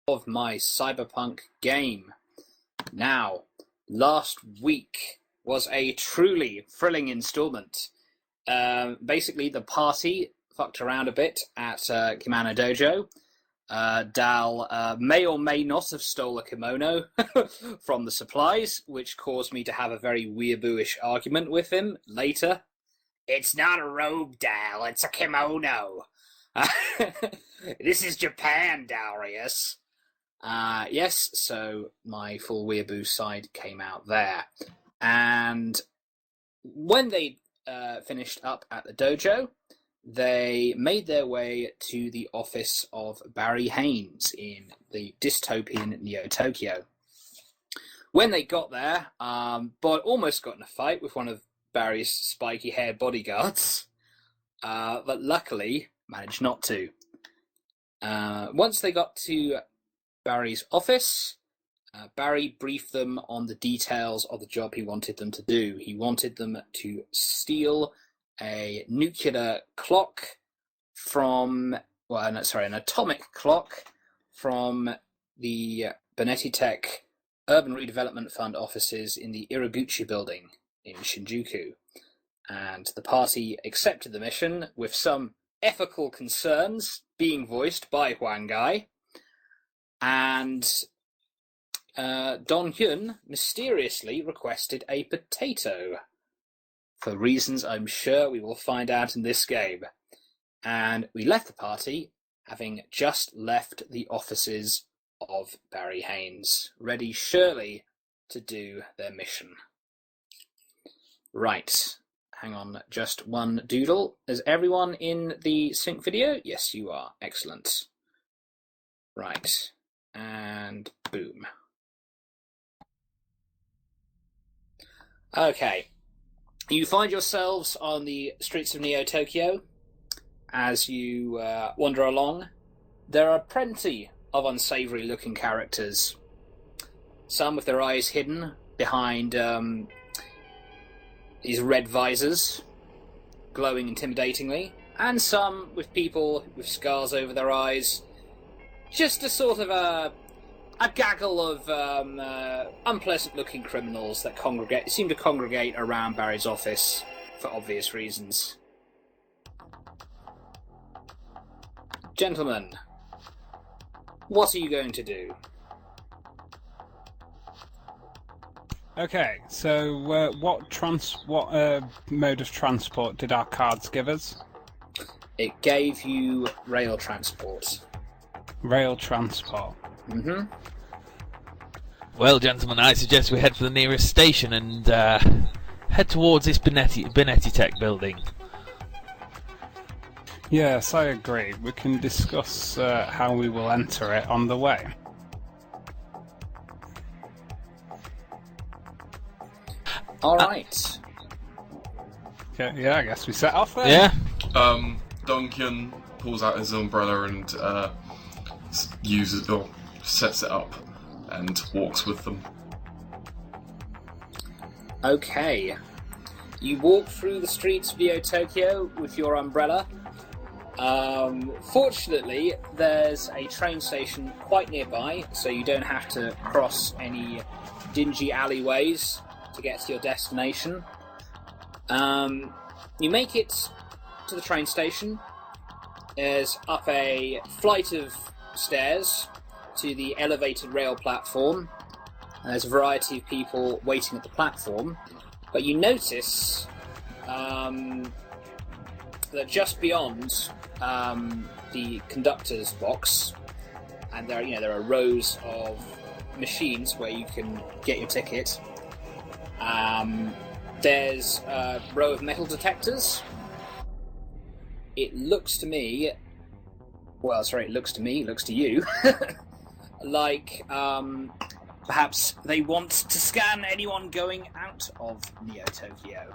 of my Cyberpunk game. Now, last week was a truly thrilling installment. Basically, the party fucked around a bit at Kimono Dojo. Dal may or may not have stole a kimono from the supplies, which caused me to have a very weeaboo-ish argument with him later. It's not a robe, Dal, it's a kimono. This is Japan, Darius. Yes, so my full weeaboo side came out there. And when they finished up at the dojo, they made their way to the office of Barry Haynes in the dystopian Neo Tokyo. When they got there, Bod almost got in a fight with one of Barry's spiky-haired bodyguards, but luckily managed not to. Once they got to Barry's office, Barry briefed them on the details of the job he wanted them to do. He wanted them to steal a nuclear clock an atomic clock from the Benetti Tech Urban Redevelopment Fund offices in the Iraguchi building in Shinjuku. And the party accepted the mission with some ethical concerns being voiced by Huang Gai. And Don Hyun mysteriously requested a potato, for reasons I'm sure we will find out in this game. And we left the party, having just left the offices of Barry Haynes, ready surely to do their mission. Right, hang on just one doodle. Is everyone in the sync video? Yes, you are. Excellent. Right, and boom. Okay. You find yourselves on the streets of Neo Tokyo. As you wander along, there are plenty of unsavoury looking characters. Some with their eyes hidden behind these red visors, glowing intimidatingly, and some with people with scars over their eyes. Just a sort of a gaggle of unpleasant-looking criminals that seem to congregate around Barry's office for obvious reasons. Gentlemen, what are you going to do? Okay, so what mode of transport did our cards give us? It gave you rail transport. Rail transport. Mm-hmm. Well, gentlemen, I suggest we head for the nearest station and head towards this Benetti Tech building. Yes, I agree. We can discuss how we will enter it on the way. All right. Okay, yeah, I guess we set off then. Yeah. Duncan pulls out his umbrella and sets it up and walks with them. Okay. You walk through the streets of Neo Tokyo with your umbrella. Fortunately, there's a train station quite nearby, so you don't have to cross any dingy alleyways to get to your destination. You make it to the train station. There's up a flight of stairs to the elevated rail platform. There's a variety of people waiting at the platform, but you notice that just beyond the conductor's box, and there are rows of machines where you can get your ticket. There's a row of metal detectors. It looks to you, like perhaps they want to scan anyone going out of Neo Tokyo.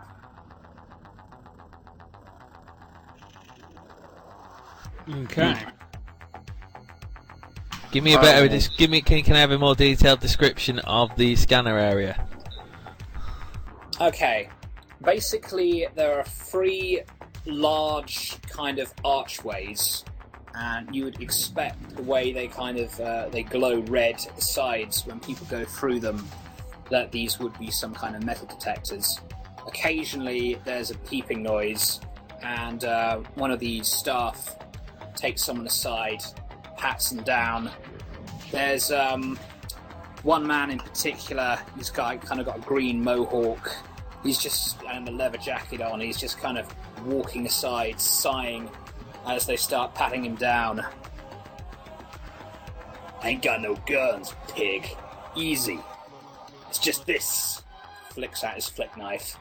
Okay. Give me a better. Can I have a more detailed description of the scanner area? Okay. Basically, there are three large kind of archways and you would expect the way they kind of they glow red at the sides when people go through them, that these would be some kind of metal detectors. Occasionally there's a beeping noise, and one of the staff takes someone aside, pats them down. There's one man in particular, he's kind of got a green mohawk. He's just, and a leather jacket on, he's just kind of walking aside, sighing as they start patting him down. Ain't got no guns, pig. Easy. It's just this. Flicks out his flick knife.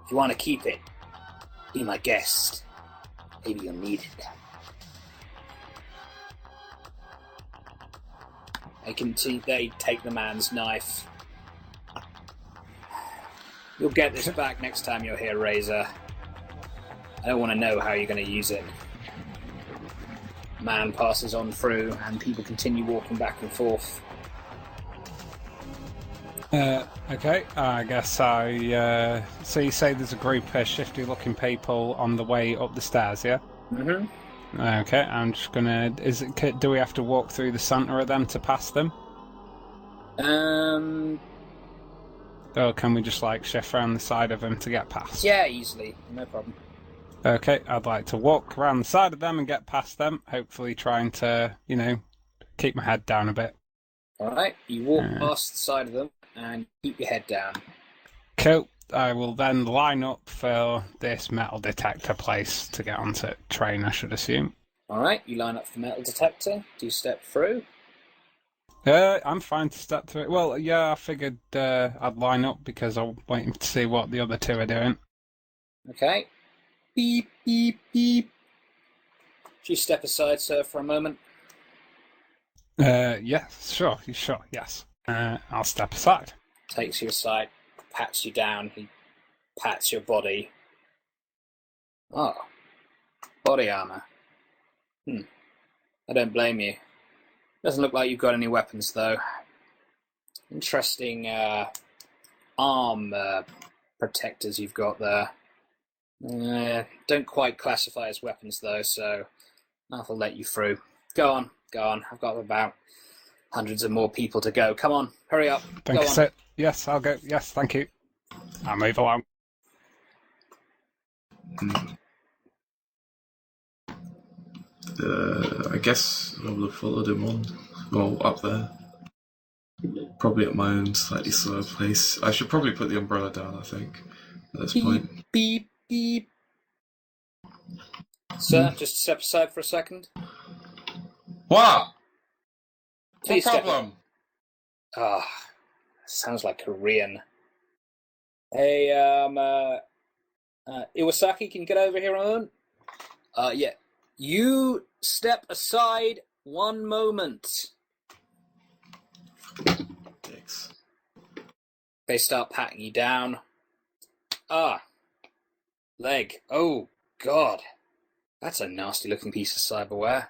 If you want to keep it, be my guest. Maybe you'll need it. They take the man's knife. You'll get this back next time you're here, Razor. I don't want to know how you're going to use it. Man passes on through, and people continue walking back and forth. Okay, I guess so you say there's a group of shifty-looking people on the way up the stairs, yeah? Mm-hmm. Okay, I'm just gonna... do we have to walk through the centre of them to pass them? Or can we just, shift around the side of them to get past? Yeah, easily. No problem. Okay, I'd like to walk around the side of them and get past them, hopefully trying to, keep my head down a bit. Alright, you walk past the side of them and keep your head down. Cool. I will then line up for this metal detector place to get onto the train, I should assume. Alright, you line up for the metal detector. Do you step through? I'm fine to step through it. Well, yeah, I figured I'd line up because I'm waiting to see what the other two are doing. Okay. Beep, beep, beep. Do you step aside, sir, for a moment? Yes, sure, yes. I'll step aside. Takes you aside, pats you down, he pats your body. Oh. Body armour. I don't blame you. Doesn't look like you've got any weapons, though. Interesting arm protectors you've got there. Don't quite classify as weapons, though, so I'll let you through. Go on. I've got about hundreds of more people to go. Come on, hurry up. Thank you, sir. Yes, I'll go. Yes, thank you. I'll move along. I guess I would have followed him on. Well, up there. Probably at my own slightly slower pace. I should probably put the umbrella down, I think, at this point. Beep, beep. Sir, just step aside for a second. What? Please what step problem? Sounds like Korean. Hey, Iwasaki, can you get over here a moment? Yeah. You step aside 1 moment. Dicks. They start patting you down. Leg. Oh, God. That's a nasty looking piece of cyberware.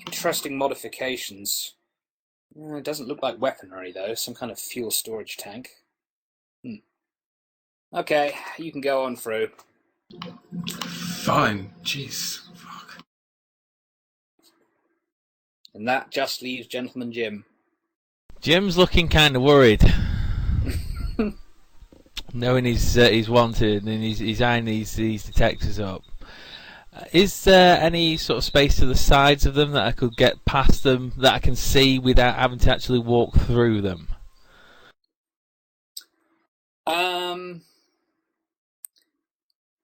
Interesting modifications. It doesn't look like weaponry, though. Some kind of fuel storage tank. Okay, you can go on through. Fine. Jeez. Fuck. And that just leaves Gentleman Jim. Jim's looking kind of worried. Knowing he's wanted and he's eyeing these detectors up. Is there any sort of space to the sides of them that I could get past them, that I can see without having to actually walk through them?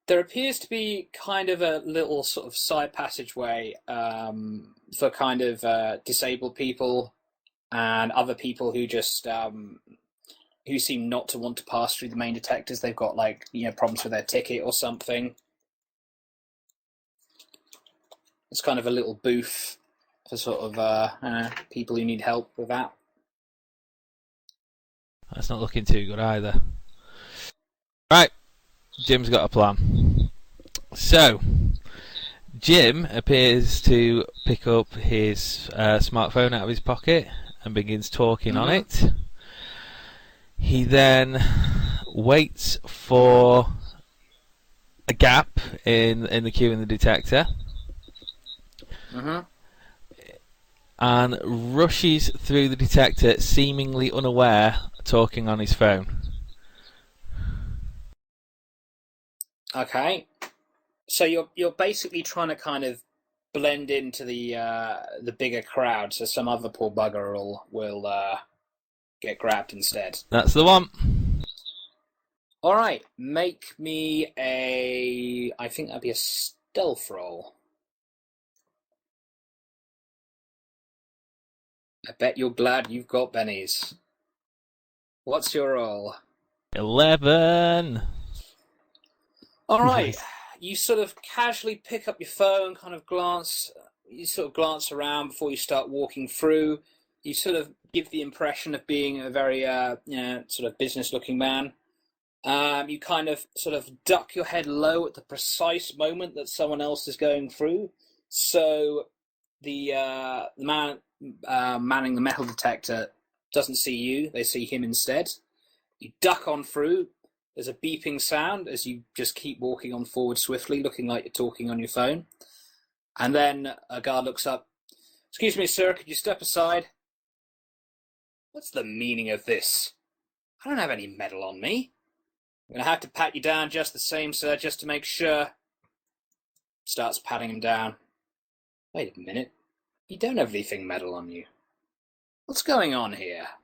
There appears to be kind of a little sort of side passageway for kind of disabled people and other people who just who seem not to want to pass through the main detectors. They've got problems with their ticket or something. It's kind of a little booth for sort of people who need help with that. That's not looking too good either. Right, Jim's got a plan. So, Jim appears to pick up his smartphone out of his pocket and begins talking on it. He then waits for a gap in the queue in the detector. Mm-hmm. And rushes through the detector, seemingly unaware, talking on his phone. Okay. So you're basically trying to kind of blend into the bigger crowd, so some other poor bugger will get grabbed instead. That's the one. All right, make me I think that'd be a stealth roll. I bet you're glad you've got bennies. What's your roll? 11. All right, Nice. you sort of casually pick up your phone, kind of glance. You sort of glance around before you start walking through. You sort of give the impression of being a very, sort of business-looking man. You kind of sort of duck your head low at the precise moment that someone else is going through. So the man manning the metal detector doesn't see you. They see him instead. You duck on through. There's a beeping sound as you just keep walking on forward swiftly, looking like you're talking on your phone. And then a guard looks up. "Excuse me, sir, could you step aside?" "What's the meaning of this? I don't have any metal on me." "I'm going to have to pat you down just the same, sir, just to make sure." Starts patting him down. "Wait a minute. You don't have anything metal on you. What's going on here?"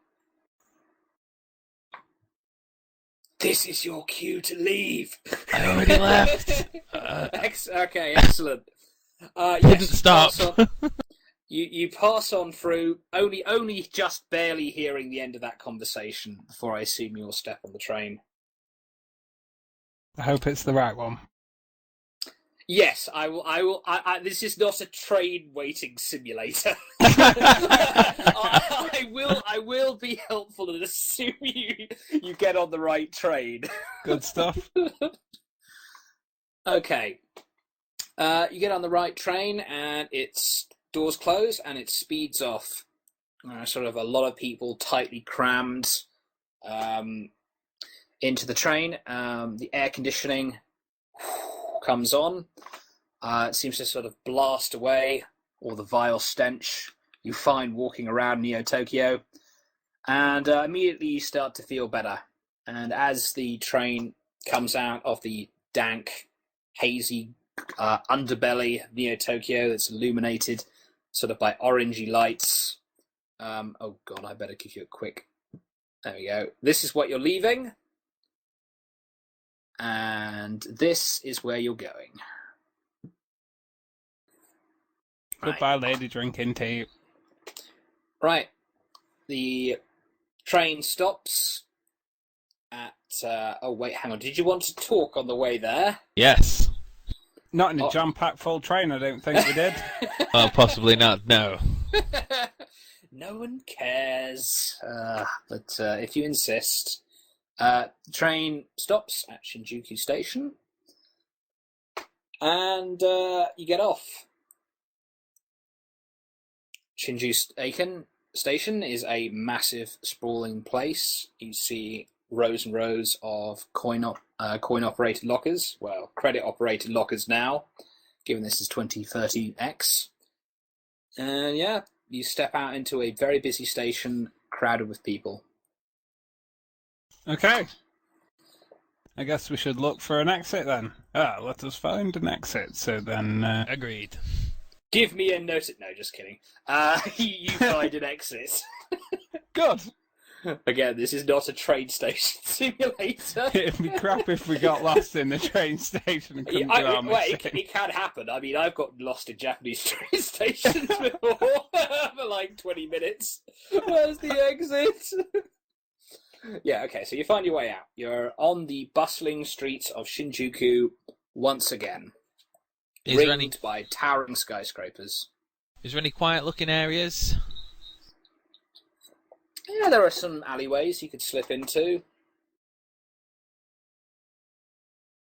"This is your cue to leave." I already left. Okay, excellent. Didn't stop. You pass on through, only just barely hearing the end of that conversation before I assume you'll step on the train. I hope it's the right one. Yes, I will. This is not a train waiting simulator. I will be helpful and assume you get on the right train. Good stuff. Okay. You get on the right train and its doors close and it speeds off. Sort of a lot of people tightly crammed into the train. The air conditioning comes on. It seems to sort of blast away all the vile stench you find walking around Neo Tokyo. And immediately you start to feel better. And as the train comes out of the dank, hazy underbelly of Neo Tokyo that's illuminated sort of by orangey lights. Oh god, I better give you a quick... There we go. This is what you're leaving. And this is where you're going. Goodbye, lady drinking tea. Right. The train stops at... oh, wait, hang on. Did you want to talk on the way there? Yes. Not in a jam-packed full train, I don't think we did. Oh, possibly not. No. No one cares. But if you insist... the train stops at Shinjuku Station. And you get off. Shinjuku Station is a massive, sprawling place. You see rows and rows of coin-operated lockers. Well, credit-operated lockers now, given this is 2030X. And yeah, you step out into a very busy station, crowded with people. Okay. I guess we should look for an exit then. Let us find an exit. So then... Agreed. Give me a note. No, just kidding. You find an exit. Good! Again, this is not a train station simulator. It'd be crap if we got lost in the train station and couldn't do our mission. It can happen. I mean, I've got lost in Japanese train stations before for like 20 minutes. Where's the exit? Yeah, okay, so you find your way out. You're on the bustling streets of Shinjuku once again. Ringed by towering skyscrapers. Is there any quiet-looking areas? Yeah, there are some alleyways you could slip into.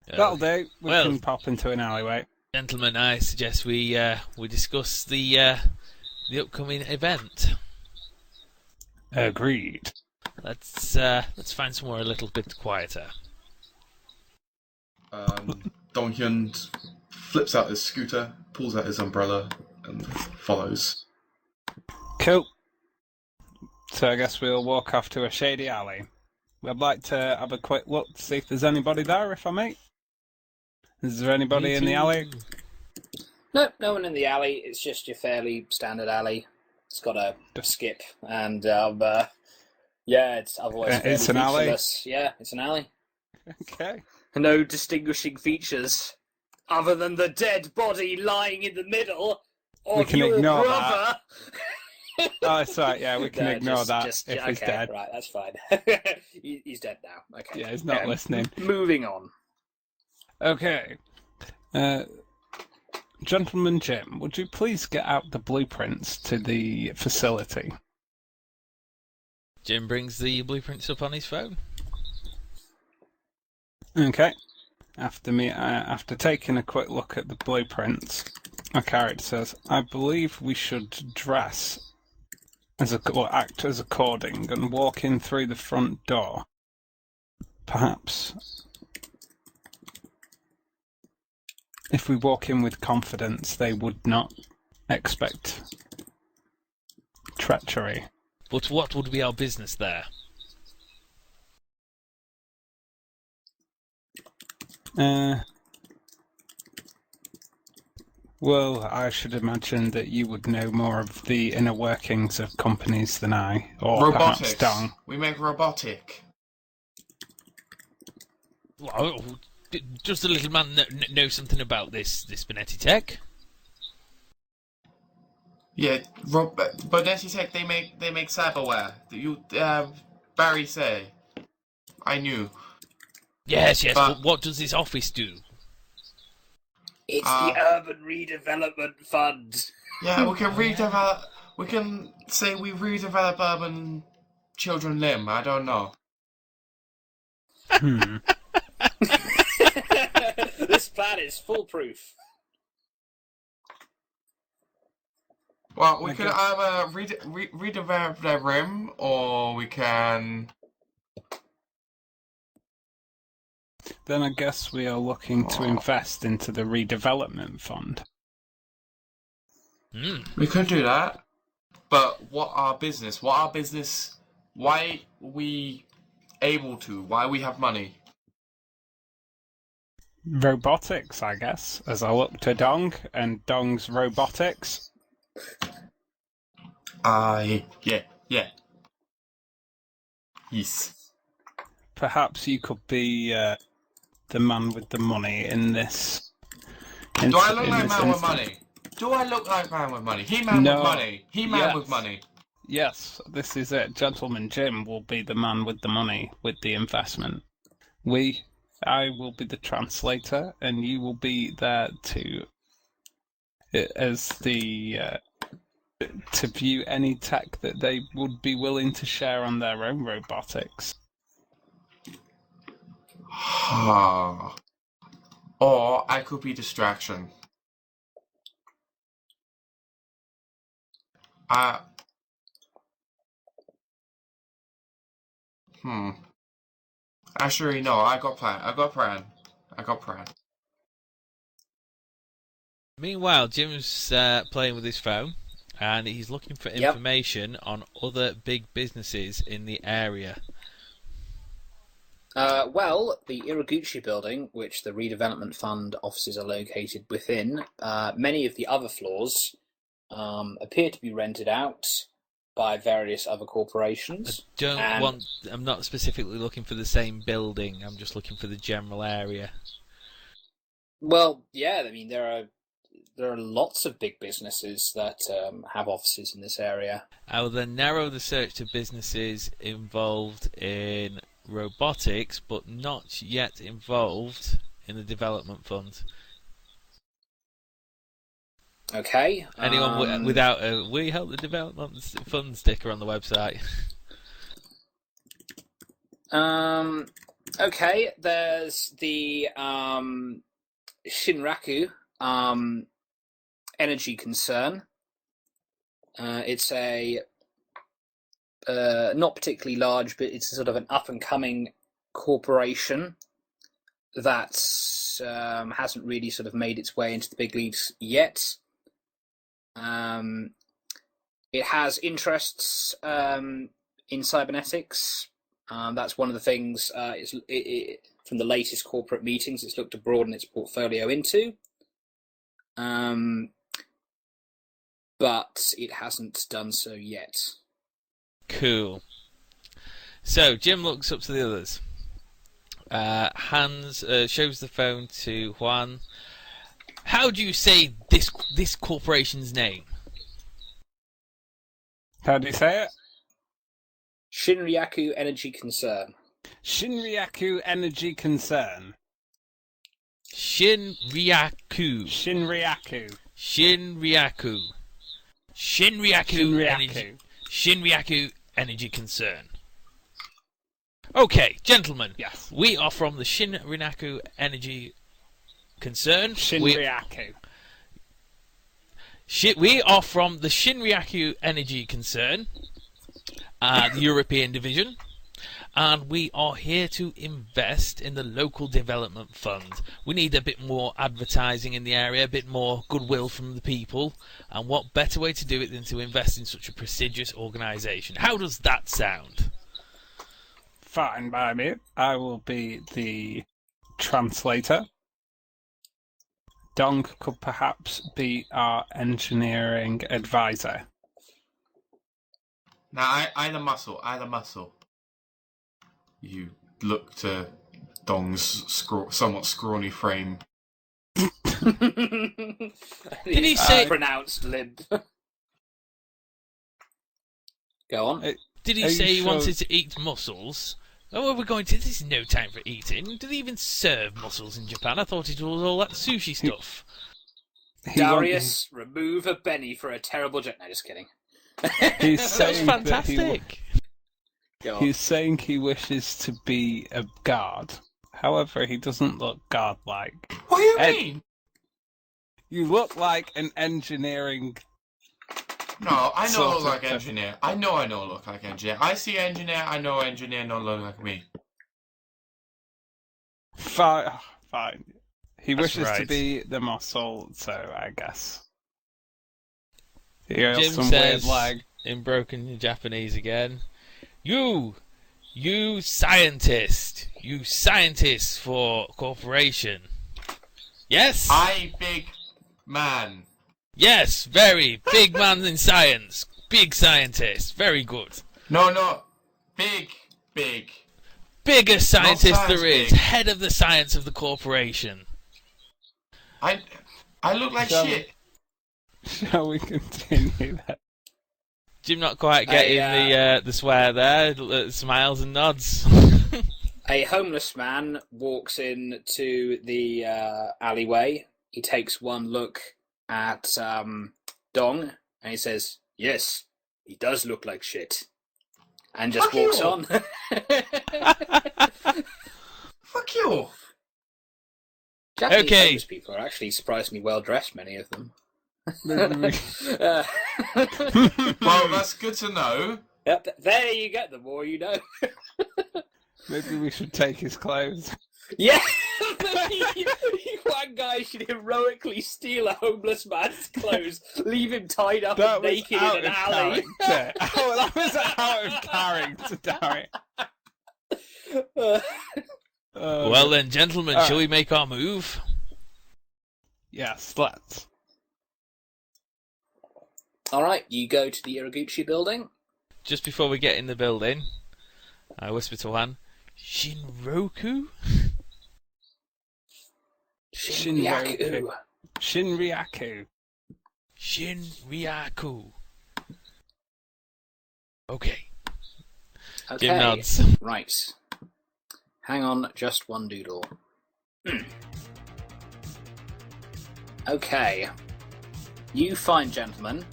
That'll do. We can pop into an alleyway. Gentlemen, I suggest we discuss the upcoming event. Agreed. Let's find somewhere a little bit quieter. Dong Hyun flips out his scooter, pulls out his umbrella, and follows. Cool. So I guess we'll walk off to a shady alley. I'd like to have a quick look to see if there's anybody there, if I may. Is there anybody in the alley? No, no one in the alley. It's just your fairly standard alley. It's got a skip, and it's otherwise fairly It's an alley? featureless. Yeah, it's an alley. Okay. No distinguishing features other than the dead body lying in the middle We of can your ignore brother. Oh, it's right, yeah, we can No, ignore that if he's okay, dead. Right, that's fine. He's dead now. Okay. Yeah, he's not listening. Moving on. Okay. Gentleman Jim, would you please get out the blueprints to the facility? Jim brings the blueprints up on his phone. Okay. After taking a quick look at the blueprints, my character says, I believe we should dress act as according and walk in through the front door. Perhaps if we walk in with confidence, they would not expect treachery. But what would be our business there? Well, I should imagine that you would know more of the inner workings of companies than I, or Robotics. perhaps Dong. We make robotic. Well, does the little man know something about this Benetti tech? Yeah, but Benetti Tech, they make cyberware. You Barry say. I knew. Yes, but what does this office do? It's the Urban Redevelopment Fund. Yeah, we can redevelop. We can say we redevelop urban children limb. I don't know. This plan is foolproof. Well, we can either redevelop their rim, or we can. Then I guess we are looking to invest into the redevelopment fund. We could do that, but what our business? Why we able to? Why we have money? Robotics, I guess, as I look to Dong and Dong's robotics. Yeah. Yes. Perhaps you could be the man with the money in this. Do I look like man with money? Do I look like man with money? With money. With money. Yes, this is it. Gentleman Jim will be the man with the money, with the investment. I will be the translator, and you will be there to view any tech that they would be willing to share on their own robotics. Or I could be distraction. Actually, no. I got plan. Meanwhile, Jim's playing with his phone, and he's looking for information on other big businesses in the area. Well, the Iraguchi building, which the Redevelopment Fund offices are located within, many of the other floors appear to be rented out by various other corporations. I'm not specifically looking for the same building, I'm just looking for the general area. Well, yeah, I mean, there are lots of big businesses that have offices in this area. I will then narrow the search to businesses involved in robotics, but not yet involved in the development fund. Okay. Anyone without a "We Help the Development Fund" sticker on the website. Okay. There's the Shinraku energy concern. It's a not particularly large, but it's sort of an up-and-coming corporation that's hasn't really sort of made its way into the big leagues yet. It has interests in cybernetics. That's one of the things from the latest corporate meetings it's looked to broaden its portfolio into. But it hasn't done so yet. Cool. So Jim looks up to the others. Hans shows the phone to Juan. How do you say this corporation's name? How do you say it? Shinryaku Energy Concern. Shinryaku Energy Concern. Shinryaku. Shinryaku. Shinryaku. Shinryaku Energy Concern. Okay, gentlemen. Yes. We are from the Shinryaku Energy Concern. Shinryaku. We are from the Shinryaku Energy Concern, the European division, and we are here to invest in the local development fund. We need a bit more advertising in the area, a bit more goodwill from the people, and what better way to do it than to invest in such a prestigious organisation? How does that sound? Fine by me. I will be the translator. Dong could perhaps be our engineering advisor. Now, I the muscle. You look to Dong's somewhat scrawny frame. Did he say pronounced limp? Go on. Did he say he wanted to eat mussels? Oh, we're going to. This is no time for eating. Do they even serve mussels in Japan? I thought it was all that sushi stuff. Darius, remove a Benny for a terrible joke. No, just kidding. He's That was saying fantastic. He's saying he wishes to be a guard. However, he doesn't look guard-like. What do you mean? You look like an engineering. No, I know I Sort look of like person. engineer. I know I look like engineer. I see engineer, I know engineer don't look like me. Fine. He That's wishes to right. be the muscle, so I guess. He has Jim some weird says leg. in broken Japanese again, You scientist for corporation. Yes? I big man. Yes, very big man in science. Big scientist. Very good. No. Big. Biggest scientist science there is. big. Head of the science of the corporation. I look like Shall- shit. Shall we continue that? Jim not quite getting the swear there. Smiles and nods. A homeless man walks into the alleyway. He takes one look at Dong, and he says, "Yes, he does look like shit," and just Fuck walks you. on. Fuck you. Japanese Okay. homeless people are actually surprisingly well dressed. Many of them. Maybe we, Well, that's good to know. Yep, there you go. The more you know. maybe we should take his clothes. Yeah, one guy should heroically steal a homeless man's clothes, leave him tied up That and was naked out in an of alley. character. Oh, that was out of character, Darren. Well then, gentlemen, All shall right. we make our move? Yes, let's. All right, you go to the Iraguchi building. Just before we get in the building, I whisper to Juan, Shinroku? Shinryaku. Shinryaku. Shinryaku. Okay. Okay. Jim nods. Right. Hang on, just one doodle. Okay. You fine gentlemen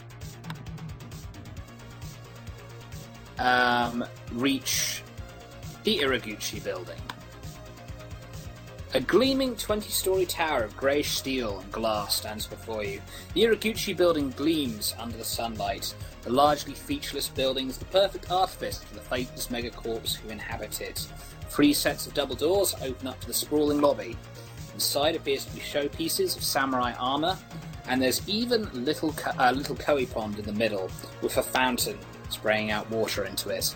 reach the Iraguchi building. A gleaming 20-story tower of greyish steel and glass stands before you. The Iraguchi building gleams under the sunlight. The largely featureless building is the perfect artifice for the faithless megacorps who inhabit it. 3 sets of double doors open up to the sprawling lobby. Inside appears to be showpieces of samurai armor, and there's even a little koi pond in the middle with a fountain spraying out water into it.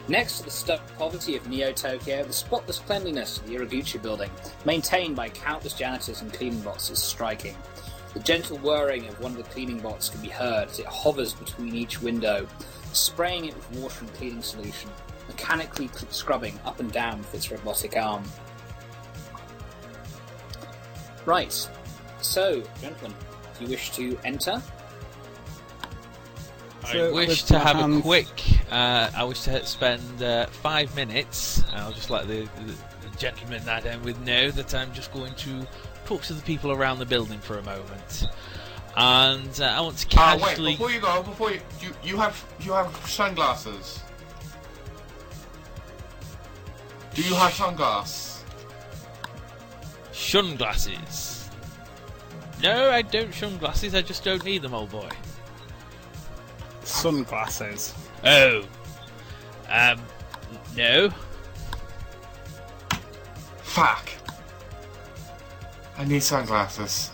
Next to the stuck poverty of Neo-Tokyo, the spotless cleanliness of the Iraguchi building, maintained by countless janitors and cleaning bots, is striking. The gentle whirring of one of the cleaning bots can be heard as it hovers between each window, spraying it with water and cleaning solution, mechanically scrubbing up and down with its robotic arm. Right, so, gentlemen, do you wish to enter? I wish to have a quick. I wish to spend 5 minutes. I'll just let the gentleman that I'm with know that I'm just going to talk to the people around the building for a moment, and I want to casually. Wait, before you have sunglasses. Do you have sunglasses? Sunglasses? No, I don't sunglasses. I just don't need them, old boy. Sunglasses. Oh. No. Fuck. I need sunglasses.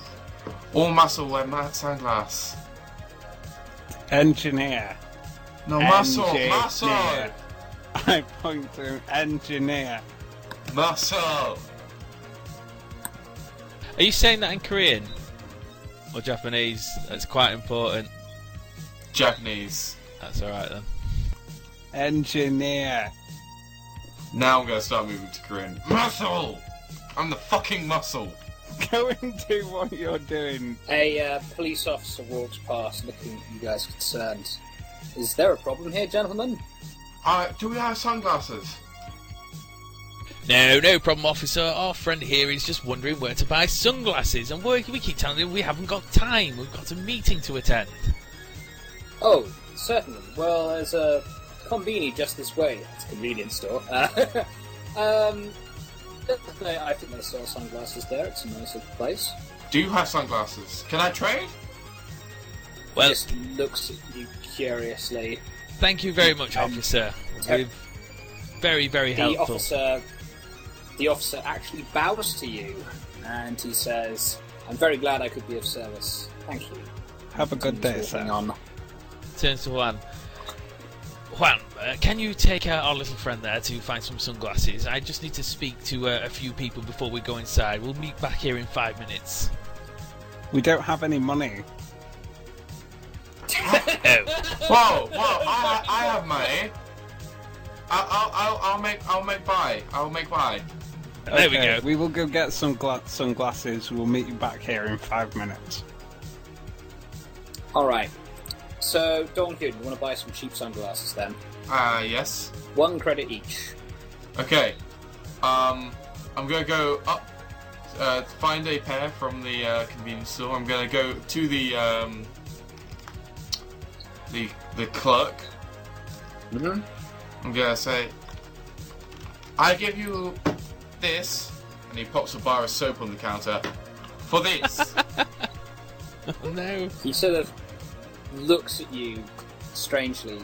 All muscle wear sunglasses. Engineer. No, muscle. I point to engineer. Muscle. Are you saying that in Korean? Or Japanese? That's quite important. Japanese. That's alright then. Engineer. Now I'm gonna start moving to Korean. Muscle! I'm the fucking muscle. Go and do what you're doing. A police officer walks past, looking at you guys concerned. Is there a problem here, gentlemen? Do we have sunglasses? No problem, officer. Our friend here is just wondering where to buy sunglasses, and we keep telling him we haven't got time. We've got a meeting to attend. Oh, certainly. Well, there's a conveni just this way. It's a convenience store. I think they sell sunglasses there. It's a nice little place. Do you have sunglasses? Can I trade? Well, He just looks at you curiously. thank you very much, officer. We're very, very helpful. The officer actually bows to you, and he says, "I'm very glad I could be of service. Thank you." Have a good day, He's sir. walking on. Turns to Juan. Juan, can you take our little friend there to find some sunglasses? I just need to speak to a few people before we go inside. We'll meet back here in 5 minutes. We don't have any money. Oh. Whoa! I have money. I'll make buy. There we go. We will go get some sunglasses. We'll meet you back here in 5 minutes. All right. So, Donkyun, you want to buy some cheap sunglasses then? Yes. 1 credit each. Okay. I'm gonna go up, find a pair from the convenience store. I'm gonna go to the clerk. Mm-hmm. I'm gonna say, I give you this, and he pops a bar of soap on the counter for this. Oh, no. He sort of looks at you strangely.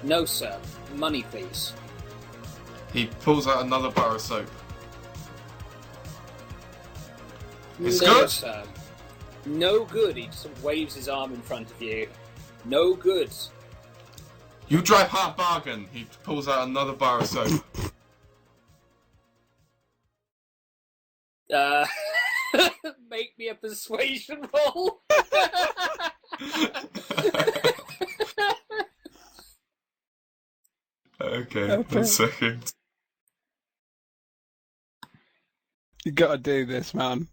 "No, sir. Money, please." He pulls out another bar of soap. It's "No, good. sir. No good." He just waves his arm in front of you. "No good." You drive half bargain. He pulls out another bar of soap. Make me a persuasion roll. Okay, 1 second. You gotta do this, man.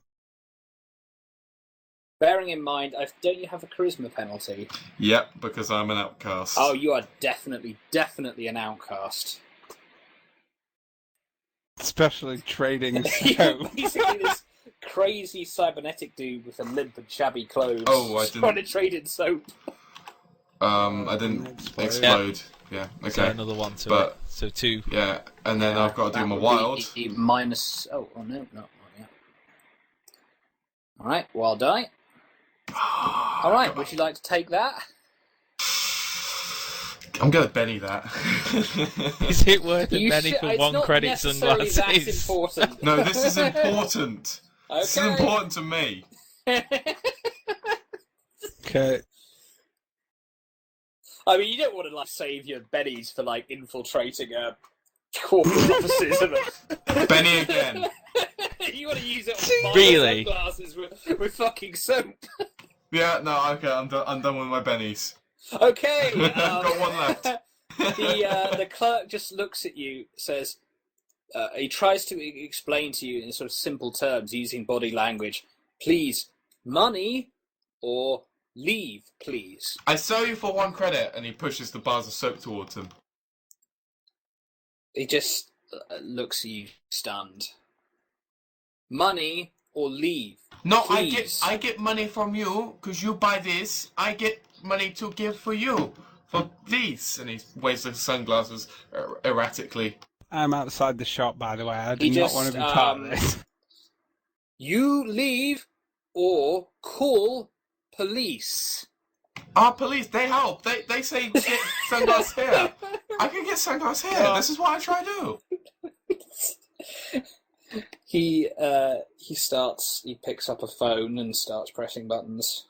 Bearing in mind, don't you have a charisma penalty? Yep, because I'm an outcast. Oh, you are definitely an outcast. Especially trading You're soap. basically this crazy cybernetic dude with a limp and shabby clothes. Oh, I didn't- trying to trade in soap. I didn't explode. Yeah, okay. So another one to But- it. So 2. Yeah, and then I've got to do That my would wild. be minus. Oh no, no. Yeah. All right, wild die. All right, would you like to take that? I'm gonna Benny that. Is it worth it, You Benny, should- for it's 1 not credit necessarily sunglasses? That important. No, this is important. This is important to me. Okay. I mean, you don't want to like save your bennies for like infiltrating a corporate offices. Benny again. You want to use it on Really? sunglasses with fucking soap. Yeah, no, okay, I'm done with my bennies. Okay. I've got one left. The clerk just looks at you, says, he tries to explain to you in sort of simple terms using body language. Please, money or leave, please. I sell you for 1 credit, and he pushes the bars of soap towards him. He just looks at you stunned. Money or leave? No, please. I get money from you because you buy this. I get money to give for you for these, and he waves the sunglasses erratically. I'm outside the shop, by the way. I do He not want to be part of this. You leave or call police. Our police, they help. They say get sunglasses here. I can get sunglasses here. Oh. This is what I try to do. He picks up a phone and starts pressing buttons.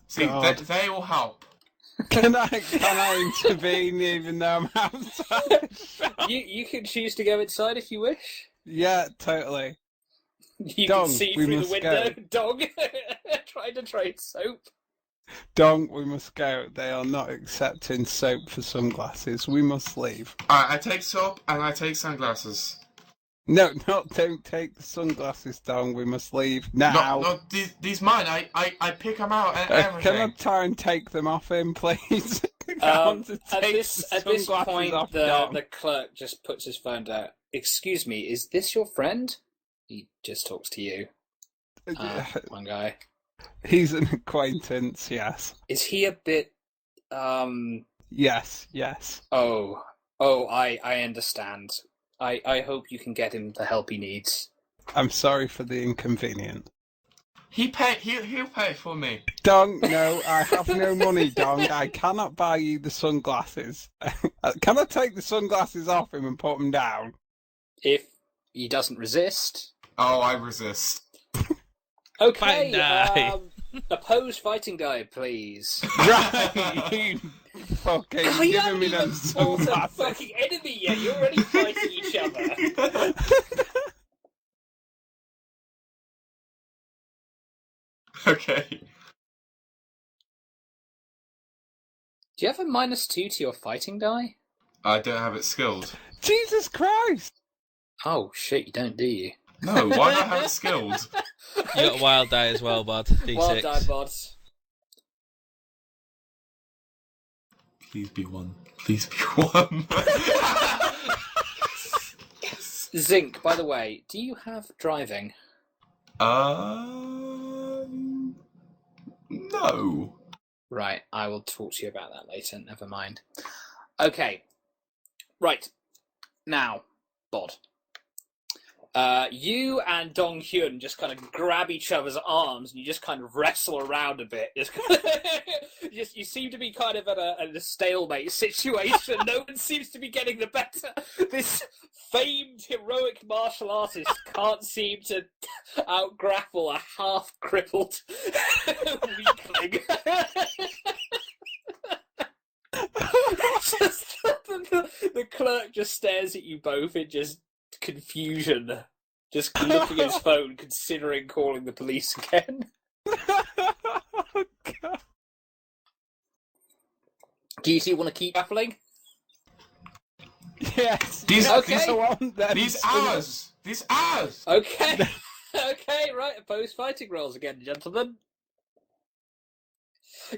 See, God. they all help. Can I intervene even though I'm outside? You can choose to go inside if you wish. Yeah, totally. You Dong, can see we through the must window. go. Dog trying to trade soap. Dong, we must go. They are not accepting soap for sunglasses. We must leave. I take soap and I take sunglasses. No, don't take the sunglasses, Dong. We must leave now. No, these mine. I pick them out and everything. Can I try and take them off him, please? At this point, off the clerk just puts his phone down. Excuse me, is this your friend? He just talks to you. One guy. He's an acquaintance, yes. Is he a bit, Yes. Oh, I understand. I hope you can get him the help he needs. I'm sorry for the inconvenience. He'll pay for me. Dong, no, I have no money, Dong. I cannot buy you the sunglasses. Can I take the sunglasses off him and put them down? If he doesn't resist. Oh, I resist. Okay, die. oppose fighting guy, please. Right, you fucking You giving haven't me even them fought a sunglasses. fucking enemy yet. You're already fighting each other. Okay. Do you have a -2 to your fighting die? I don't have it skilled. Jesus Christ! Oh shit, you don't, do you? No, why not have it skilled? You got a wild die as well, bud. D6. Wild die, bods. Please be one. Please be one. Zinc, by the way, do you have driving? No. Right, I will talk to you about that later. Never mind. Okay. Right. Now, Bod. You and Dong Hyun just kind of grab each other's arms and you just kind of wrestle around a bit. You seem to be kind of at a stalemate situation. No one seems to be getting the better. This famed heroic martial artist can't seem to out-grapple a half-crippled weakling. The clerk just stares at you both in just confusion, just looking at his phone, considering calling the police again. Oh, God. Do you two want to keep baffling? Yes. These hours. These hours. Okay. Okay, right. Opposed fighting rolls again, gentlemen.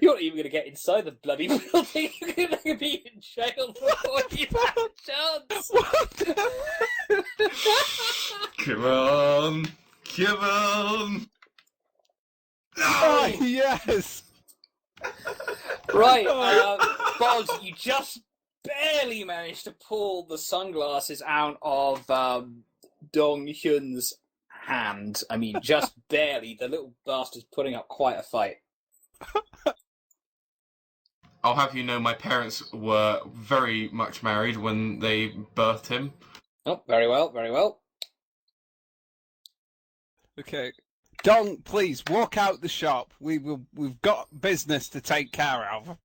You're not even going to get inside the bloody building. You're going to be in jail before you have a chance. Come on. Come on. Oh, yes. Right, Bod, you just barely managed to pull the sunglasses out of Dong Hyun's hand. I mean, just barely. The little bastard's putting up quite a fight. I'll have you know my parents were very much married when they birthed him. Oh, very well, very well. Okay. Dong, please walk out the shop. We've got business to take care of.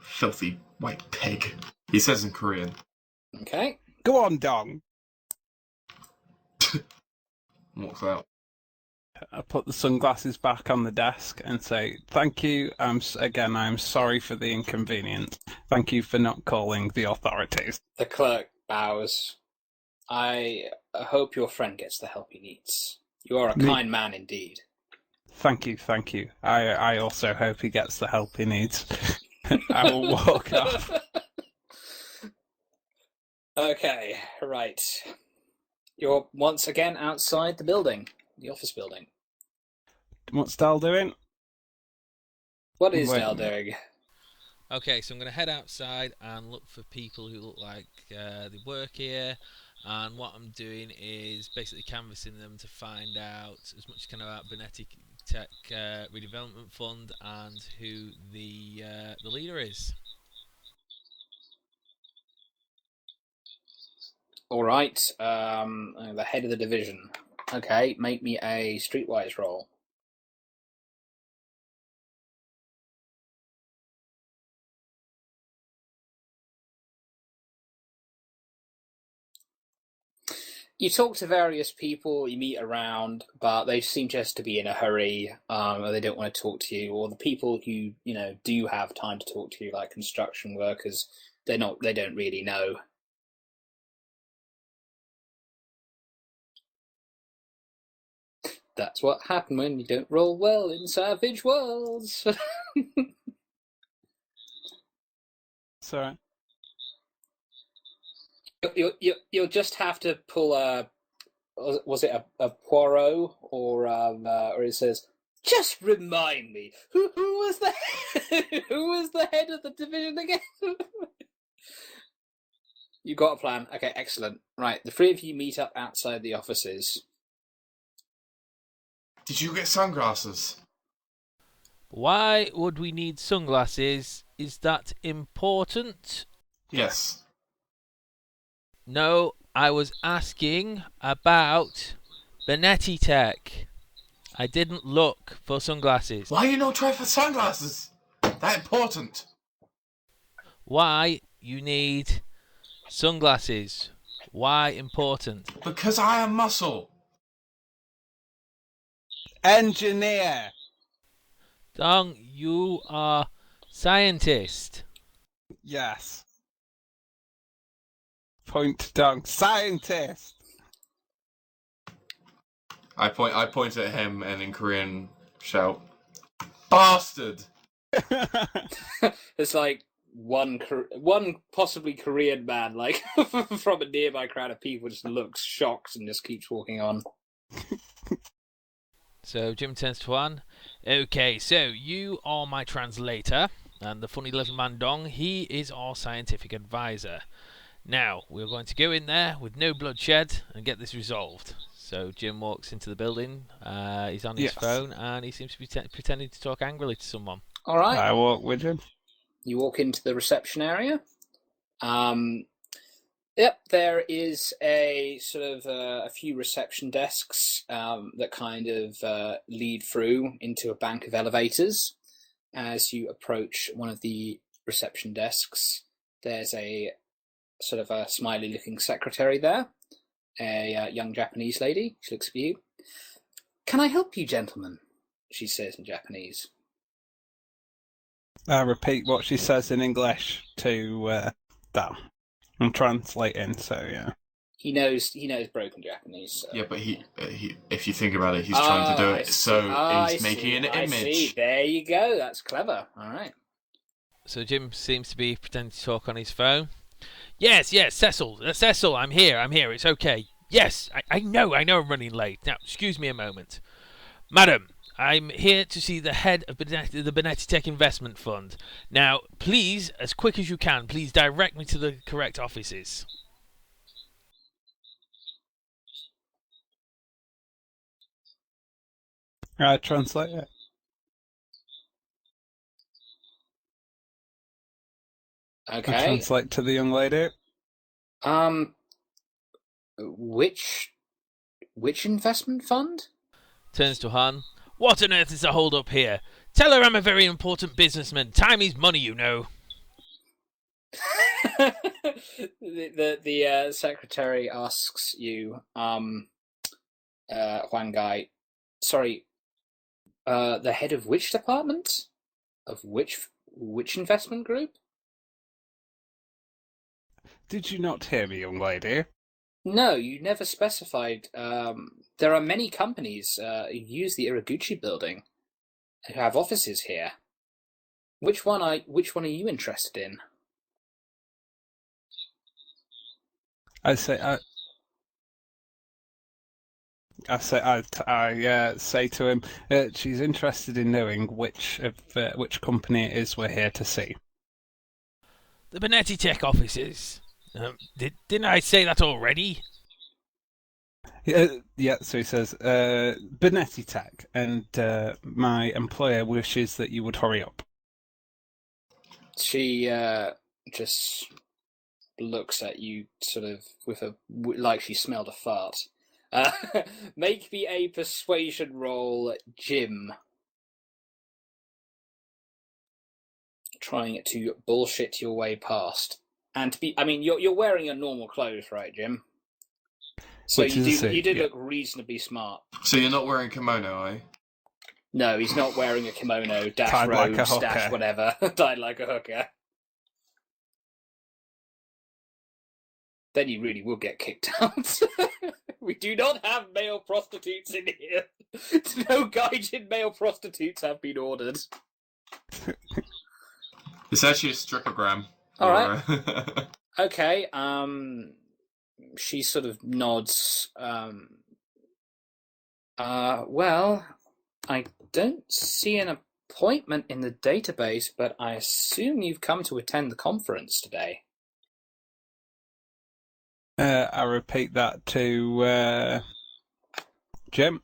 Filthy white pig. He says in Korean. Okay. Go on, Dong. Walks out. I put the sunglasses back on the desk and say, "Thank you. I'm sorry for the inconvenience. Thank you for not calling the authorities." The clerk bows. I hope your friend gets the help he needs. You are a kind man indeed. Thank you. I also hope he gets the help he needs. I will walk off. Okay, right. You're once again outside the building, the office building. What's Dal doing? What is Dal doing? Okay, so I'm going to head outside and look for people who look like they work here. And what I'm doing is basically canvassing them to find out as much as I can about Benetti Tech Redevelopment Fund and who the leader is. All right, the head of the division. Okay, make me a streetwise roll. You talk to various people, you meet around, but they seem just to be in a hurry, or they don't want to talk to you. Or the people who do have time to talk to you, like construction workers, they don't really know. That's what happens when you don't roll well in Savage Worlds. Sorry. You'll just have to pull a. Was it a Poirot or it says, just remind me who was the who was the head of the division again? You got a plan. Okay, excellent. Right, the three of you meet up outside the offices. Did you get sunglasses? Why would we need sunglasses? Is that important? Yes. No, I was asking about Benetti Tech. I didn't look for sunglasses. Why you not try for sunglasses? That important. Why you need sunglasses? Why important? Because I am muscle. Engineer. Dong, you are scientist. Yes. Point to Dong. Scientist. I point at him and in Korean shout, "Bastard!" It's like one possibly Korean man, like from a nearby crowd of people, just looks shocked and just keeps walking on. So Jim turns to Juan. Okay, so you are my translator, and the funny little man Dong, he is our scientific advisor. Now, we're going to go in there with no bloodshed and get this resolved. So Jim walks into the building, he's on his phone, and he seems to be pretending to talk angrily to someone. All right. I walk with him. You walk into the reception area. Yep, there is a sort of a few reception desks that kind of lead through into a bank of elevators. As you approach one of the reception desks, there's a sort of a smiley-looking secretary there, a young Japanese lady. She looks at you. "Can I help you, gentlemen?" she says in Japanese. I repeat what she says in English to Dan. I'm translating, so yeah. He knows broken Japanese. So. Yeah, but he if you think about it, he's trying to do it, so he's making an image. I see. There you go. That's clever. All right. So Jim seems to be pretending to talk on his phone. Yes, Cecil, I'm here, it's okay. Yes, I know I'm running late. Now, excuse me a moment. Madam, I'm here to see the head of the Benetti Tech Investment Fund. Now, please, as quick as you can, please direct me to the correct offices. I translate it. Okay. I translate to the young lady. Which which investment fund? Turns to Han. What on earth is the hold up here? Tell her I'm a very important businessman. Time is money, you know. The secretary asks you, Huang Gai, sorry, the head of which department? Of which investment group? Did you not hear me, young lady? No, you never specified. There are many companies who use the Iraguchi building who have offices here. Which one are you interested in? I say to him, she's interested in knowing which company it is we're here to see. The Benetti Tech offices. Didn't I say that already? Yeah, so he says, Benetti Tech, and my employer wishes that you would hurry up. She just looks at you sort of like she smelled a fart. Make me a persuasion roll, Jim. Trying to bullshit your way past. And you're wearing your normal clothes, right, Jim? So you do look reasonably smart. So you're not wearing kimono, are you? No, he's not wearing a kimono, dash tied robes, like a hooker. dash whatever, tied like a hooker. Then you really will get kicked out. We do not have male prostitutes in here. No gaijin male prostitutes have been ordered. It's actually a stripogram. All right. Okay. She sort of nods. Well, I don't see an appointment in the database, but I assume you've come to attend the conference today. I repeat that to Jim.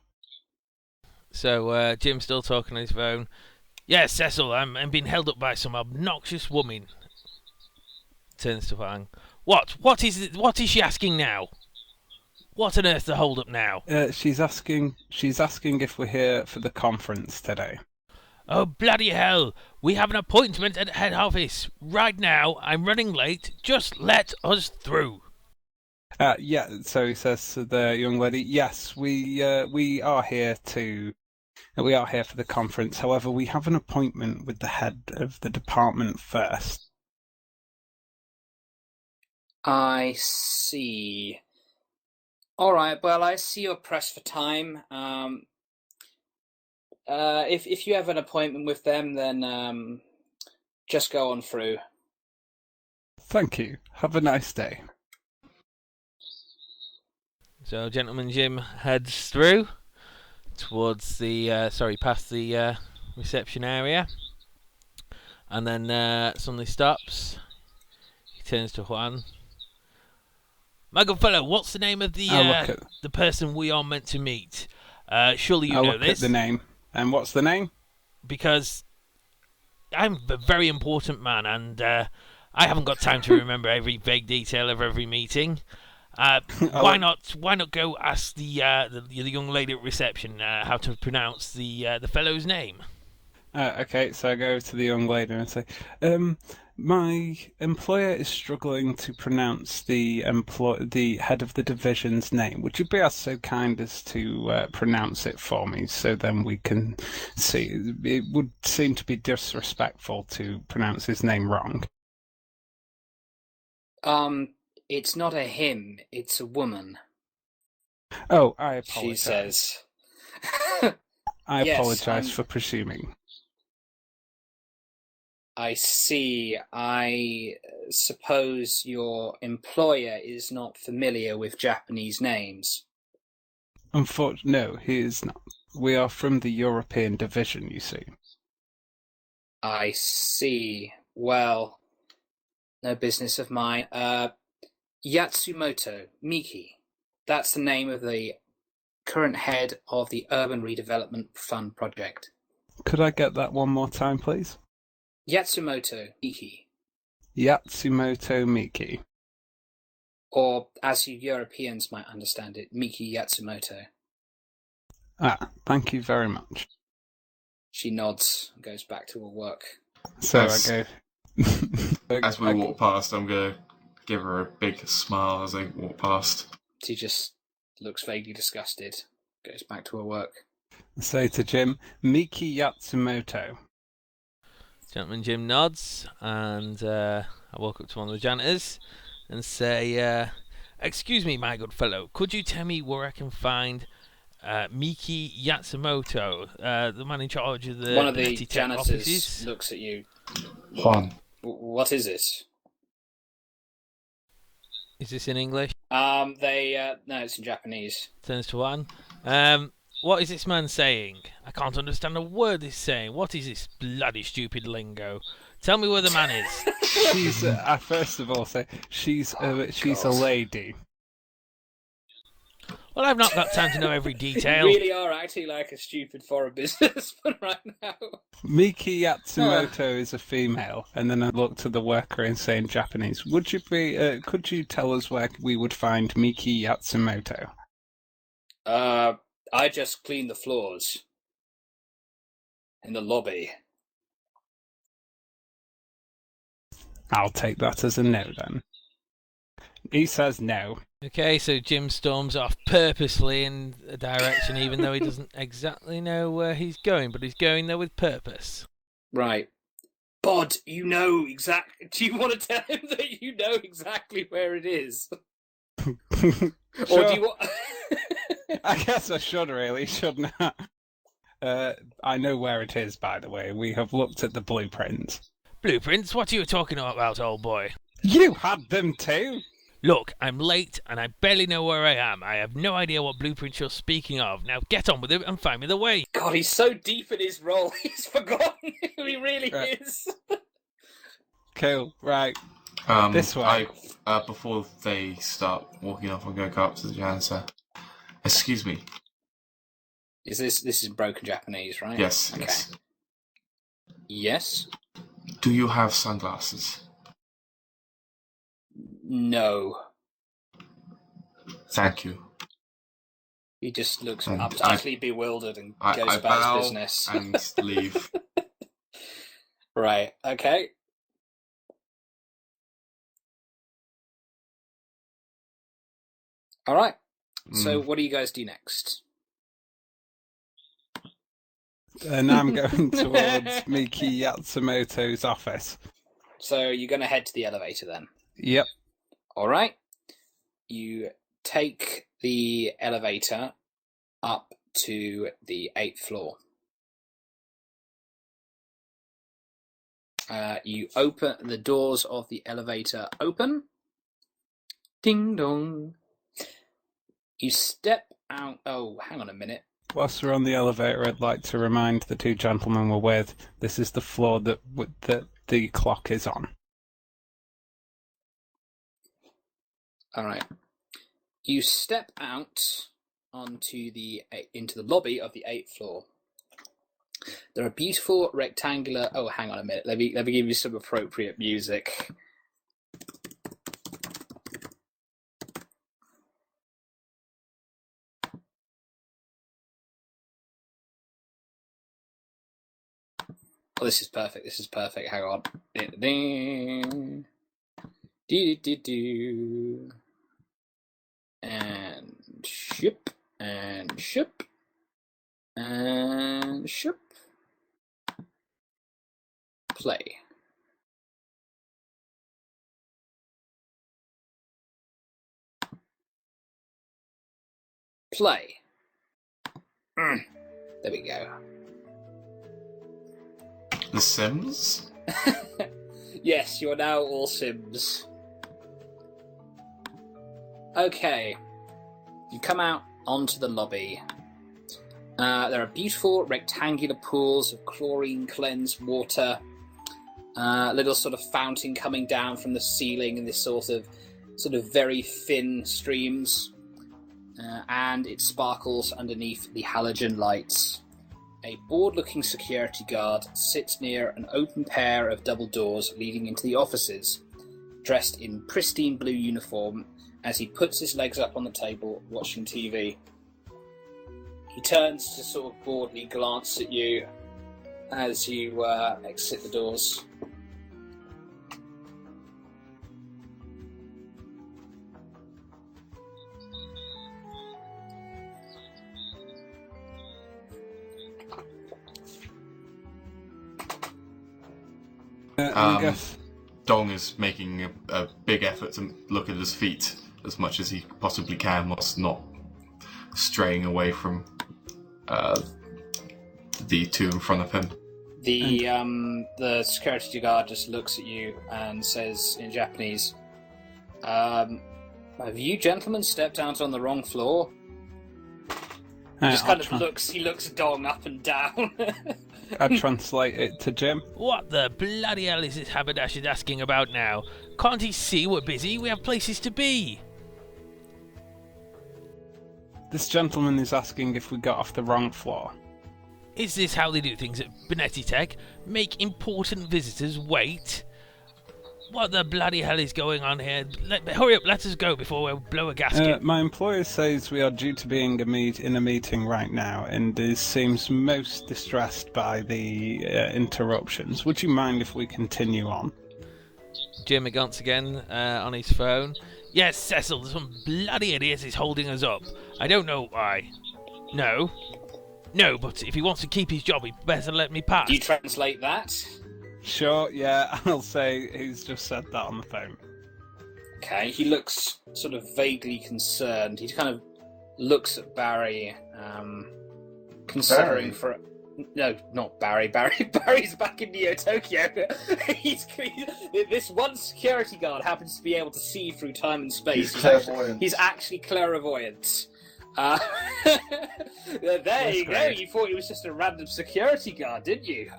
So Jim's still talking on his phone. Yes, Cecil, I'm being held up by some obnoxious woman. Turns to Fang. What is she asking now? What on earth's the hold up now? She's asking if we're here for the conference today. Oh, bloody hell! We have an appointment at head office. Right now, I'm running late. Just let us through. Yeah, so he says to the young lady, yes, we are here for the conference. However, we have an appointment with the head of the department first. I see. All right, well, I see you're pressed for time. If you have an appointment with them, then just go on through. Thank you. Have a nice day. So, Gentleman Jim heads through towards past the reception area, and then suddenly stops. He turns to Juan. My good fellow, what's the name of the person we are meant to meet? Surely you know this. I'll look at the name. And what's the name? Because I'm a very important man, and I haven't got time to remember every vague detail of every meeting. Why not go ask the young lady at reception how to pronounce the fellow's name? Okay, so I go to the young lady and say, my employer is struggling to pronounce the head of the division's name. Would you be so kind as to pronounce it for me, so then we can see? It would seem to be disrespectful to pronounce his name wrong. It's not a him, it's a woman. Oh, I apologize. She says. I apologize for presuming. I see. I suppose your employer is not familiar with Japanese names. Unfortunately, no, he is not. We are from the European division, you see. I see. Well, no business of mine. Yatsumoto Miki. That's the name of the current head of the Urban Redevelopment Fund project. Could I get that one more time, please? Yatsumoto Miki. Yatsumoto Miki. Or, as you Europeans might understand it, Miki Yatsumoto. Thank you very much. She nods and goes back to her work. So As- I go... As we walk past, I'm going to give her a big smile as I walk past. She just looks vaguely disgusted, goes back to her work. say to Jim, Miki Yatsumoto. Gentleman Jim nods, and I walk up to one of the janitors and say, "Excuse me, my good fellow, could you tell me where I can find Miki Yatsumoto, the man in charge of the One of the Betty Tech janitors offices?" looks at you. Juan. What is it? Is this in English? No, it's in Japanese. Turns to Juan. What is this man saying? I can't understand a word he's saying. What is this bloody stupid lingo? Tell me where the man is. She's, I first of all say, she's a lady. Well, I've not got time to know every detail. You really are acting like a stupid foreign businessman right now. Miki Yatsumoto is a female, and then I look to the worker and say in Japanese, could you tell us where we would find Miki Yatsumoto? I just cleaned the floors in the lobby. I'll take that as a no then. He says no. Okay, so Jim storms off purposely in a direction, even though he doesn't exactly know where he's going, but he's going there with purpose. Right. Bod, you know exactly... Do you want to tell him that you know exactly where it is? Sure. Or do you want... I guess I should really, shouldn't I? I know where it is, by the way. We have looked at the blueprints. Blueprints? What are you talking about, old boy? You had them too? Look, I'm late and I barely know where I am. I have no idea what blueprints you're speaking of. Now get on with it and find me the way. God, he's so deep in his role, he's forgotten who he really is. Cool, right. This way. Before they start walking off, I'm going to go up to the janitor. Excuse me. This is broken Japanese, right? Yes, Okay. yes. Yes? Do you have sunglasses? No. Thank you. He just looks And utterly bewildered and I goes about bow his business. and leave. Right, okay. Alright, so what do you guys do next? And I'm going towards Miki Yatsumoto's office. So you're going to head to the elevator then? Yep. Alright. You take the elevator up to the 8th floor. You open the doors of the elevator open. Ding dong. You step out. Oh, hang on a minute. Whilst we're on the elevator, I'd like to remind the two gentlemen we're with, this is the floor that the clock is on. Alright. You step out into the lobby of the 8th floor. There are beautiful rectangular... Oh, hang on a minute. Let me give you some appropriate music. Oh, this is perfect. This is perfect. Hang on. Ding. Do. And ship. And ship. And ship. Play. Play. There we go. The Sims? Yes, you are now all Sims. Okay. You come out onto the lobby. There are beautiful rectangular pools of chlorine-cleansed water. A little sort of fountain coming down from the ceiling in this sort of very thin streams. And it sparkles underneath the halogen lights. A bored-looking security guard sits near an open pair of double doors leading into the offices. Dressed in pristine blue uniform as he puts his legs up on the table, watching TV. He turns to sort of boredly glance at you as you exit the doors. I guess Dong is making a big effort to look at his feet as much as he possibly can, whilst not straying away from the two in front of him. The security guard just looks at you and says in Japanese, "Have you gentlemen stepped out on the wrong floor?" Just kind of looks. He looks Dong up and down. I translate it to Jim. What the bloody hell is this haberdasher asking about now? Can't he see we're busy? We have places to be. This gentleman is asking if we got off the wrong floor. Is this how they do things at Benetti Tech? Make important visitors wait? What the bloody hell is going on here? Hurry up, let us go before we blow a gasket. My employer says we are due to be in a meeting right now and seems most distressed by the interruptions. Would you mind if we continue on? Jim once again on his phone. Yes, Cecil, some bloody idiot is holding us up. I don't know why. No, but if he wants to keep his job, he better let me pass. Do you translate that? Sure, yeah, I'll say he's just said that on the phone. Okay, he looks sort of vaguely concerned. He kind of looks at Barry, considering for... No, not Barry. Barry's back in Neo Tokyo. This one security guard happens to be able to see through time and space. He's actually clairvoyant. There you go. You thought he was just a random security guard, didn't you?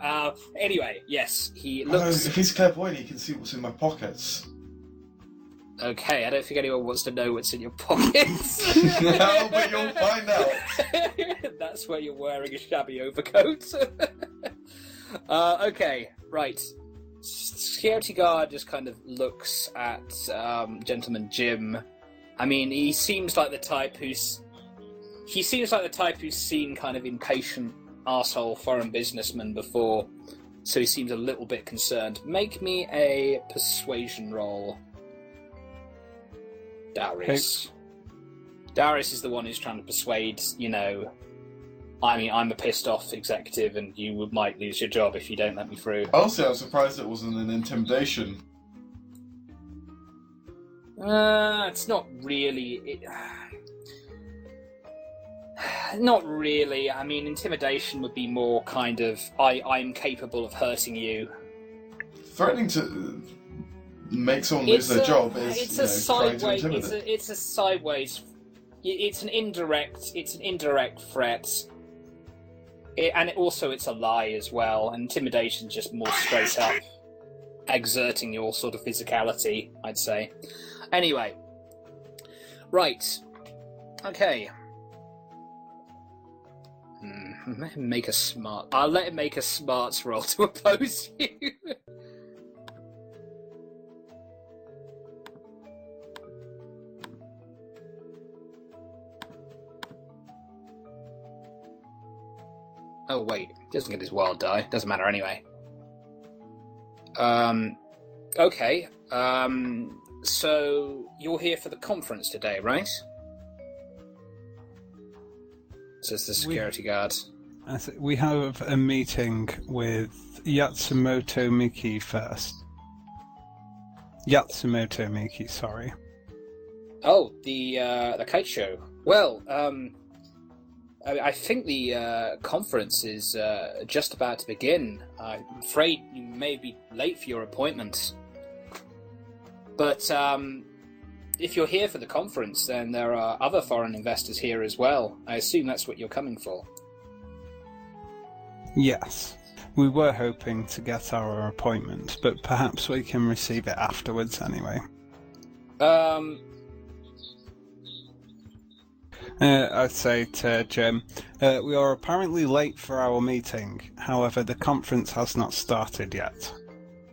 Anyway, yes, he looks... if he's clairvoyant, he can see what's in my pockets. Okay, I don't think anyone wants to know what's in your pockets. No, but you'll find out. That's where you're wearing a shabby overcoat. Okay, right. Security guard just kind of looks at Gentleman Jim. I mean, he seems like the type who's seen kind of impatient arsehole foreign businessmen before, so he seems a little bit concerned. Make me a persuasion roll. Darius. Okay. Darius is the one who's trying to persuade, I mean, I'm a pissed off executive and you might lose your job if you don't let me through. Honestly, I was surprised it wasn't an intimidation. It's not really... Not really. I mean, intimidation would be more kind of, I'm capable of hurting you. Threatening to make someone lose their job is it's a sideways. It's a sideways. It's an indirect threat. It's a lie as well. Intimidation's just more straight up exerting your sort of physicality, I'd say. Anyway, right. Okay. Let him make a smart. I'll let him make a smarts roll to oppose you. Oh wait, he doesn't get his wild die. Doesn't matter anyway. Okay. So you're here for the conference today, right? Says the security guard. We have a meeting with Yatsumoto Miki first. Yatsumoto Miki, sorry. Oh, the kite show. Well, I think the conference is just about to begin. I'm afraid you may be late for your appointment. But if you're here for the conference, then there are other foreign investors here as well. I assume that's what you're coming for. Yes. We were hoping to get our appointment, but perhaps we can receive it afterwards anyway. I'd say to Jim, we are apparently late for our meeting. However, the conference has not started yet.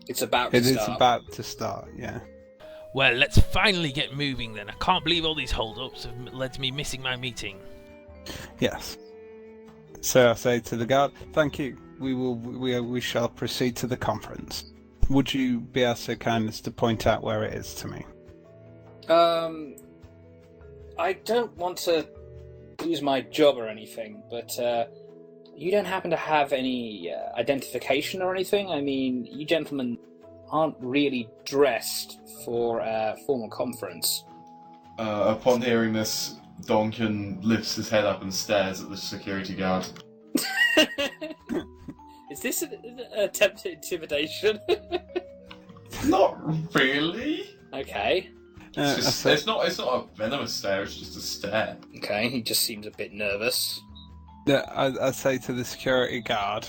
It's about to start. It is about to start, yeah. Well, let's finally get moving then. I can't believe all these hold-ups have led to me missing my meeting. Yes. So I say to the guard, thank you. We shall proceed to the conference. Would you be so kind as to point out where it is to me? I don't want to lose my job or anything, but you don't happen to have any identification or anything? I mean, you gentlemen aren't really dressed for a formal conference. Upon hearing this, Donkin lifts his head up and stares at the security guard. Is this an attempt at intimidation? Not really. Okay. It's not a venomous stare, it's just a stare. Okay, he just seems a bit nervous. I say to the security guard,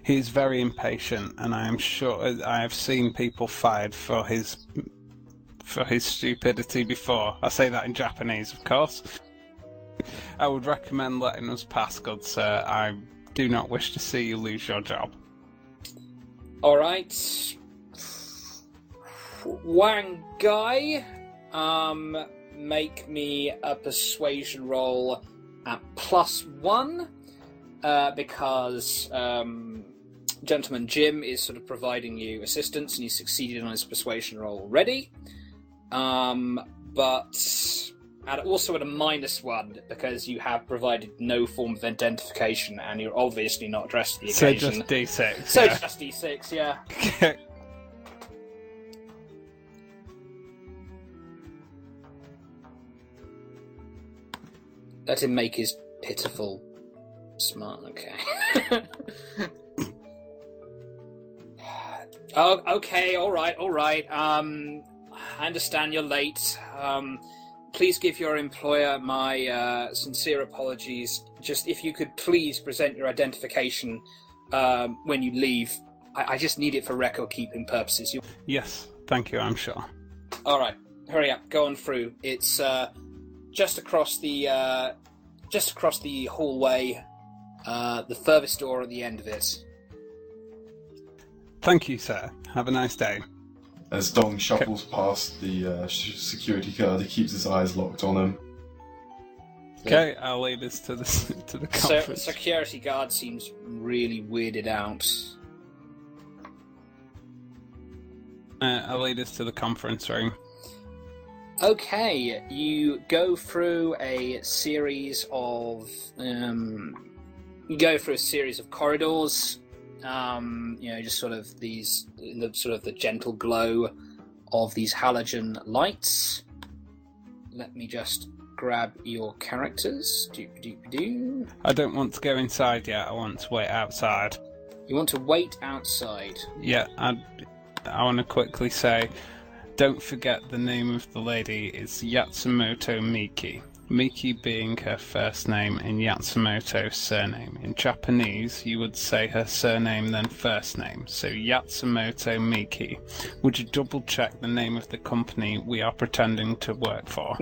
he's very impatient, and I am sure I have seen people fired for his stupidity before. I say that in Japanese, of course. I would recommend letting us pass, good sir. I do not wish to see you lose your job. All right. Wang Guy, make me a persuasion roll at +1, because Gentleman Jim is sort of providing you assistance, and he's succeeded on his persuasion roll already. But also at a -1, because you have provided no form of identification, and you're obviously not dressed for the occasion. So just D6. So yeah. just D6, yeah. Let him make his pitiful smart. Okay. Oh, okay. All right. I understand you're late. Please give your employer my sincere apologies. Just if you could please present your identification when you leave. I just need it for record-keeping purposes. Yes, thank you, I'm sure. All right. Hurry up. Go on through. It's just across the hallway, the furthest door at the end of it. Thank you, sir. Have a nice day. As Dong shuffles past the security guard, he keeps his eyes locked on him. Okay, I'll lead us to the conference. So, security guard seems really weirded out. I'll lead us to the conference room. Okay, you go through a series of corridors. Just sort of these, the gentle glow of these halogen lights. Let me just grab your characters. Doop-a-doop-a-doo. I don't want to go inside yet. I want to wait outside. You want to wait outside? Yeah, I want to quickly say, don't forget the name of the lady is Yatsumoto Miki. Miki being her first name and Yatsumoto's surname. In Japanese, you would say her surname then first name. So Yatsumoto Miki. Would you double check the name of the company we are pretending to work for?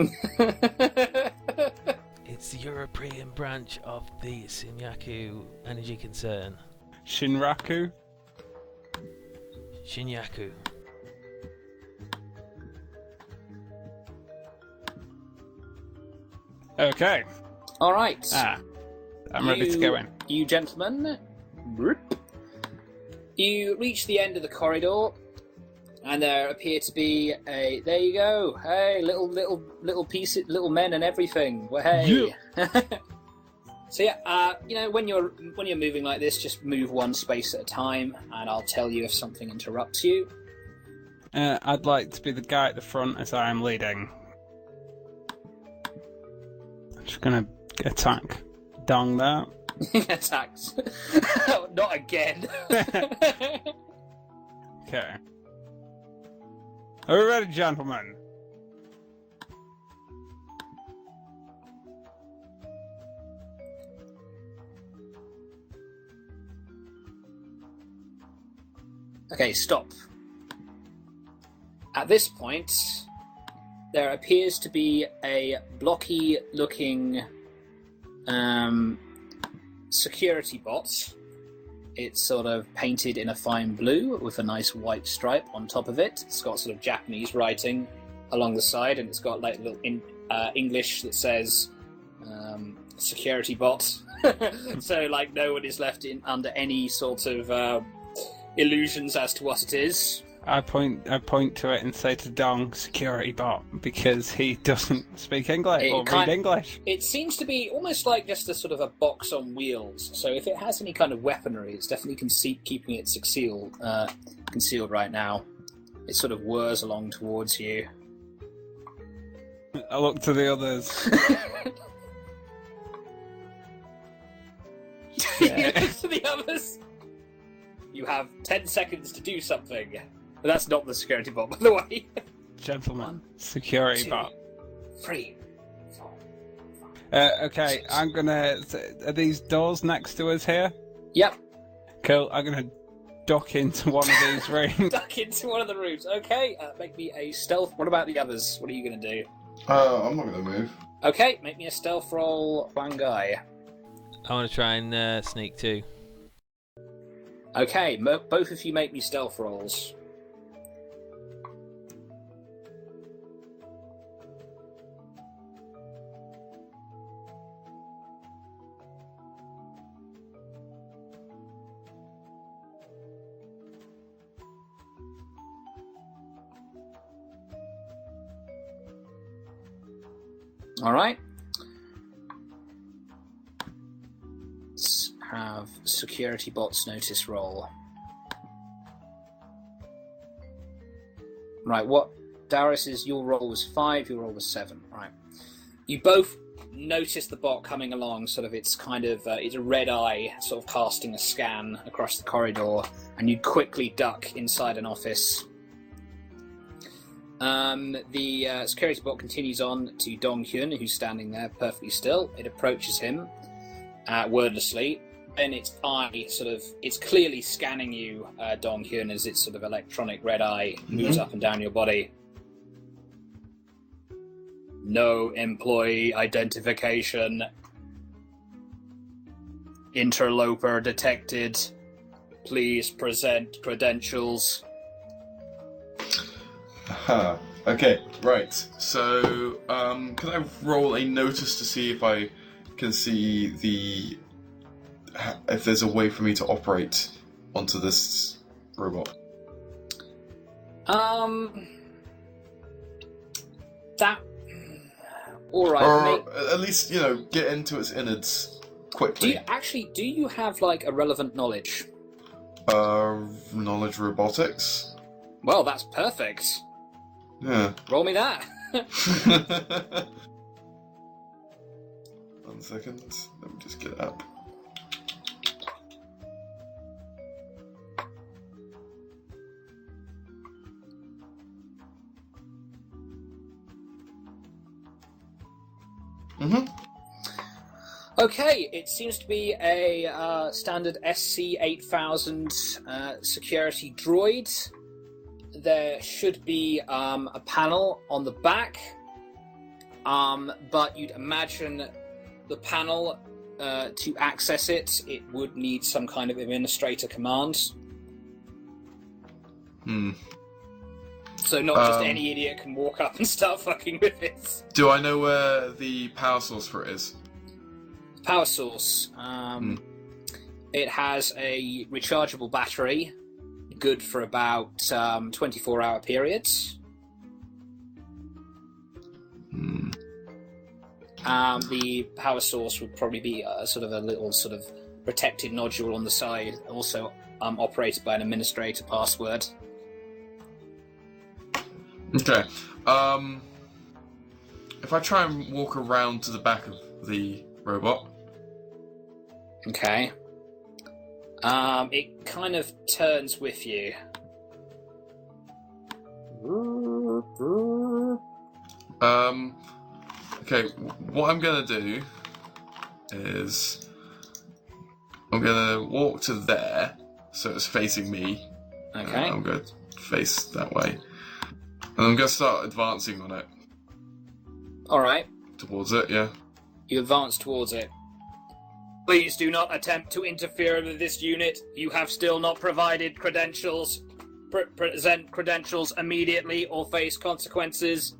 It's the European branch of the Shinyaku Energy Concern. Shinraku? Shinyaku. Okay. All right. I'm ready to go in. You gentlemen, you reach the end of the corridor, and there appear to be a. There you go. Hey, little pieces, little men and everything. Well, hey. Yeah. So yeah, when you're moving like this, just move one space at a time, and I'll tell you if something interrupts you. I'd like to be the guy at the front as I am leading. I'm just gonna attack Dong there. Attacks. Not again. Okay. Are we ready, gentlemen? Okay, stop. At this point, there appears to be a blocky-looking security bot It's sort of painted in a fine blue with a nice white stripe on top of it. It's got sort of Japanese writing along the side, and it's got like little English that says security bot. So like no one is left in under any sort of illusions as to what it is. I point to it and say to Dong, security bot, because he doesn't speak English or read English. It seems to be almost like just a sort of a box on wheels. So if it has any kind of weaponry, it's definitely keeping it concealed right now. It sort of whirs along towards you. I look to the others. You look to the others. You have 10 seconds to do something. But that's not the security bot, by the way. Gentlemen, security 2, bot. 3, 4. Okay, I'm gonna... Are these doors next to us here? Yep. Cool, I'm gonna duck into one of these rooms. Duck into one of the rooms. Okay, make me a stealth. What about the others? What are you going to do? I'm not going to move. Okay, make me a stealth roll, one guy. I want to try and sneak too. Okay, both of you make me stealth rolls. Alright. Let's have security bots notice roll. Right, what? Darius's, your roll was 5, your roll was 7. Right. You both notice the bot coming along, sort of it's a red eye, sort of casting a scan across the corridor, and you quickly duck inside an office. The security bot continues on to Dong Hyun, who's standing there perfectly still. It approaches him wordlessly, and its eye it's clearly scanning you, Dong Hyun, as its sort of electronic red eye moves up and down your body. No employee identification. Interloper detected. Please present credentials. Aha. Okay, right. So, can I roll a notice to see if I can see if there's a way for me to operate onto this robot? That. All right. Or at least, get into its innards quickly. Do you have like a relevant knowledge? Knowledge robotics. Well, that's perfect. Yeah. Roll me that. 1 second. Let me just get it up. Okay, it seems to be a standard SC-8000 security droid. There should be a panel on the back, but you'd imagine the panel, to access it, it would need some kind of administrator command. So not just any idiot can walk up and start fucking with it. Do I know where the power source for it is? Power source. It has a rechargeable battery, good for about 24-hour periods. The power source would probably be a little protected nodule on the side, also operated by an administrator password. Okay. If I try and walk around to the back of the robot. Okay. It kind of turns with you. Okay, what I'm gonna do is I'm gonna walk to there, so it's facing me. Okay. I'm gonna face that way. And I'm gonna start advancing on it. Alright. Towards it, yeah. You advance towards it. Please do not attempt to interfere with this unit. You have still not provided credentials. Present credentials immediately or face consequences.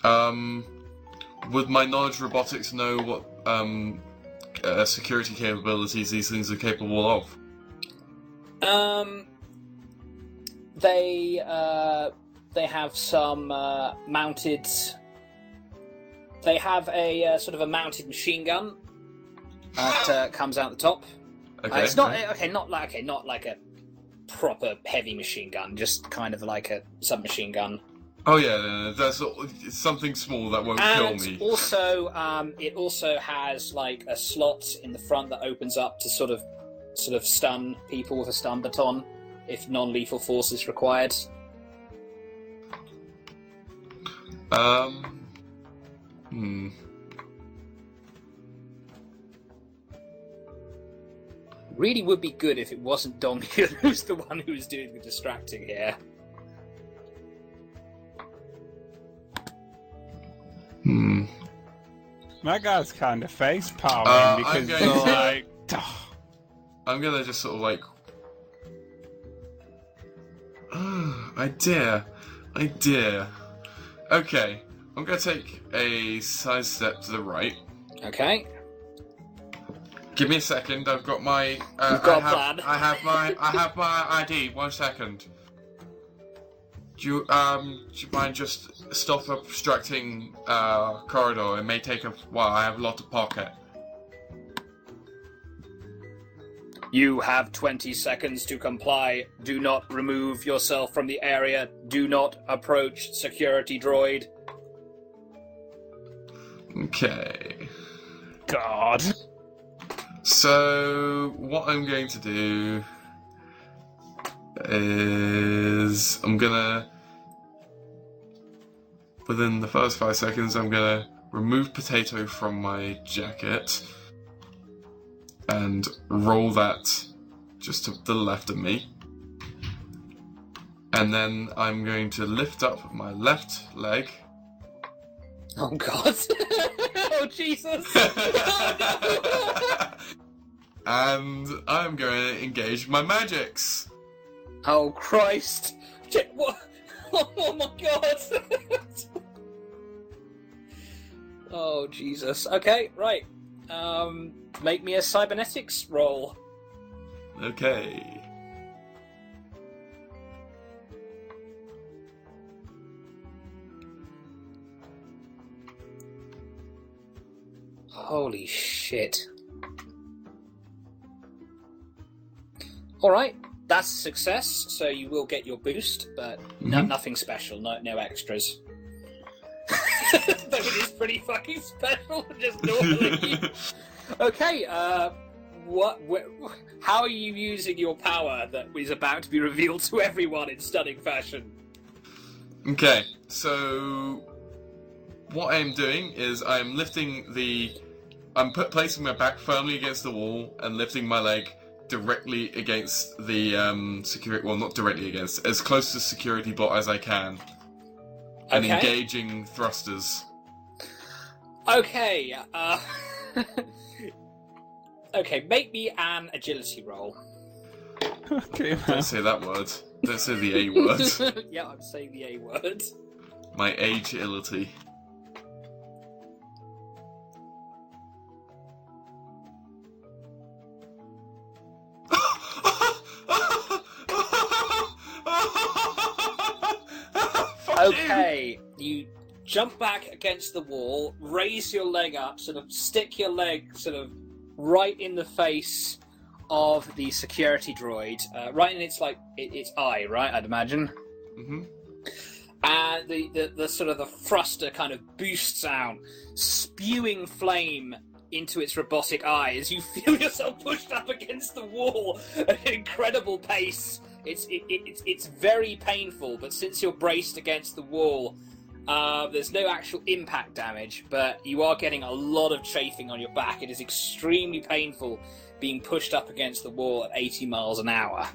Would my knowledge of robotics know what security capabilities these things are capable of? They have some mounted. They have a sort of a mounted machine gun that comes out the top. Okay. It's not not like a proper heavy machine gun, just kind of like a submachine gun. Oh yeah, that's something small that won't kill me. And also, it also has like a slot in the front that opens up to sort of stun people with a stun baton if non-lethal force is required. Really would be good if it wasn't Dominion who's the one who's doing the distracting here. My guy's kind of face palming because they're like. I'm gonna just sort of like. I dare. Okay, I'm gonna take a side step to the right. Okay. Give me a second. I've got my. You've got a plan. I have my ID. 1 second. Do you mind just stop obstructing corridor? It may take a while. I have a lot to pocket. You have 20 seconds to comply. Do not remove yourself from the area. Do not approach security droid. Okay. God. So, what I'm going to do is I'm gonna, within the first 5 seconds, I'm gonna remove potato from my jacket and roll that just to the left of me. And then I'm going to lift up my left leg. Oh God! Oh Jesus! Oh, no. And I'm going to engage my magics. Oh Christ! What? Oh my God! Oh Jesus! Okay, right. Make me a cybernetics roll. Okay. Holy shit. Alright, that's a success, so you will get your boost, but nothing special, no extras. Though it is pretty fucking special, just normally. Okay, how are you using your power that is about to be revealed to everyone in stunning fashion? Okay, so what I'm doing is I'm lifting I'm placing my back firmly against the wall and lifting my leg directly against the security. Well, not directly against, as close to security block as I can, and engaging thrusters. Okay. Okay, make me an agility roll. Okay, Don't say that word. Don't say the A word. Yeah, I'm saying the A word. My agility. Okay, you jump back against the wall, raise your leg up, sort of stick your leg sort of right in the face of the security droid, right in its its eye, right? I'd imagine. Mm-hmm. And the sort of the thruster kind of boosts out, spewing flame into its robotic eye as you feel yourself pushed up against the wall at an incredible pace. It's very painful, but since you're braced against the wall, there's no actual impact damage, but you are getting a lot of chafing on your back. It is extremely painful being pushed up against the wall at 80 miles an hour.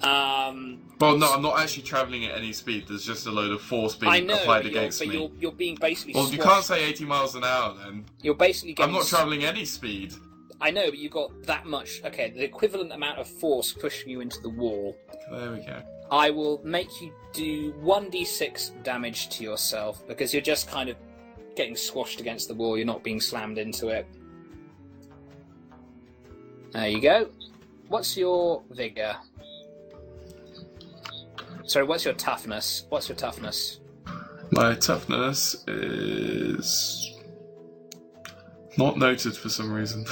Well, no, I'm not actually travelling at any speed. There's just a load of force being applied against me. You're being basically Well, you can't say 80 miles an hour then. You're basically getting... I'm not travelling any speed. I know, but you got that much. Okay, the equivalent amount of force pushing you into the wall. There we go. I will make you do 1d6 damage to yourself because you're just kind of getting squashed against the wall. You're not being slammed into it. There you go. What's your vigor? Sorry, what's your toughness? What's your toughness? My toughness is not noted for some reason.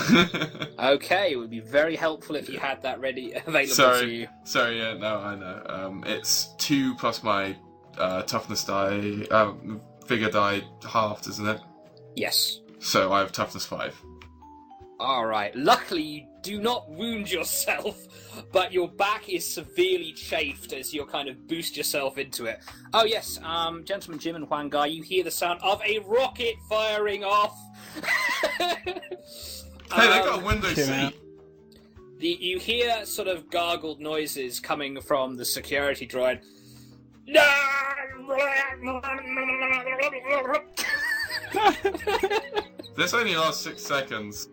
Okay, it would be very helpful if you had that ready available to you. Sorry, yeah, no, I know. It's 2 plus my toughness die, vigor die halved, isn't it? Yes. So I have toughness 5. Alright, luckily you do not wound yourself, but your back is severely chafed as you kind of boost yourself into it. Oh yes, Gentleman Jim and Huang Gai, you hear the sound of a rocket firing off! Hey, they got a window seat! You hear sort of gargled noises coming from the security droid. This only lasts 6 seconds.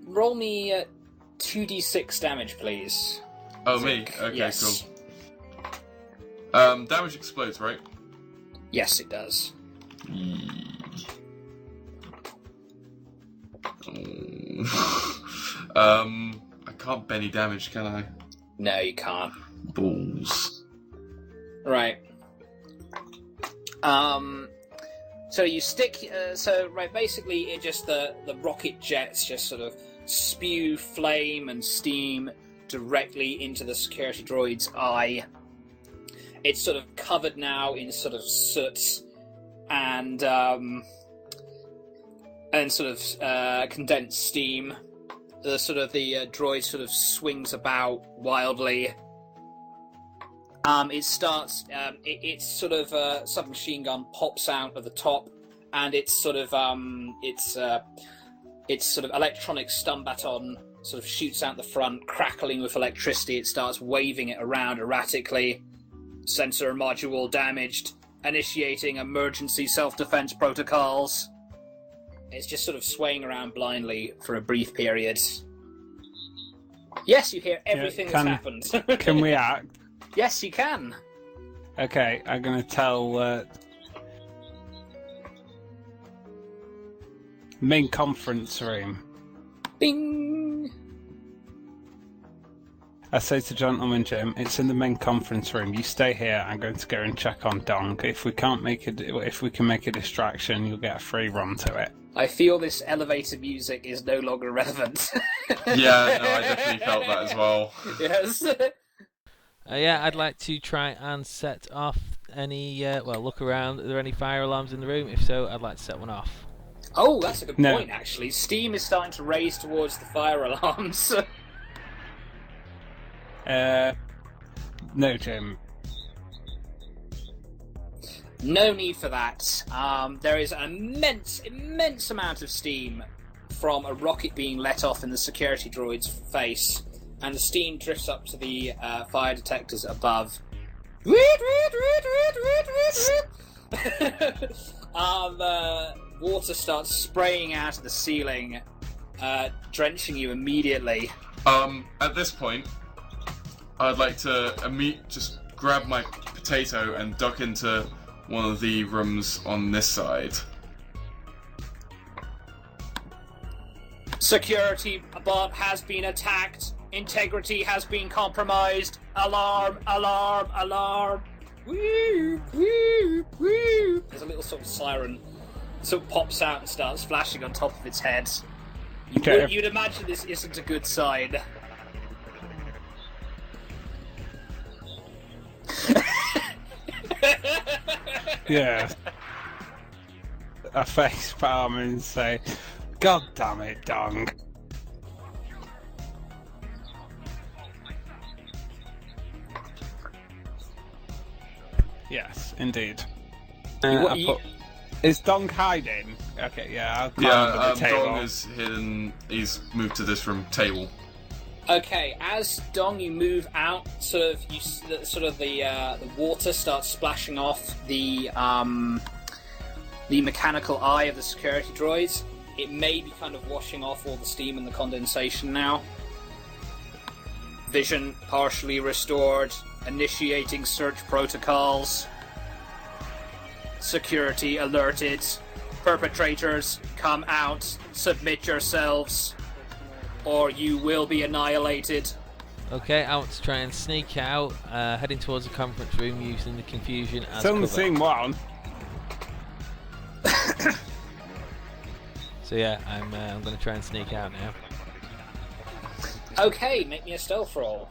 Roll me 2d6 damage, please. Oh, me? Okay, yes. cool. Damage explodes, right? Yes, it does. I can't Benny damage, can I? No, you can't. Balls. Right. So you stick. Basically, it just the rocket jets just sort of spew flame and steam directly into the security droid's eye. It's sort of covered now in sort of soot and sort of condensed steam. The droid sort of swings about wildly. It starts. It's sort of a submachine gun pops out of the top, and it's sort of electronic stun baton sort of shoots out the front, crackling with electricity. It starts waving it around erratically. Sensor module damaged. Initiating emergency self-defense protocols. It's just sort of swaying around blindly for a brief period. Yes, you hear everything that's happened. Can we act? Yes, you can. Okay, I'm going to tell main conference room. Bing! I say to Gentleman Jim, it's in the main conference room. You stay here. I'm going to go and check on Dong. If we can make a distraction, you'll get a free run to it. I feel this elevator music is no longer relevant. Yeah, no, I definitely felt that as well. Yes. Yeah, I'd like to try and set off any. Look around. Are there any fire alarms in the room? If so, I'd like to set one off. Oh, that's a good point, actually. Steam is starting to raise towards the fire alarms. No, Jim. No need for that. There is an immense amount of steam from a rocket being let off in the security droid's face, and the steam drifts up to the fire detectors above. Water starts spraying out of the ceiling, drenching you immediately. At this point, I'd like to just grab my potato and duck into one of the rooms on this side. Security bot has been attacked. Integrity has been compromised. Alarm, alarm, alarm. Woo, woo, woo. There's a little sort of siren. Sort of pops out and starts flashing on top of its head. You'd imagine this isn't a good sign. Yeah. I face palm and say, God damn it, Dong. Yes, indeed. Is Dong hiding? Okay, yeah, I'll climb under the table. Dong is hidden. He's moved to this room table. Okay, as Dong, you move out, the water starts splashing off the the mechanical eye of the security droids. It may be kind of washing off all the steam and the condensation now. Vision partially restored. Initiating search protocols. Security alerted. Perpetrators, come out. Submit yourselves, or you will be annihilated. Okay, I want to try and sneak out, heading towards the conference room using the confusion as It's only cover. seeing one. So yeah, I'm going to try and sneak out now. Okay, make me a stealth roll.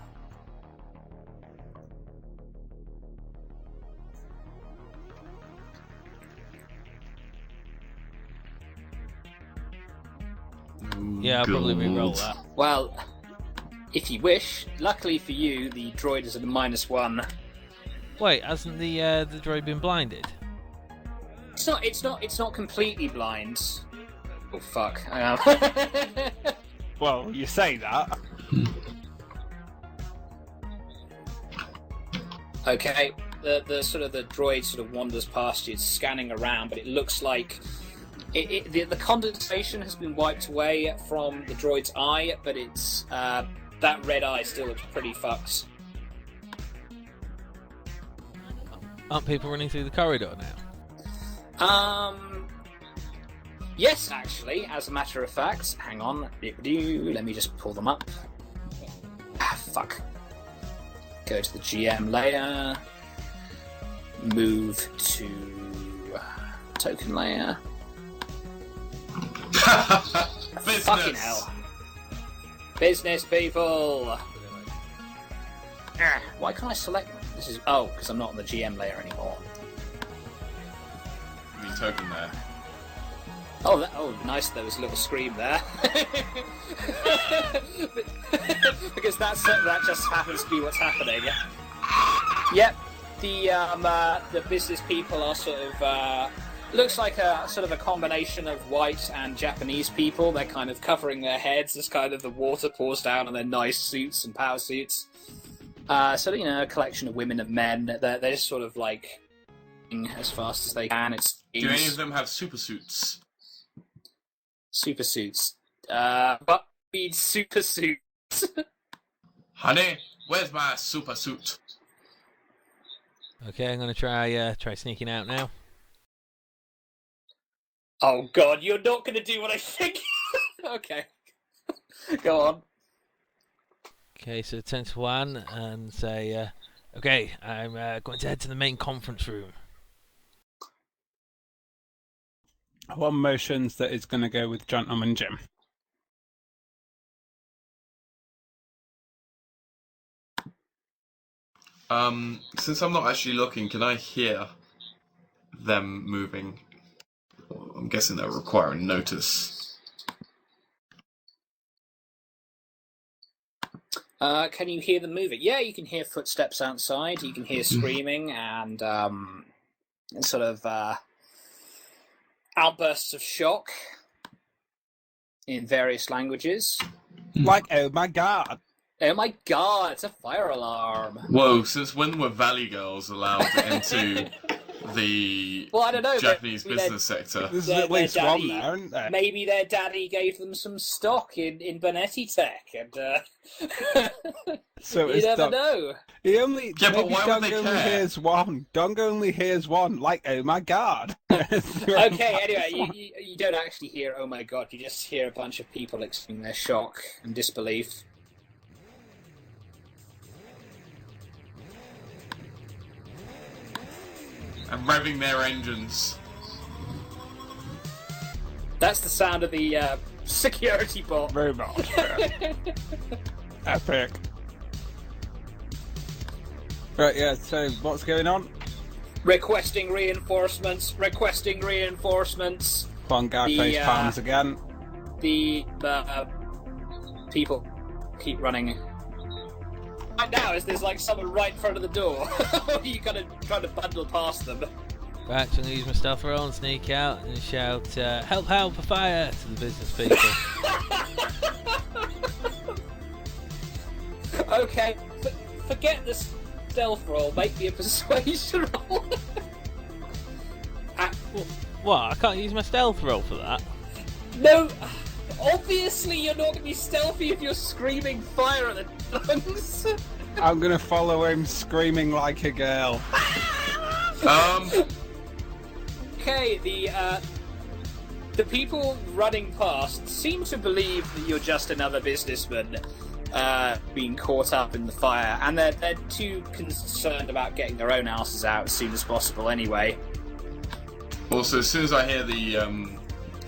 Yeah, I'll probably re-roll that. Well, if you wish. Luckily for you, the droid is at a -1. Wait, hasn't the droid been blinded? It's not completely blind. Oh fuck! Well, you say that. Okay, the sort of the droid sort of wanders past you, it's scanning around, but it looks like the condensation has been wiped away from the droid's eye, but it's that red eye still looks pretty fucked. Aren't people running through the corridor now? Yes, actually, as a matter of fact. Hang on, let me just pull them up. Fuck. Go to the GM layer. Move to token layer. Business. Fucking hell. Business people. Why can't I select? This is because I'm not on the GM layer anymore. The token there. Oh, nice. There was a little scream there. Because that just happens to be what's happening. Yep. The business people are sort of looks like a sort of a combination of white and Japanese people. They're kind of covering their heads as kind of the water pours down on their nice suits and power suits. So a collection of women and men. They're just sort of like as fast as they can. Do any of them have super suits? Super suits. What means super suits? Honey, where's my super suit? Okay, I'm going to try sneaking out now. Oh god, you're not going to do what I think. Okay. Go on. Okay, so 10 to 1 and say, okay, I'm going to head to the main conference room. One motions that is going to go with Gentleman Jim. Since I'm not actually looking, can I hear them moving? I'm guessing they'll require a notice. Can you hear them moving? Yeah, you can hear footsteps outside. You can hear screaming and sort of outbursts of shock in various languages. Like, oh my god. Oh my god, it's a fire alarm. Whoa, since when were Valley Girls allowed into the Well, I don't know. Japanese business sector? There's Their at least daddy- one there, isn't there? Maybe their daddy gave them some stock in Bonetti Tech, and So you it's never know. He only Yeah, but maybe why would Dong they only care? hears one. Dong only hears one. Like, oh my god. Okay, anyway, you don't actually hear "oh my god," you just hear a bunch of people expressing their shock and disbelief. And revving their engines. That's the sound of the security bot. Robot. Epic. Right, yeah, so what's going on? Requesting reinforcements. One guy The, face palms again. The people keep running. Right now, there's like someone right in front of the door. You kind of trying to bundle past them. Right, so I'm going to use my stealth roll and sneak out and shout, help, help, a fire to the business people. Okay, forget the stealth roll. Make me a persuasion roll. What? I can't use my stealth roll for that. No, obviously you're not going to be stealthy if you're screaming fire at the lungs. I'm gonna follow him screaming like a girl. Okay, the people running past seem to believe that you're just another businessman being caught up in the fire, and they're too concerned about getting their own asses out as soon as possible anyway. Also, as soon as I hear the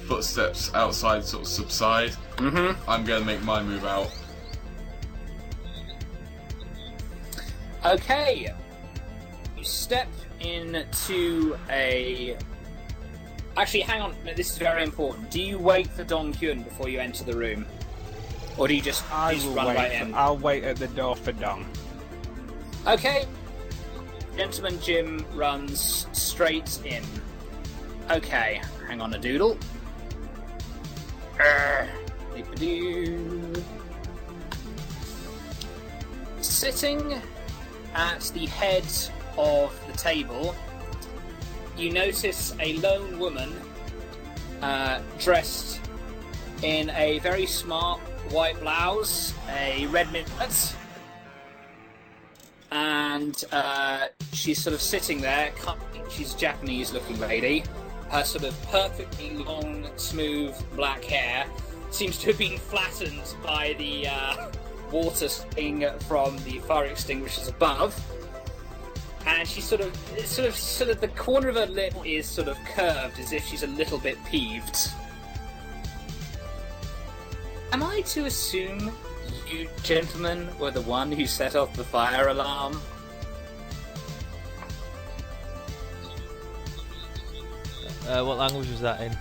footsteps outside sort of subside, I'm going to make my move out. Okay, you step into a... Actually, hang on, this is very important. Do you wait for Dong Hyun before you enter the room? Or do you just, run right in? I'll wait at the door for Dong. Okay. Gentleman Jim runs straight in. Okay, hang on a doodle. Sitting at the head of the table, you notice a lone woman dressed in a very smart white blouse, a red midlet, and she's sort of sitting there. She's a Japanese-looking lady. Her sort of perfectly long, smooth black hair seems to have been flattened by the water spraying from the fire extinguishers above. And she's sort of the corner of her lip is sort of curved as if she's a little bit peeved. Am I to assume you gentlemen were the one who set off the fire alarm? What language was that in?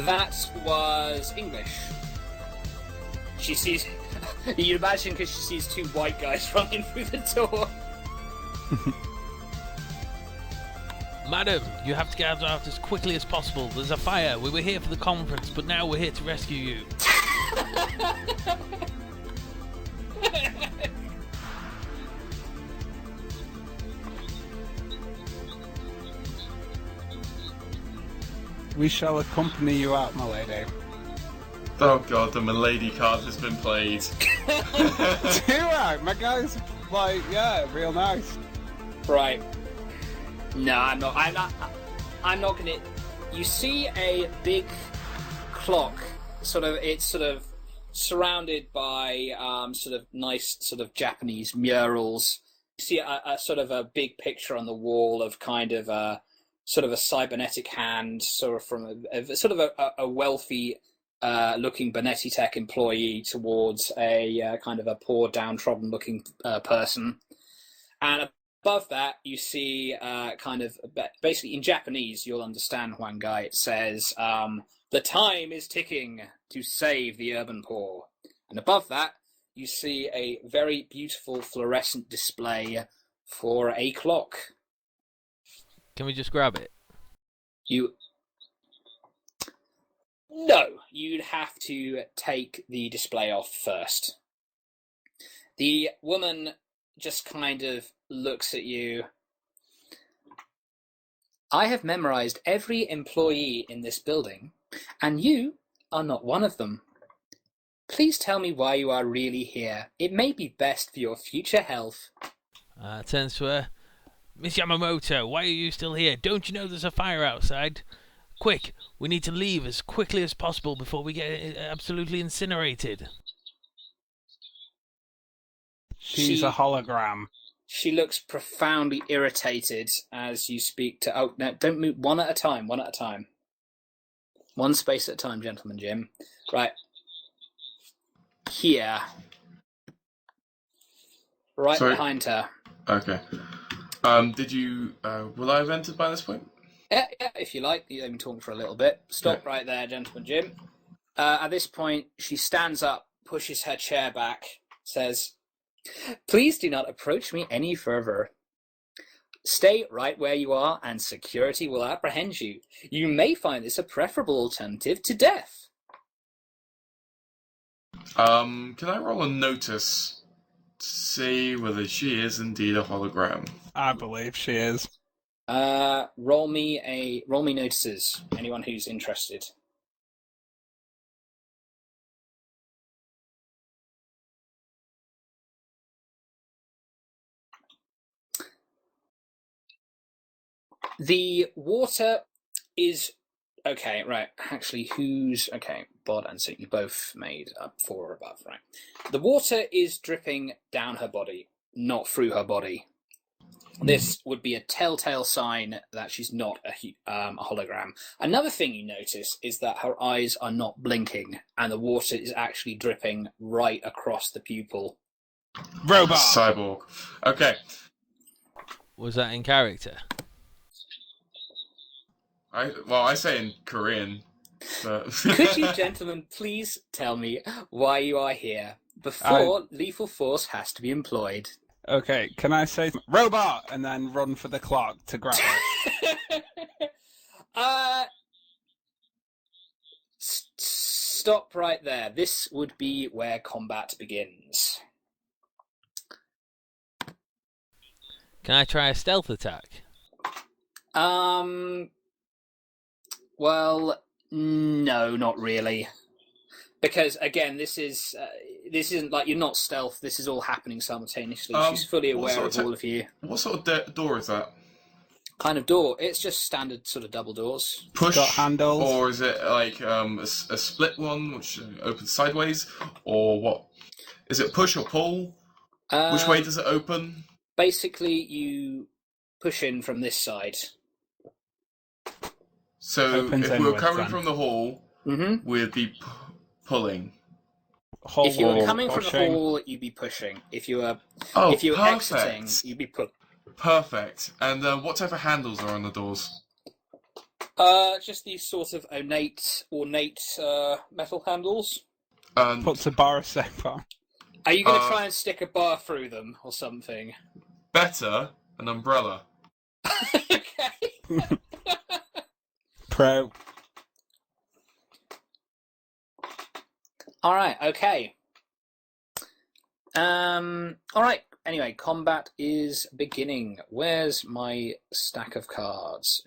That was English. She sees... You'd imagine because she sees two white guys running through the door. Madam, you have to get out as quickly as possible. There's a fire. We were here for the conference, but now we're here to rescue you. We shall accompany you out, my lady. Oh god, the milady card has been played. Right, my guy's like, yeah, real nice. Right. No, I'm not gonna... You see a big clock, it's sort of surrounded by sort of nice sort of Japanese murals. You see a sort of a big picture on the wall of kind of a sort of a cybernetic hand, sort of from a wealthy looking Benetti Tech employee towards a kind of a poor downtrodden looking person. And above that, you see kind of basically in Japanese, you'll understand, Huang Gai. It says, "The time is ticking to save the urban poor." And above that, you see a very beautiful fluorescent display for a clock. Can we just grab it? No, you'd have to take the display off first. The woman just kind of looks at you. I have memorized every employee in this building, and you are not one of them. Please tell me why you are really here. It may be best for your future health. Turns to her. Miss Yamamoto, why are you still here? Don't you know there's a fire outside? Quick, we need to leave as quickly as possible before we get absolutely incinerated. She's a hologram. She looks profoundly irritated as you speak to... Oh, no, don't move. One at a time. One space at a time, gentleman Jim. Right. Here. Right behind her. Okay. Did you... will I have entered by this point? Yeah, if you like. You've been talking for a little bit. Stop right there, gentleman Jim. At this point, she stands up, pushes her chair back, says, "Please do not approach me any further. Stay right where you are, and security will apprehend you. You may find this a preferable alternative to death." Can I roll a notice to see whether she is indeed a hologram? I believe she is. Roll me notices. Anyone who's interested. The water is okay, right? Actually, who's okay? Bod and Sid, you both made up 4 or above, right? The water is dripping down her body, not through her body. This would be a telltale sign that she's not a hologram. Another thing you notice is that her eyes are not blinking, and the water is actually dripping right across the pupil. Robot! Cyborg. Okay. Was that in character? I say in Korean, but... Could you gentlemen please tell me why you are here before lethal force has to be employed? Okay, can I say robot and then run for the clock to grab it? Stop right there. This would be where combat begins. Can I try a stealth attack? Well, no, not really. Because again, this isn't like you're not stealth. This is all happening simultaneously. She's fully aware of all of you. What sort of door is that? Kind of door. It's just standard sort of double doors. Push, got handles. Or is it like a split one which opens sideways, or what? Is it push or pull? Which way does it open? Basically, you push in from this side. So Opens if we were inwards, coming then. from the hall, we'd be pulling. If you were coming from the pushing. hall, you'd be pushing. If you were Perfect. exiting, you'd be put. Perfect. And what type of handles are on the doors? Just these sort of ornate metal handles. Puts a bar of soap on. Are you going to try and stick a bar through them or something? Better, an umbrella. Okay. Pro. All right. Okay. All right. Anyway, combat is beginning. Where's my stack of cards?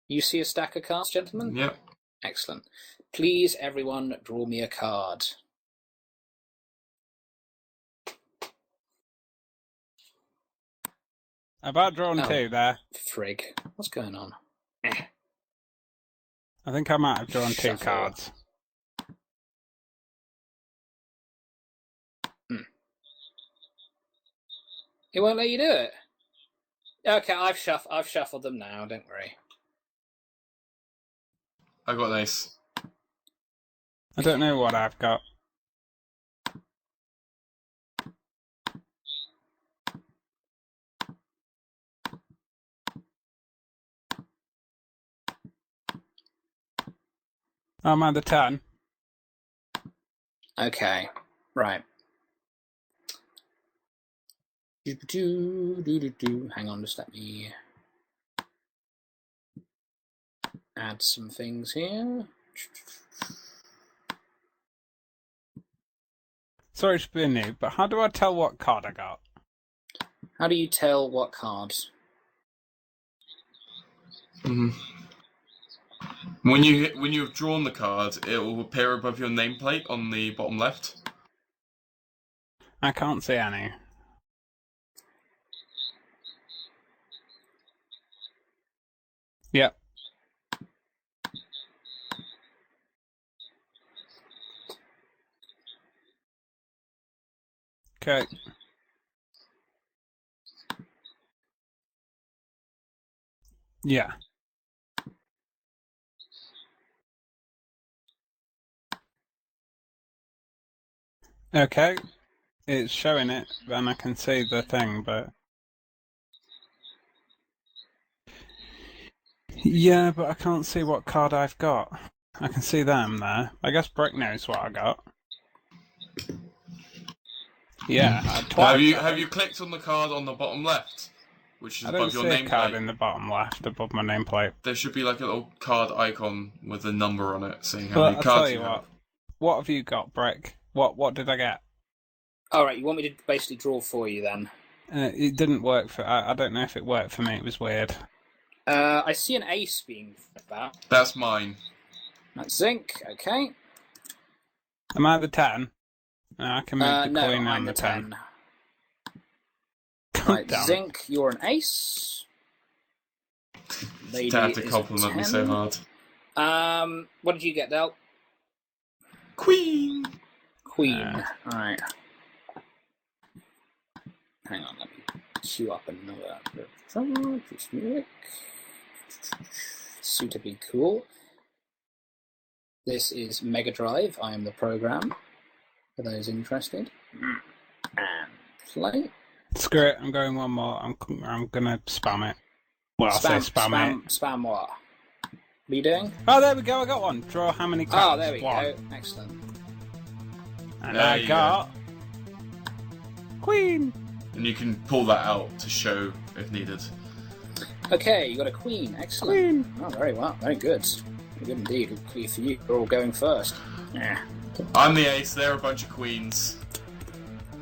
You see a stack of cards, gentlemen? Yep. Excellent. Please, everyone, draw me a card. About drawn 2 there. Frig. What's going on? I think I might have drawn 2 Shuffle. cards. It won't let you do it. Okay, I've shuffled them now. Don't worry. I got an ace. I don't know what I've got. I'm at the 10. Okay, right. Hang on, just let me add some things here. Sorry to be a noob, but how do I tell what card I got? How do you tell what cards? Mm-hmm. When you've drawn the card, it will appear above your nameplate on the bottom left. I can't see any. Yep. Okay. Yeah. Okay. It's showing it, and I can see the thing, but... Yeah, but I can't see what card I've got. I can see them there. I guess Brick knows what I got. Yeah. Have you clicked on the card on the bottom left, which is I don't above your see a card nameplate? in the bottom left, above my nameplate. There should be like a little card icon with a number on it saying how But many I'll cards tell you you have. what have you got, Brick? What did I get? All right, you want me to basically draw for you then? It didn't work for. I don't know if it worked for me. It was weird. I see an ace being about. That's mine. That's zinc. Okay. Am I the 10? I can move the No, queen I'm and the the 10. 10. Right, Damn it. zinc, you're an ace. Lady To have to is a compliment me so 10. hard. What did you get, Del? Queen! Queen. Alright. Hang on, let me queue up another bit of music. Suitably cool. This is Mega Drive. I am the program. For those interested. And play. Screw it. I'm going one more. I'm gonna spam it. Well, I'll say spam it. Spam what? What are you doing? Oh, there we go. I got one. Draw how many cards? Oh, there we One. go. Excellent. And There I you got Queen. And you can pull that out to show if needed. Okay, you got a queen. Excellent. Oh, very well. Very good. Very good indeed. Luckily for you, you're all going first. Yeah. I'm the ace, they're a bunch of queens.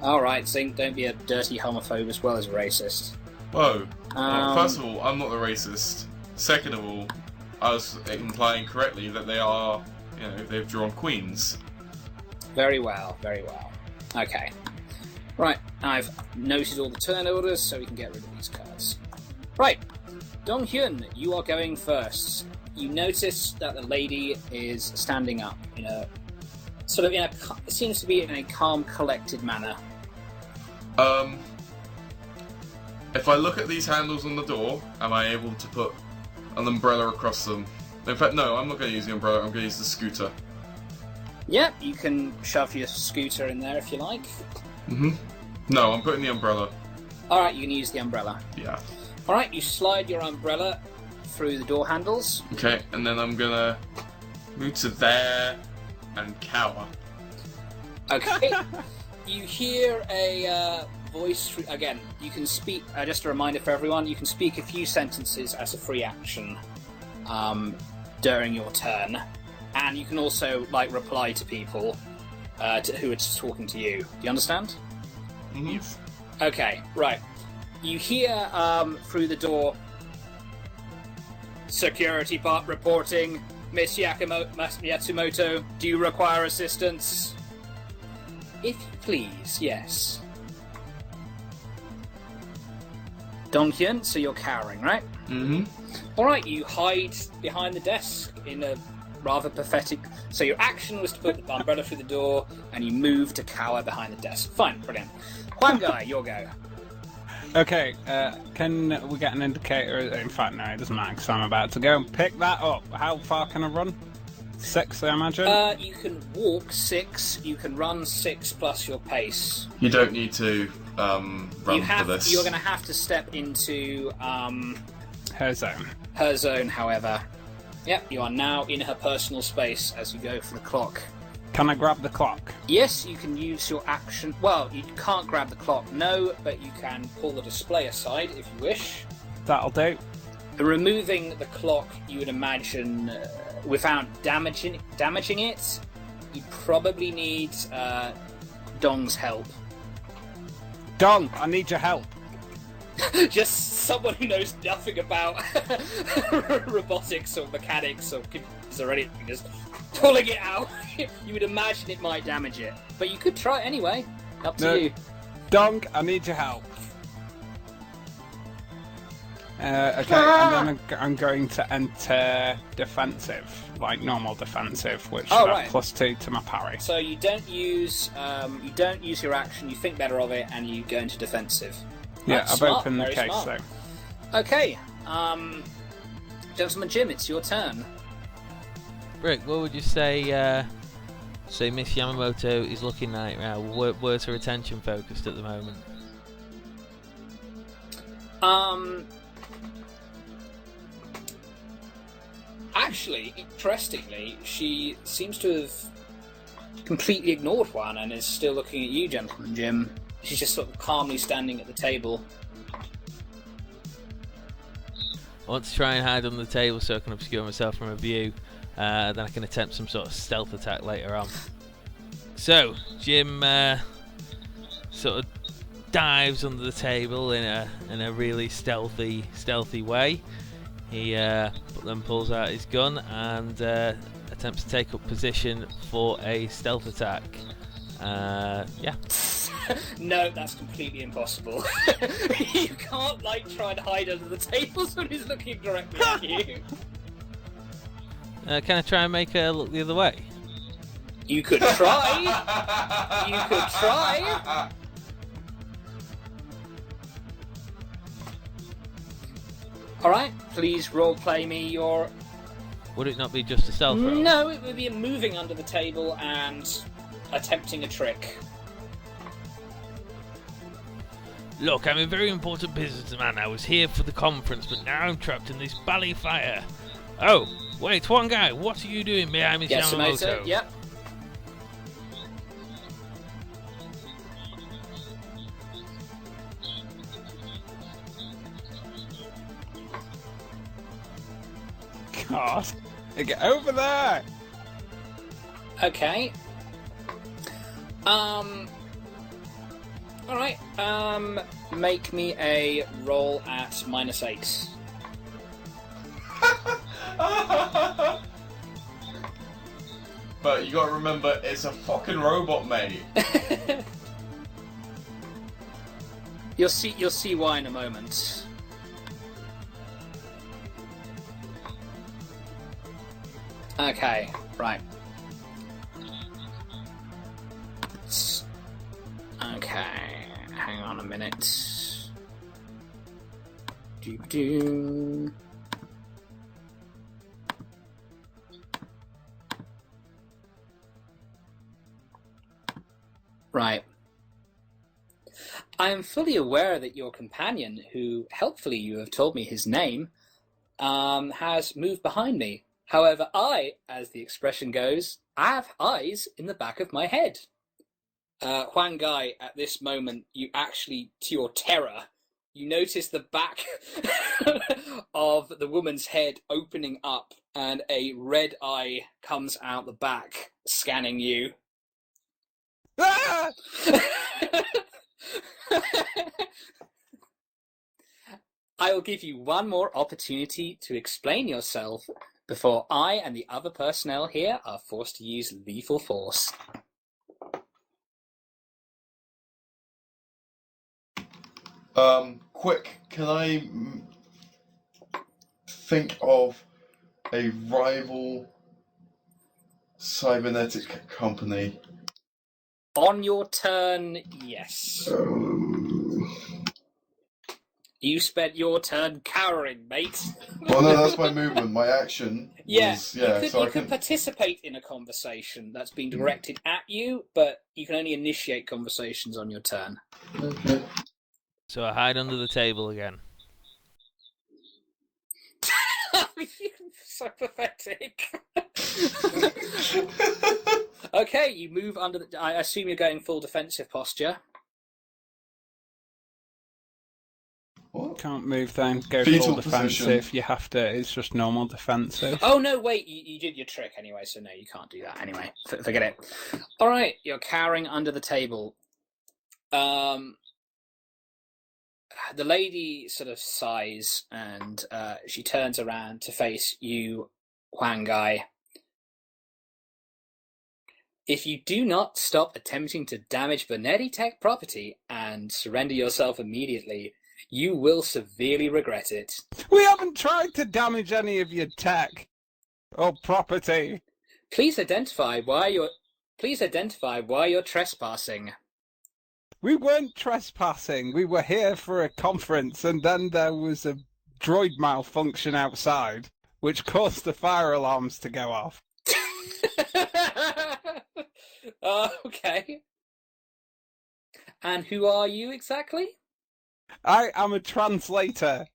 Alright, Zink, don't be a dirty homophobe as well as a racist. Whoa. First of all, I'm not the racist. Second of all, I was implying correctly that they are, they've drawn queens. Very well, very well. Okay. Right, I've noted all the turn orders so we can get rid of these cards. Right, Dong Hyun, you are going first. You notice that the lady is standing up in a it seems to be in a calm, collected manner. If I look at these handles on the door, am I able to put an umbrella across them? In fact, no, I'm not going to use the umbrella, I'm going to use the scooter. Yep, you can shove your scooter in there if you like. No, I'm putting the umbrella. Alright, you can use the umbrella. Yeah. Alright, you slide your umbrella through the door handles. Okay, and then I'm going to move to there and cower. Okay. You hear a voice. Again, you can speak. Just a reminder for everyone: you can speak a few sentences as a free action during your turn, and you can also reply to people who are just talking to you. Do you understand? Yes. Okay. Right. You hear through the door. Security bot reporting. Miss Yatsumoto, do you require assistance? If you please, yes. Donghyun, so you're cowering, right? Alright, you hide behind the desk in a rather pathetic... So your action was to put the umbrella through the door, and you move to cower behind the desk. Fine, brilliant. Huang Guy, your go. Okay, can we get an indicator? In fact, no, it doesn't matter because I'm about to go and pick that up. How far can I run? 6, I imagine? You can walk 6, you can run 6 plus your pace. You don't need to run for this. You're going to have to step into Her zone. her zone, however. Yep, you are now in her personal space as you go for the clock. Can I grab the clock? Yes, you can use your action. Well, you can't grab the clock, no, but you can pull the display aside if you wish. That'll do. Removing the clock, you would imagine, without damaging it, you probably need Dong's help. Dong, I need your help. Just someone who knows nothing about robotics or mechanics or computers or anything, just pulling it out. You would imagine it might damage it, but you could try it anyway. Up to you. Dong, I need your help. Okay, and then I'm going to enter defensive, like normal defensive, which should have +2 to my parry. So you don't use your action. You think better of it, and you go into defensive. Yeah, That's I've smart, opened the very case smart. though. Okay, Gentleman Jim, it's your turn. Rick, what would you say? Say Miss Yamamoto is looking like now. Where's her attention focused at the moment? Actually, interestingly, she seems to have completely ignored Juan and is still looking at you, Gentleman Jim. She's just sort of calmly standing at the table. I want to try and hide under the table so I can obscure myself from her view. Then I can attempt some sort of stealth attack later on. So, Jim sort of dives under the table in a really stealthy way. He then pulls out his gun and attempts to take up position for a stealth attack. Yeah. No, that's completely impossible. You can't try and hide under the table when he's looking directly at you. Can I try and make her look the other way? You could try. You could try. Alright, please roleplay me your... Would it not be just a stealth roll? No, it would be moving under the table and attempting a trick. Look, I'm a very important businessman. I was here for the conference, but now I'm trapped in this bally fire. Oh, wait, one guy, what are you doing behind Miss Yamamoto? Yep. God, get over there! Okay. Alright, make me a roll at -8. But you gotta remember, it's a fucking robot, mate. You'll see why in a moment. Okay, right. Okay, hang on a minute. Doo-doo. Right. I am fully aware that your companion, who helpfully you have told me his name, has moved behind me. However, I, as the expression goes, I have eyes in the back of my head. Huang Gai, at this moment, you actually, to your terror, you notice the back of the woman's head opening up and a red eye comes out the back, scanning you. Ah! I will give you one more opportunity to explain yourself before I and the other personnel here are forced to use lethal force. Quick, can I think of a rival cybernetic company? On your turn, yes. You spent your turn cowering, mate. Well, no, that's my movement. My action was... You could participate in a conversation that's being directed at you, but you can only initiate conversations on your turn. Okay. So I hide under the table again. So pathetic. Okay, you move under the... I assume you're going full defensive posture. What? Can't move then, go Fetal full defensive. position. You have to, it's just normal defensive. Oh, no, wait, you did your trick anyway, so no, you can't do that anyway. Forget it. Alright, you're cowering under the table. The lady sort of sighs and she turns around to face you, Huang Gai. If you do not stop attempting to damage Bonetti Tech property and surrender yourself immediately, you will severely regret it. We haven't tried to damage any of your tech or property. Please identify why you're trespassing. We weren't trespassing. We were here for a conference, and then there was a droid malfunction outside, which caused the fire alarms to go off. Okay. And who are you exactly? I am a translator.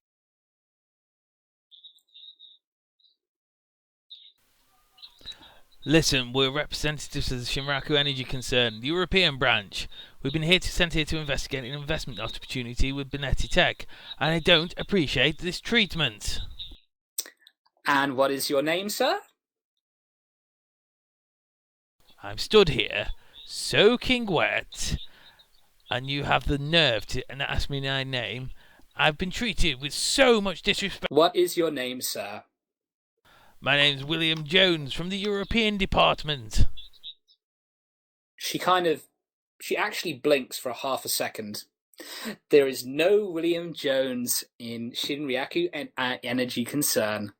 Listen, we're representatives of the Shinraku Energy Concern, the European branch. We've been sent here to investigate an investment opportunity with Bonetti Tech, and I don't appreciate this treatment. And what is your name, sir? I'm stood here, soaking wet, and you have the nerve to ask me my name. I've been treated with so much disrespect. What is your name, sir? My name's William Jones from the European Department. She actually blinks for half a second. There is no William Jones in Shinryaku and Energy Concern.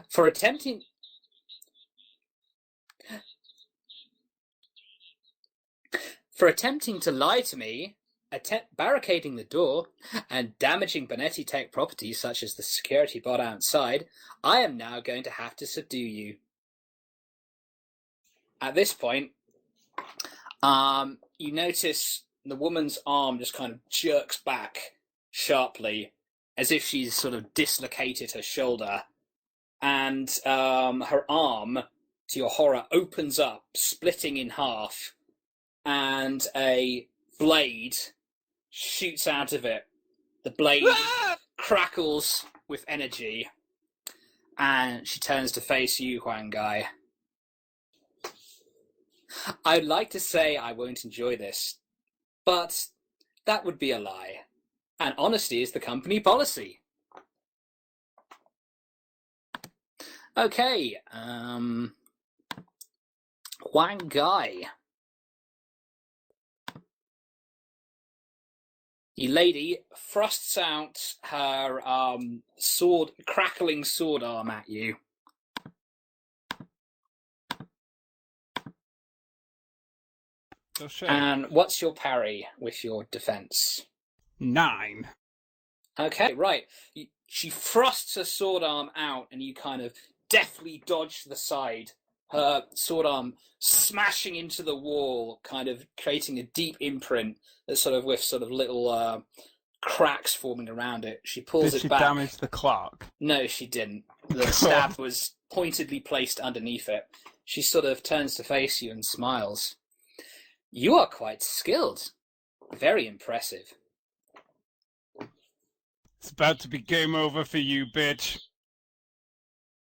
For attempting to lie to me, barricading the door, and damaging Bonetti Tech properties such as the security bot outside, I am now going to have to subdue you. At this point, you notice the woman's arm just kind of jerks back sharply, as if she's sort of dislocated her shoulder, and her arm, to your horror, opens up, splitting in half, and a blade shoots out of it. The blade crackles with energy, and she turns to face you, Huang Gai. I'd like to say I won't enjoy this, but that would be a lie. And honesty is the company policy. Okay, Huang Gai. The lady thrusts out her crackling sword arm at you. Oh, shit. And what's your parry with your defense? 9. Okay, right. She thrusts her sword arm out, and you kind of deftly dodge to the side. Her sword arm smashing into the wall, kind of creating a deep imprint that with little cracks forming around it. She pulls Did it back. she damage the clock? No, she didn't. The stab was pointedly placed underneath it. She sort of turns to face you and smiles. You are quite skilled. Very impressive. It's about to be game over for you, bitch.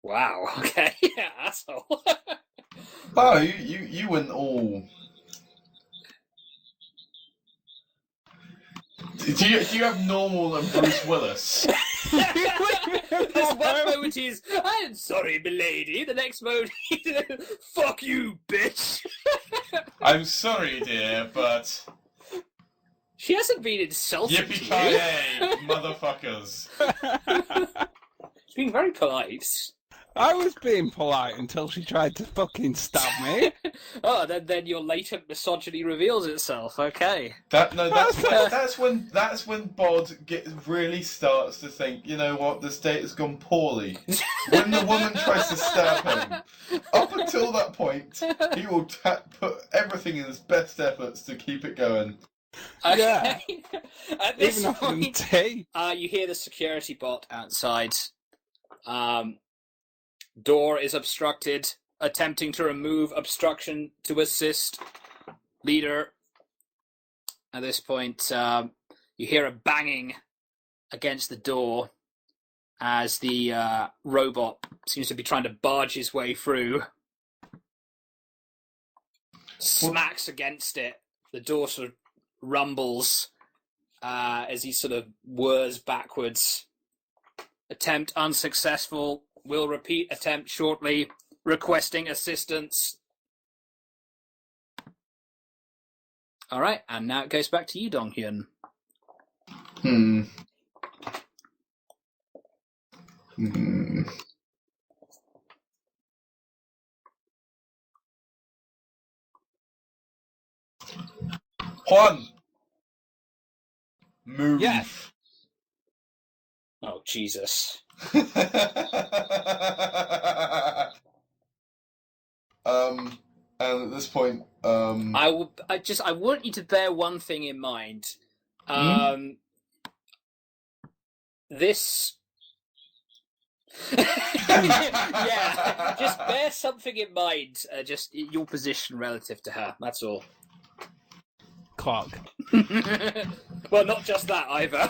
Wow, okay, asshole. Oh, you went all. Do you have normal and Bruce Willis? This one moment is, I'm sorry, milady. The next moment, fuck you, bitch. I'm sorry, dear, but She hasn't been insulted to you. yippee-ki-yay, motherfuckers. She's been very polite. I was being polite until she tried to fucking stab me. Oh, then your latent misogyny reveals itself. Okay. That's when Bod really starts to think, you know what, this date has gone poorly. When the woman tries to stab him, up until that point, he will put everything in his best efforts to keep it going. Okay. At this Even after point, tea. you hear the security bot outside. Door is obstructed. Attempting to remove obstruction to assist leader. At this point, you hear a banging against the door as the robot seems to be trying to barge his way through. Smacks against it. The door sort of rumbles as he sort of whirs backwards. Attempt unsuccessful. Will repeat attempt shortly. Requesting assistance. All right, and now it goes back to you, Donghyun. Juan! Move. Yes. Oh, Jesus. And at this point, I want you to bear one thing in mind. This. Yeah, just bear something in mind. Just your position relative to her. That's all. Clock. Well, not just that either.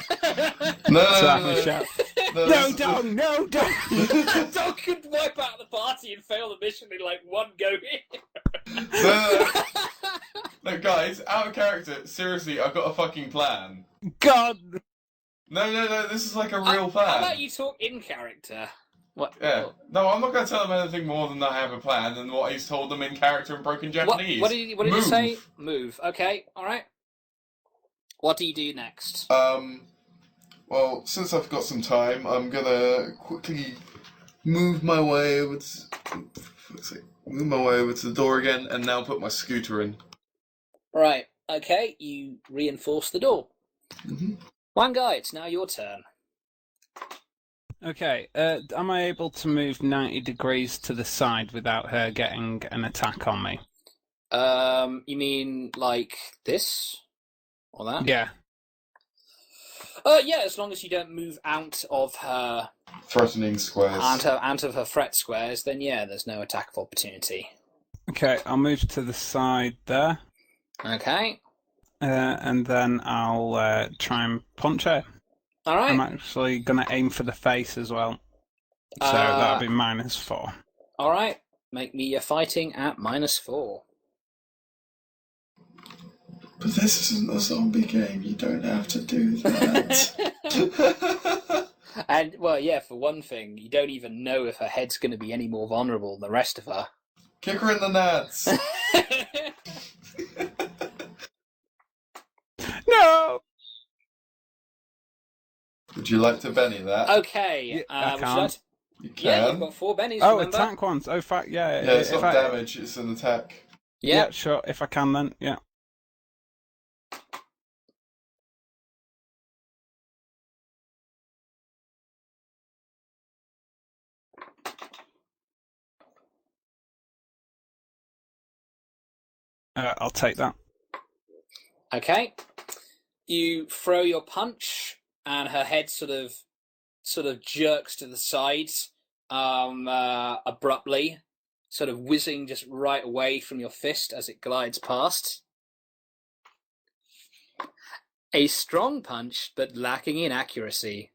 No, Dong, no, Dong. Dong could wipe out the party and fail the mission in like one go. No, guys, out of character. Seriously, I've got a fucking plan. God! No, this is like a real plan. How about you talk in character? What? Yeah. No, I'm not going to tell them anything more than that I have a plan and what he's told them in character in broken Japanese. What did you say? Move. Okay, alright. What do you do next? Well, since I've got some time, I'm going to quickly move my way over to the door again and now put my scooter in. Right, okay, you reinforce the door. Mm-hmm. One guy, it's now your turn. Okay, am I able to move 90 degrees to the side without her getting an attack on me? You mean like this? Or that? Yeah. Yeah, as long as you don't move out of her Threatening squares. out of her threat squares, then yeah, there's no attack of opportunity. Okay, I'll move to the side there. Okay. And then I'll try and punch her. Alright. I'm actually going to aim for the face as well. So that'll be -4. Alright. Make me your fighting at -4. But this isn't a zombie game, you don't have to do that. And, well, yeah, for one thing, you don't even know if her head's going to be any more vulnerable than the rest of her. Kick her in the nuts! No! Would you like to Benny that? Okay. I can't. You can. Yeah, you've got 4 bennies, Oh, remember? attack ones. Oh, fact, yeah. Yeah, it's not damage, it's an attack. Yeah, sure. If I can, then, yeah. I'll take that. Okay. You throw your punch, and her head sort of jerks to the side, abruptly, sort of whizzing just right away from your fist as it glides past. A strong punch, but lacking in accuracy.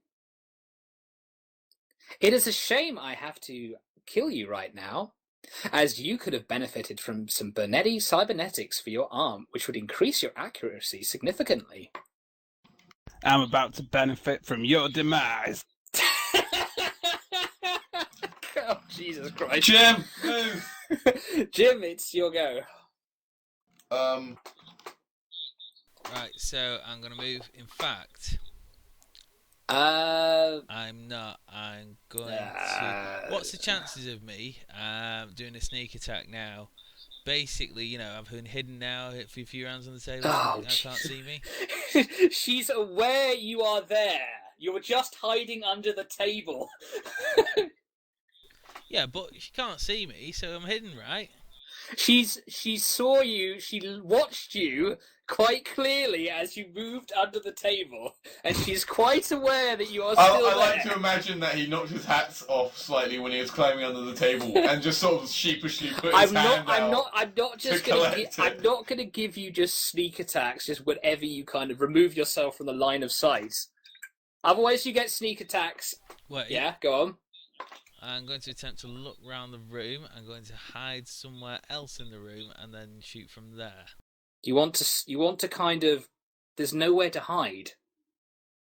It is a shame I have to kill you right now, as you could have benefited from some cybernetics for your arm, which would increase your accuracy significantly. I'm about to benefit from your demise. Oh, Jesus Christ. Jim, move! Jim, it's your go. Right, so I'm going to move. In fact, I'm not. I'm going to... What's the chances of me doing a sneak attack now? Basically, you know, I've been hidden now a few rounds on the table. Oh, I can't see me. She's aware you are there. You're just hiding under the table. Yeah, but she can't see me, so I'm hidden, right? She saw you, she watched you quite clearly as you moved under the table, and she's quite aware that you are still there. I like to imagine that he knocked his hats off slightly when he was climbing under the table and just sort of sheepishly put his hand out. I'm not gonna give you just sneak attacks, just whenever you kind of remove yourself from the line of sight. Otherwise you get sneak attacks. Wait. Yeah, go on. I'm going to attempt to look round the room. I'm going to hide somewhere else in the room and then shoot from there. You want to kind of... There's nowhere to hide.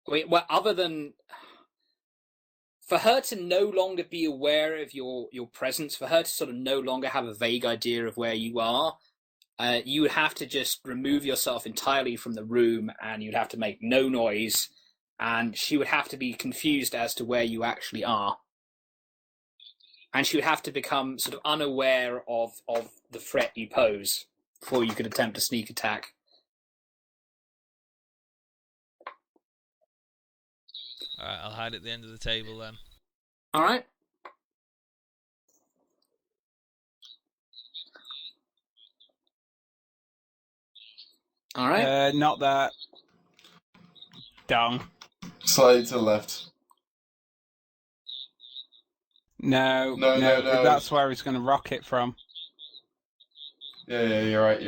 Well, other than... For her to no longer be aware of your presence, for her to sort of no longer have a vague idea of where you are, you would have to just remove yourself entirely from the room, and you'd have to make no noise, and she would have to be confused as to where you actually are. And she would have to become sort of unaware of the threat you pose before you could attempt a sneak attack. Alright, I'll hide at the end of the table then. Alright. Alright. Not that. Down. Slightly to the left. No. No. That's where he's going to rocket from. Yeah, you're right.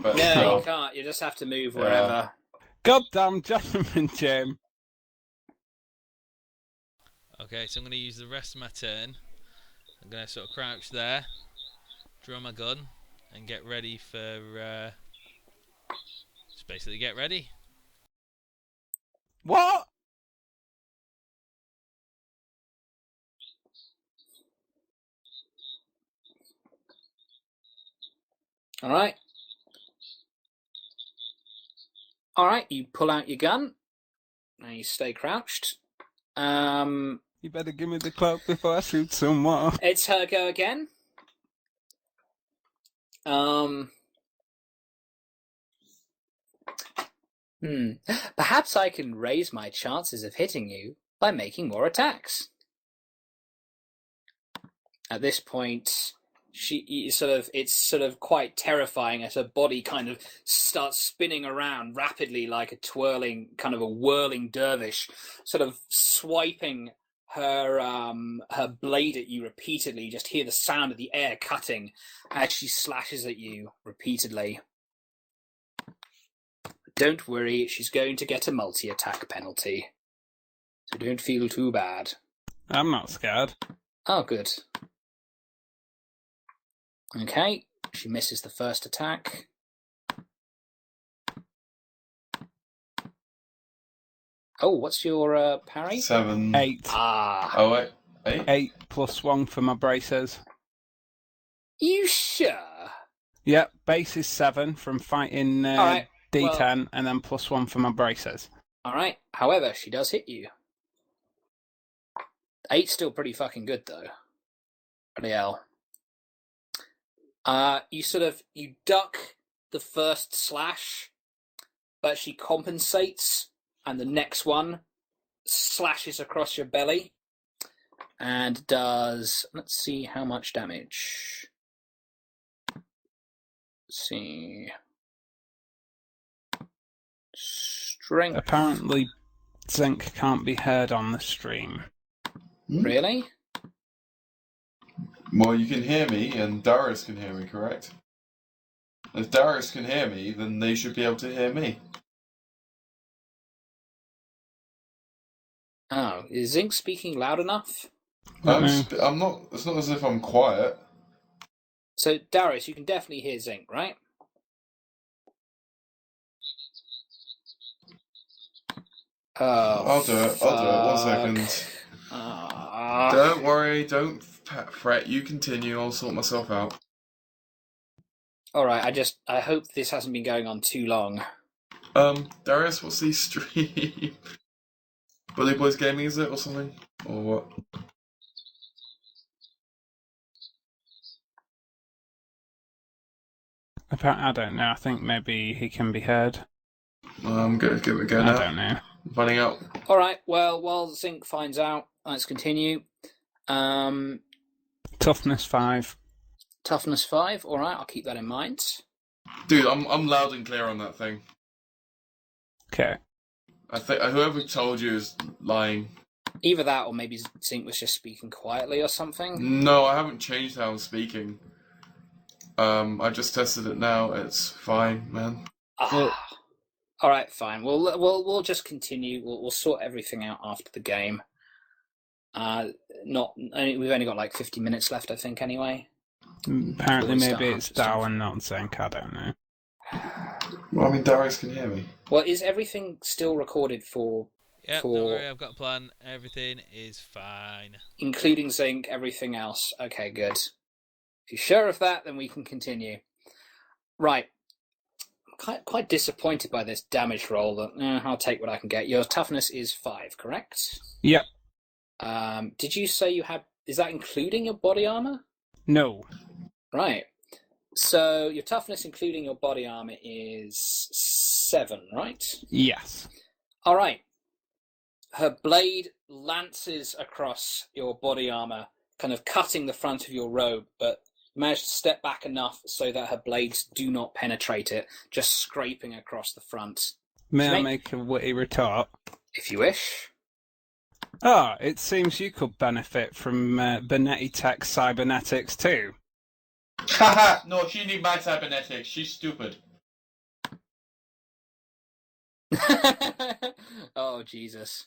But No, you can't. You just have to move wherever. Goddamn gentleman, Jim. Okay, so I'm going to use the rest of my turn. I'm going to sort of crouch there, draw my gun, and get ready for Just basically get ready. What? All right. All right. You pull out your gun. And you stay crouched. You better give me the cloak before I shoot someone. It's her go again. Perhaps I can raise my chances of hitting you by making more attacks. At this point, it's sort of quite terrifying as her body kind of starts spinning around rapidly like a whirling dervish, sort of swiping her blade at you repeatedly. You just hear the sound of the air cutting as she slashes at you repeatedly. Don't worry, she's going to get a multi-attack penalty. So don't feel too bad. I'm not scared. Oh, good. Okay, she misses the first attack. Oh, what's your parry? 7. 8. Ah. Oh, wait. 8? 8 plus 1 for my braces. You sure? Yep, base is 7 from fighting Alright, D10, and then plus 1 for my braces. Alright, however, she does hit you. 8's still pretty fucking good, though. Bloody hell. You duck the first slash, but she compensates, and the next one slashes across your belly and does, let's see how much damage. Let's see. Strength. Apparently, Zinc can't be heard on the stream. Really? Well, you can hear me, and Darius can hear me, correct? If Darius can hear me, then they should be able to hear me. Oh, is Zinc speaking loud enough? I'm not. It's not as if I'm quiet. So, Darius, you can definitely hear Zinc, right? Oh, I'll do it. 1 second. Don't worry. Don't fret. You continue. I'll sort myself out. Alright, I hope this hasn't been going on too long. Darius, what's the stream? Bully Boys Gaming, is it, or something? Or what? Apparently, I don't know. I think maybe he can be heard. I'm going to give it a go now. I don't know. I'm finding out. Alright, well, while Zinc finds out, let's continue. Toughness 5. Toughness 5, alright, I'll keep that in mind. Dude, I'm loud and clear on that thing. Okay. I think whoever told you is lying. Either that, or maybe Zinc was just speaking quietly or something. No, I haven't changed how I'm speaking. I just tested it now. It's fine, man. Alright, fine. We'll just continue. We'll sort everything out after the game. We've only got like 50 minutes left, I think, anyway. Apparently, maybe it's Darwin, not Zinc. I don't know. Well, I mean, Darius can hear me. Well, is everything still recorded for... Yep, don't worry, I've got a plan. Everything is fine. Including Zinc, everything else. Okay, good. If you're sure of that, then we can continue. Right. I'm quite disappointed by this damage roll. That I'll take what I can get. Your toughness is 5, correct? Yep. Did you say you had... Is that including your body armor? No. Right. So your toughness, including your body armor, is 7, right? Yes. All right. Her blade lances across your body armor, kind of cutting the front of your robe, but managed to step back enough so that her blades do not penetrate it, just scraping across the front. May I make a witty retort? If you wish. It seems you could benefit from Benetti Tech cybernetics too. Haha! No, she need my cybernetics. She's stupid. Oh, Jesus.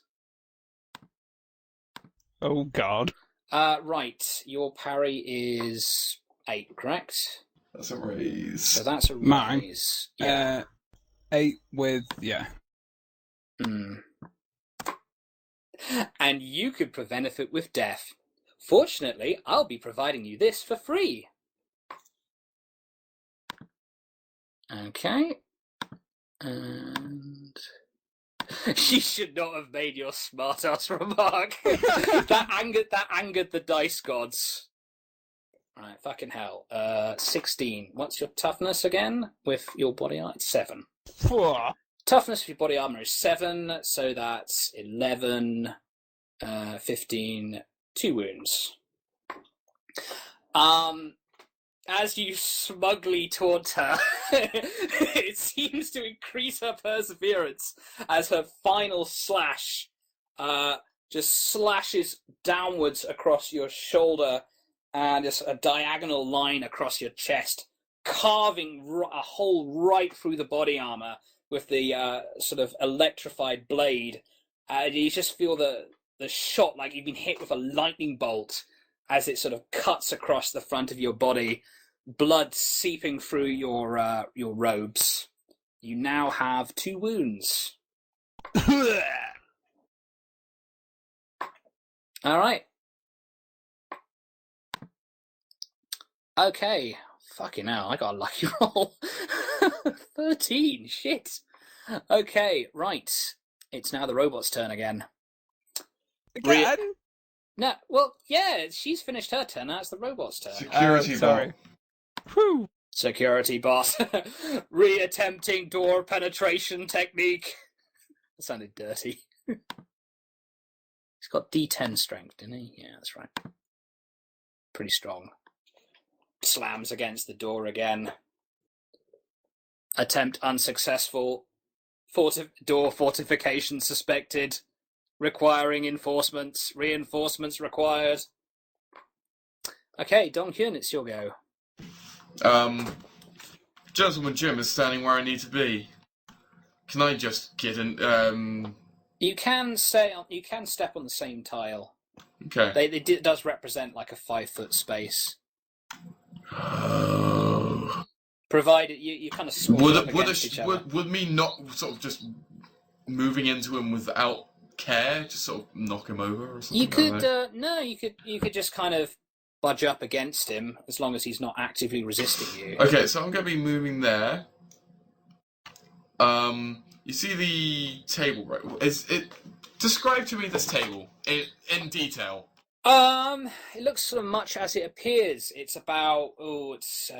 Oh, God. Right. Your parry is 8, correct? That's a raise. So that's a Mine. raise. Yeah. 8 with, yeah. And you could benefit with death. Fortunately, I'll be providing you this for free. Okay. And she should not have made your smart-ass remark. that angered the dice gods. Right, fucking hell. 16. What's your toughness again with your body armor? It's 7. Toughness with your body armor is 7, so that's 11, 15, 2 wounds. As you smugly taunt her, it seems to increase her perseverance as her final slash just slashes downwards across your shoulder and just a diagonal line across your chest, carving a hole right through the body armor with the sort of electrified blade. You just feel the shot like you've been hit with a lightning bolt as it sort of cuts across the front of your body, blood seeping through your robes. You now have 2 wounds. All right. Okay. Fucking hell, I got a lucky roll. 13. Shit. Okay, right. It's now the robot's turn again. Again? No, well, yeah, she's finished her turn. Now it's the robot's turn. Security sorry. bot. Security bot. Re-attempting door penetration technique. That sounded dirty. He's got D10 strength, didn't he? Yeah, that's right. Pretty strong. Slams against the door again. Attempt unsuccessful. Door fortification suspected. Requiring reinforcements required. Okay, Don Kyun, it's your go. Gentleman Jim is standing where I need to be. Can I just get in? You can step on the same tile. Okay. It does represent like a 5-foot space. Provided you kind of squash up against each other. Would me not sort of just moving into him without care just sort of knock him over or something? You could you could just kind of budge up against him as long as he's not actively resisting you. Okay, so I'm going to be moving there. You see the table, right? Describe to me this table in detail. It looks sort of much as it appears. It's about it's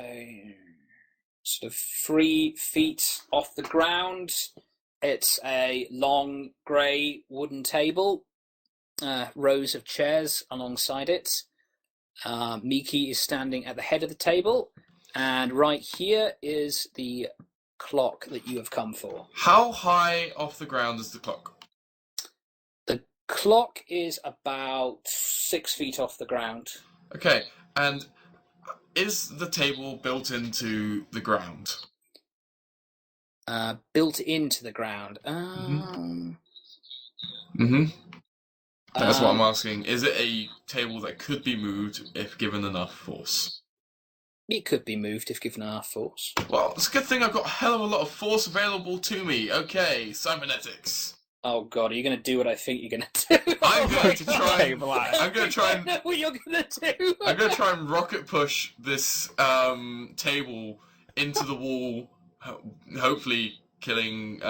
sort of 3 feet off the ground. It's a long grey wooden table, rows of chairs alongside it. Miki is standing at the head of the table, and right here is the clock that you have come for. How high off the ground is the clock? The clock is about 6 feet off the ground. Okay, and is the table built into the ground? Built into the ground. That's what I'm asking. Is it a table that could be moved if given enough force? It could be moved if given enough force. Well, it's a good thing I've got a hell of a lot of force available to me. Okay, cybernetics. Oh god, are you going to do what I think you're going to do? I'm going to try and... I'm going to try I and... know what you're going to do. I'm going to try and rocket push this table into the wall, hopefully killing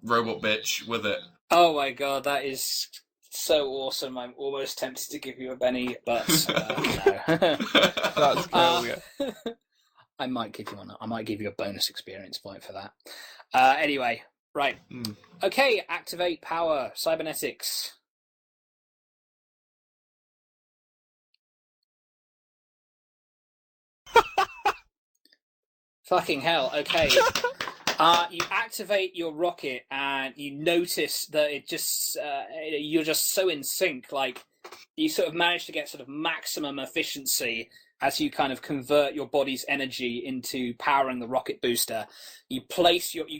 Robot Bitch with it. Oh my god, that is so awesome. I'm almost tempted to give you a Benny, but no. That's cool, yeah. I might give you one. I might give you a bonus experience point for that. Anyway, right. Okay, activate power. Cybernetics. Fucking hell. Okay. You activate your rocket and you notice that it just you're just so in sync. Like you sort of manage to get sort of maximum efficiency as you kind of convert your body's energy into powering the rocket booster. You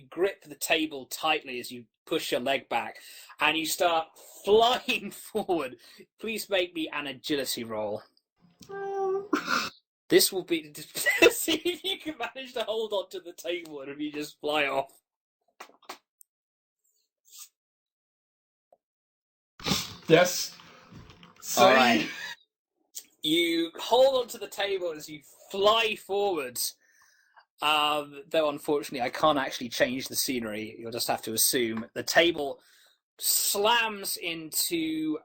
grip the table tightly as you push your leg back, and you start flying forward. Please make me an agility roll. This will be to see if you can manage to hold on to the table and if you just fly off. Yes. So All right. You hold onto the table as you fly forward. Though unfortunately, I can't actually change the scenery. You'll just have to assume the table slams into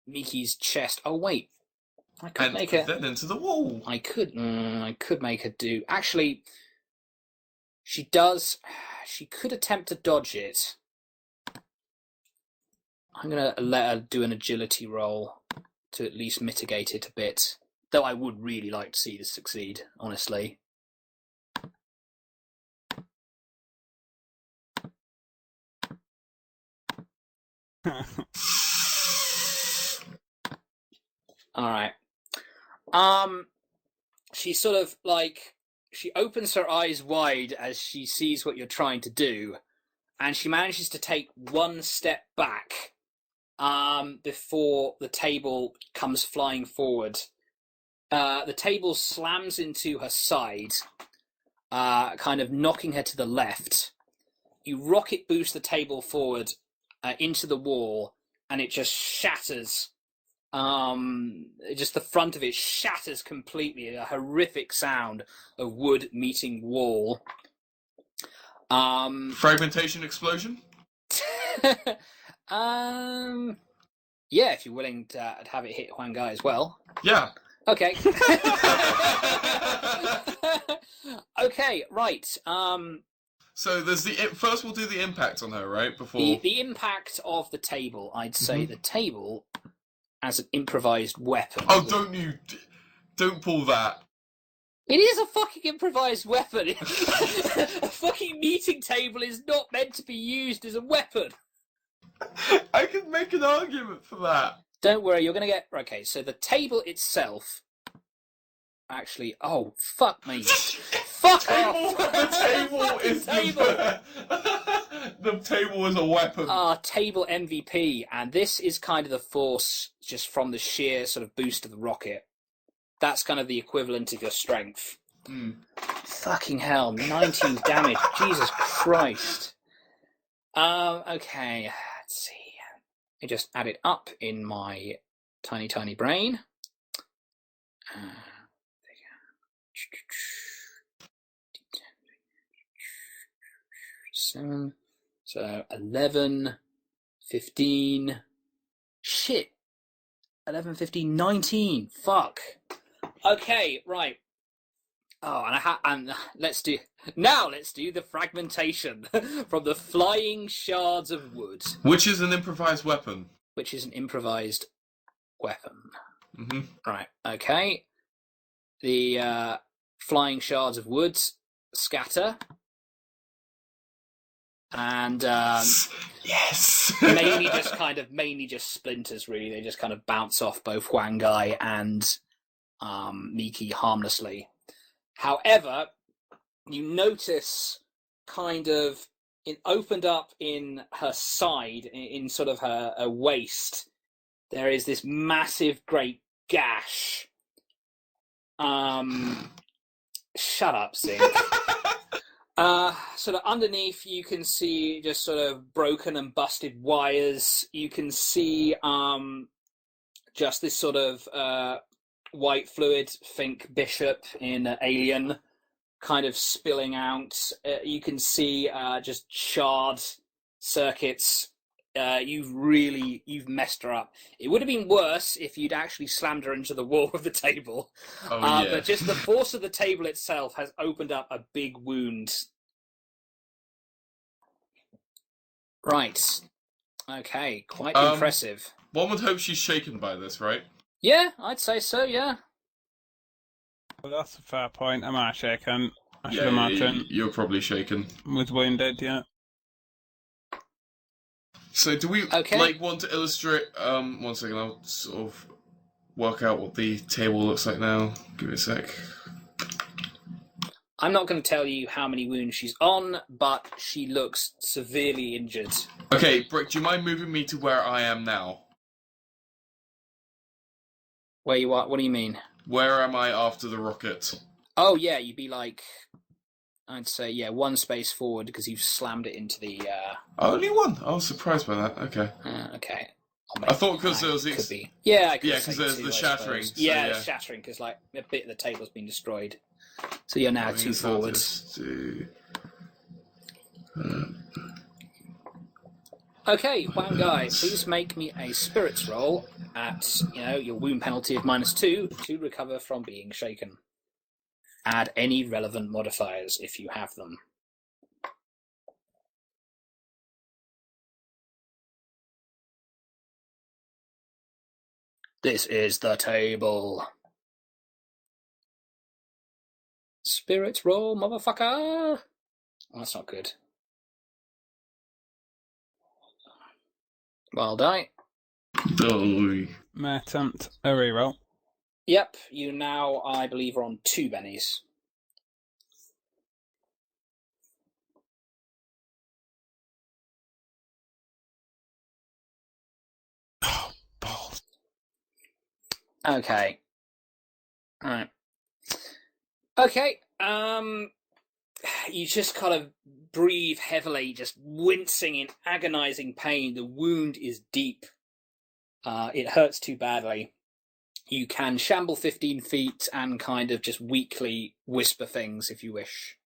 Miki's chest. Oh wait, I could and make it. then into the wall. I could make her do. Actually, she does. She could attempt to dodge it. I'm gonna let her do an agility roll to at least mitigate it a bit. Though I would really like to see this succeed, honestly. All right. She sort of she opens her eyes wide as she sees what you're trying to do, and she manages to take one step back before the table comes flying forward. The table slams into her side, kind of knocking her to the left. You rocket boost the table forward into the wall, and it just shatters. Just the front of it shatters completely. A horrific sound of wood meeting wall. Fragmentation explosion? Yeah, if you're willing to have it hit Huang Gai as well. Yeah. Okay. Okay, right. So there's first we'll do the impact on her, right? Before The impact of the table, I'd say the table as an improvised weapon. Oh, don't pull that. It is a fucking improvised weapon. A fucking meeting table is not meant to be used as a weapon. I can make an argument for that. Don't worry, you're going to get... Okay, so the table itself... Actually, oh, fuck me. Fuck off! The table is the table is a weapon. Table MVP, and this is kind of the force just from the sheer sort of boost of the rocket. That's kind of the equivalent of your strength. Fucking hell, 19 damage. Jesus Christ. Okay, let's see. Let me just add it up in my tiny, tiny brain. 7, so 11, 15, shit, 11, 15, 19, fuck. Okay, right. Oh, and let's do the fragmentation from the flying shards of wood. Which is an improvised weapon. Mm-hmm. Right, okay. The flying shards of wood scatter. And yes, mainly just splinters. Really, they just kind of bounce off both Huang Gai and Miki harmlessly. However, you notice kind of it opened up in her side, in sort of her waist. There is this massive, great gash. Shut up, Zink. Sort of underneath, you can see just sort of broken and busted wires. You can see just this sort of white fluid, think Bishop in Alien, kind of spilling out. You can see just charred circuits. You've messed her up. It would have been worse if you'd actually slammed her into the wall of the table. But just the force of the table itself has opened up a big wound. Right. Okay, quite impressive. One would hope she's shaken by this, right? Yeah, I'd say so, yeah. Well, that's a fair point. Am I shaken? I should imagine. You're probably shaken. With wounded, yeah. So do we want to illustrate? One second, I'll sort of work out what the table looks like now. Give me a sec. I'm not going to tell you how many wounds she's on, but she looks severely injured. Okay, Brick, do you mind moving me to where I am now? Where you are? What do you mean? Where am I after the rocket? Oh yeah, you'd be like I'd say, yeah, 1 space forward because you've slammed it into the... Only one? I was surprised by that. Okay. Okay. I thought because there was... Could be. Yeah, I could Yeah, say because there's 2, the I shattering. suppose. So, yeah, the shattering, because like a bit of the table's been destroyed. So you're now 2 forwards. Okay, Wang Guy, please make me a spirits roll at, your wound penalty of -2 to recover from being shaken. Add any relevant modifiers if you have them. This is the table. Spirits roll, motherfucker! Oh, that's not good. Well die. May I attempt a reroll? Yep, you now, I believe, are on 2 bennies. Oh, balls. Okay. Alright. Okay, you just kind of breathe heavily, just wincing in agonizing pain. The wound is deep. It hurts too badly. You can shamble 15 feet and kind of just weakly whisper things if you wish.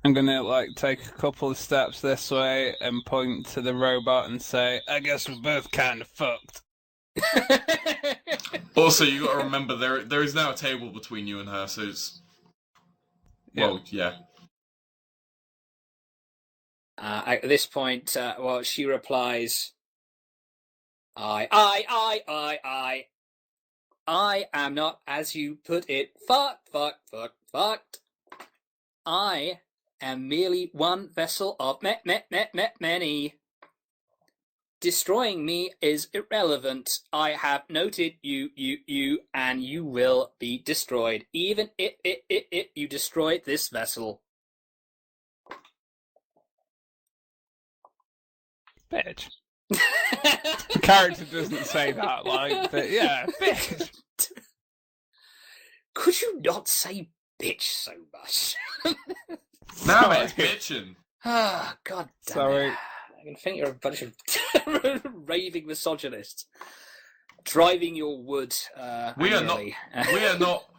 I'm gonna take a couple of steps this way and point to the robot and say, "I guess we're both kind of fucked." Also, you got to remember there is now a table between you and her, so it's yeah. At this point, she replies, I am not, as you put it, fucked. I am merely one vessel of many. Destroying me is irrelevant. I have noted you, and you will be destroyed, even if you destroy this vessel. Bitch. The character doesn't say that, but yeah, bitch. Could you not say bitch so much? Now it's bitching. Ah, God damn Sorry. it. I can think you're a bunch of raving misogynists. Driving your wood. We are angrily.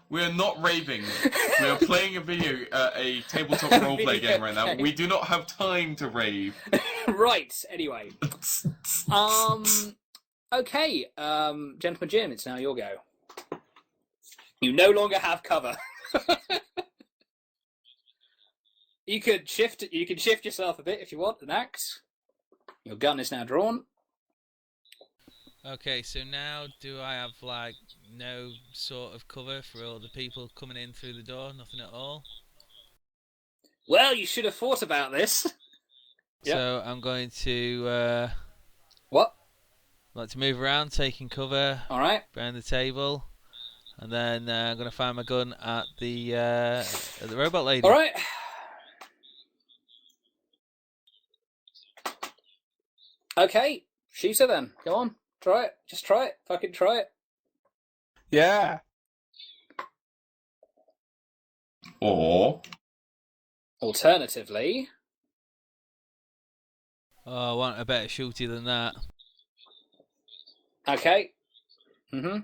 We are not raving. We are playing a tabletop roleplay game right now. We do not have time to rave. Right. Anyway. Okay. Gentleman Jim, it's now your go. You no longer have cover. You could shift yourself a bit if you want, an axe. Your gun is now drawn. Okay, so now do I have no sort of cover for all the people coming in through the door? Nothing at all? Well, you should have thought about this. Yep. So I'm going to What? to move around, taking cover. All right. Behind the table, and then I'm going to fire my gun at the robot lady. All right. Okay, shoot her then. Go on, try it. Just try it. Fucking try it. Yeah. Or alternatively, I want a better shooty than that. Okay. Pew.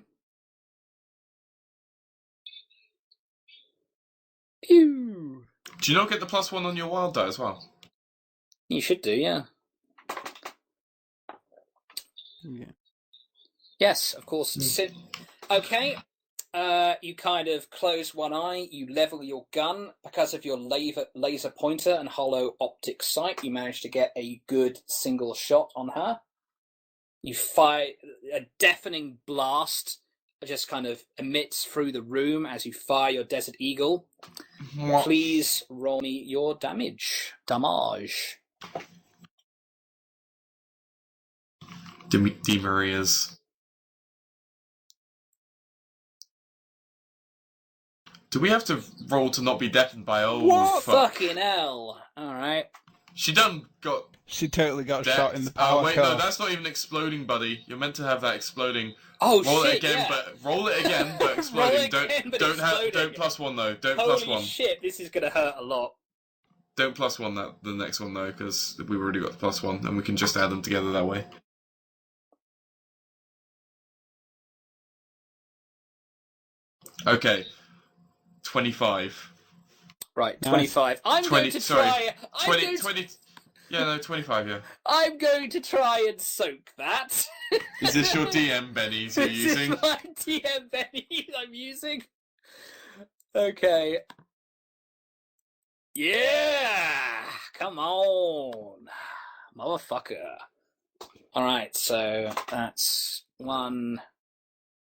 Do you not get the +1 on your wild die as well? You should do, yeah. Yeah. Yes, of course. Okay. You kind of close one eye, you level your gun. Because of your laser pointer and hollow optic sight, you manage to get a good single shot on her. You fire a deafening blast, just kind of emits through the room as you fire your Desert Eagle. What? Please roll me your damage. Damage. Maria's. Do we have to roll to not be deafened by What? fuck? Fucking hell. Alright. She done got She totally got Dex. shot in the power wait, core. no, that's not even exploding, buddy. You're meant to have that exploding. Oh roll shit! it again, Yeah. but roll it again, but exploding. Don't exploding. plus one though. Don't Holy plus one. shit! This is gonna hurt a lot. Don't plus one the next one though, because we've already got the plus one, and we can just add them together that way. Okay, 25. Right, Nice. 25. I'm 20, going to sorry, try. 20. Yeah, no, 25. Yeah. I'm going to try and soak that. Is this your DM bennies you're using? This is my DM bennies I'm using. Okay. Yeah! Come on. Motherfucker. Alright, so that's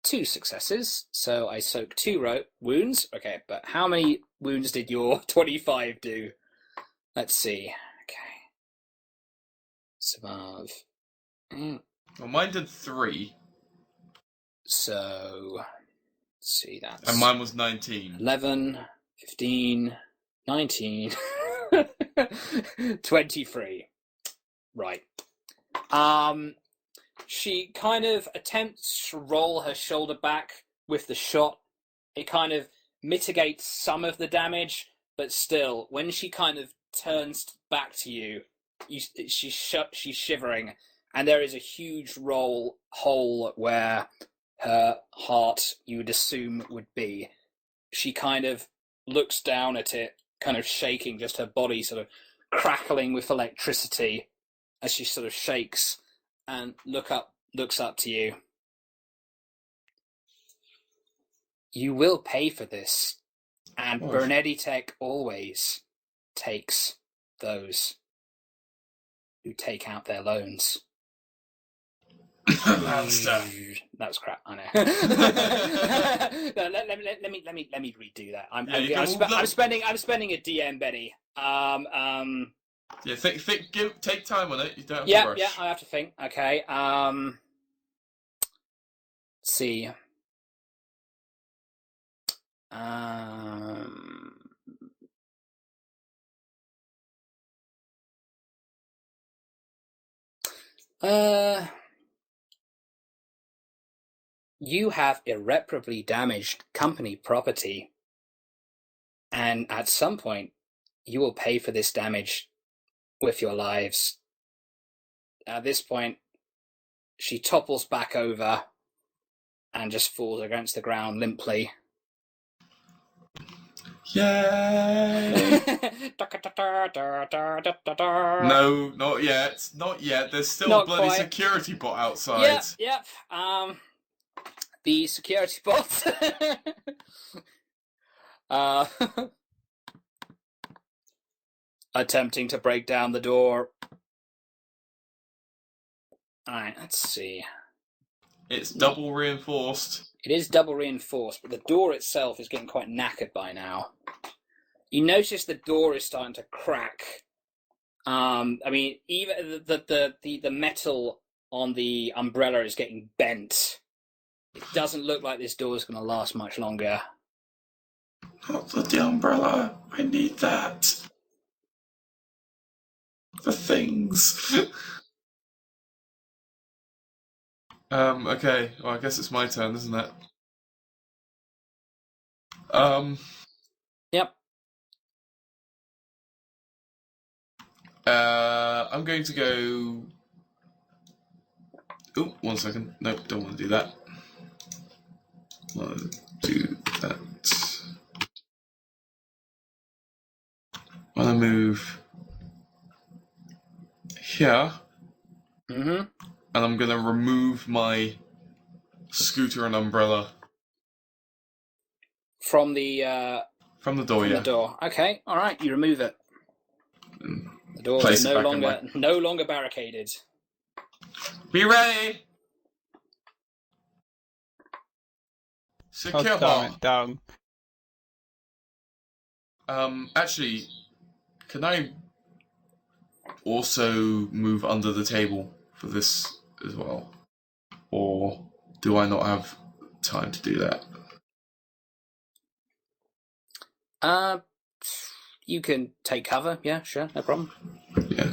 2 successes. So I soak 2 wounds. Okay, but how many wounds did your 25 do? Let's see. Okay. Survive. Well, mine did 3. So, let's see, that's... And mine was 19. 11, 15, 19, 23. Right. She kind of attempts to roll her shoulder back with the shot. It kind of mitigates some of the damage, but still, when she kind of turns back to you, she's shivering, and there is a huge hole where her heart, you would assume, would be. She kind of looks down at it, kind of shaking, just her body sort of crackling with electricity as she sort of shakes and looks up to you. You will pay for this, and Bernetti Tech always takes those who take out their loans. Monster. That was crap. I know. No, let me redo that. I'm spending a DM Benny. Yeah, take time on it. You don't have to rush. Yeah, I have to think. Okay. Let's see. You have irreparably damaged company property, and at some point, you will pay for this damage with your lives. At this point, she topples back over and just falls against the ground limply. Yay! No, not yet. Not yet. There's still Not a bloody quite. security bot outside. Yep. The security bot. Attempting to break down the door. Alright, let's see. It's double reinforced. It is double reinforced, but the door itself is getting quite knackered by now. You notice the door is starting to crack. I mean, even the metal on the umbrella is getting bent. It doesn't look like this door is going to last much longer. Not the umbrella. I need that. For things. Okay. Well, I guess it's my turn, isn't it? Yep. I'm going to go... Oh, 1 second. Nope, don't want to do that. Want to do that. I want to move here. Mm-hmm. And I'm going to remove my scooter and umbrella. From the door, yeah. The door. Okay, alright, you remove it. The door Place is it no longer barricaded. Be ready! Secure. God damn it, down. Actually, can I also move under the table for this as well? Or do I not have time to do that? You can take cover, yeah, sure, no problem. Yeah.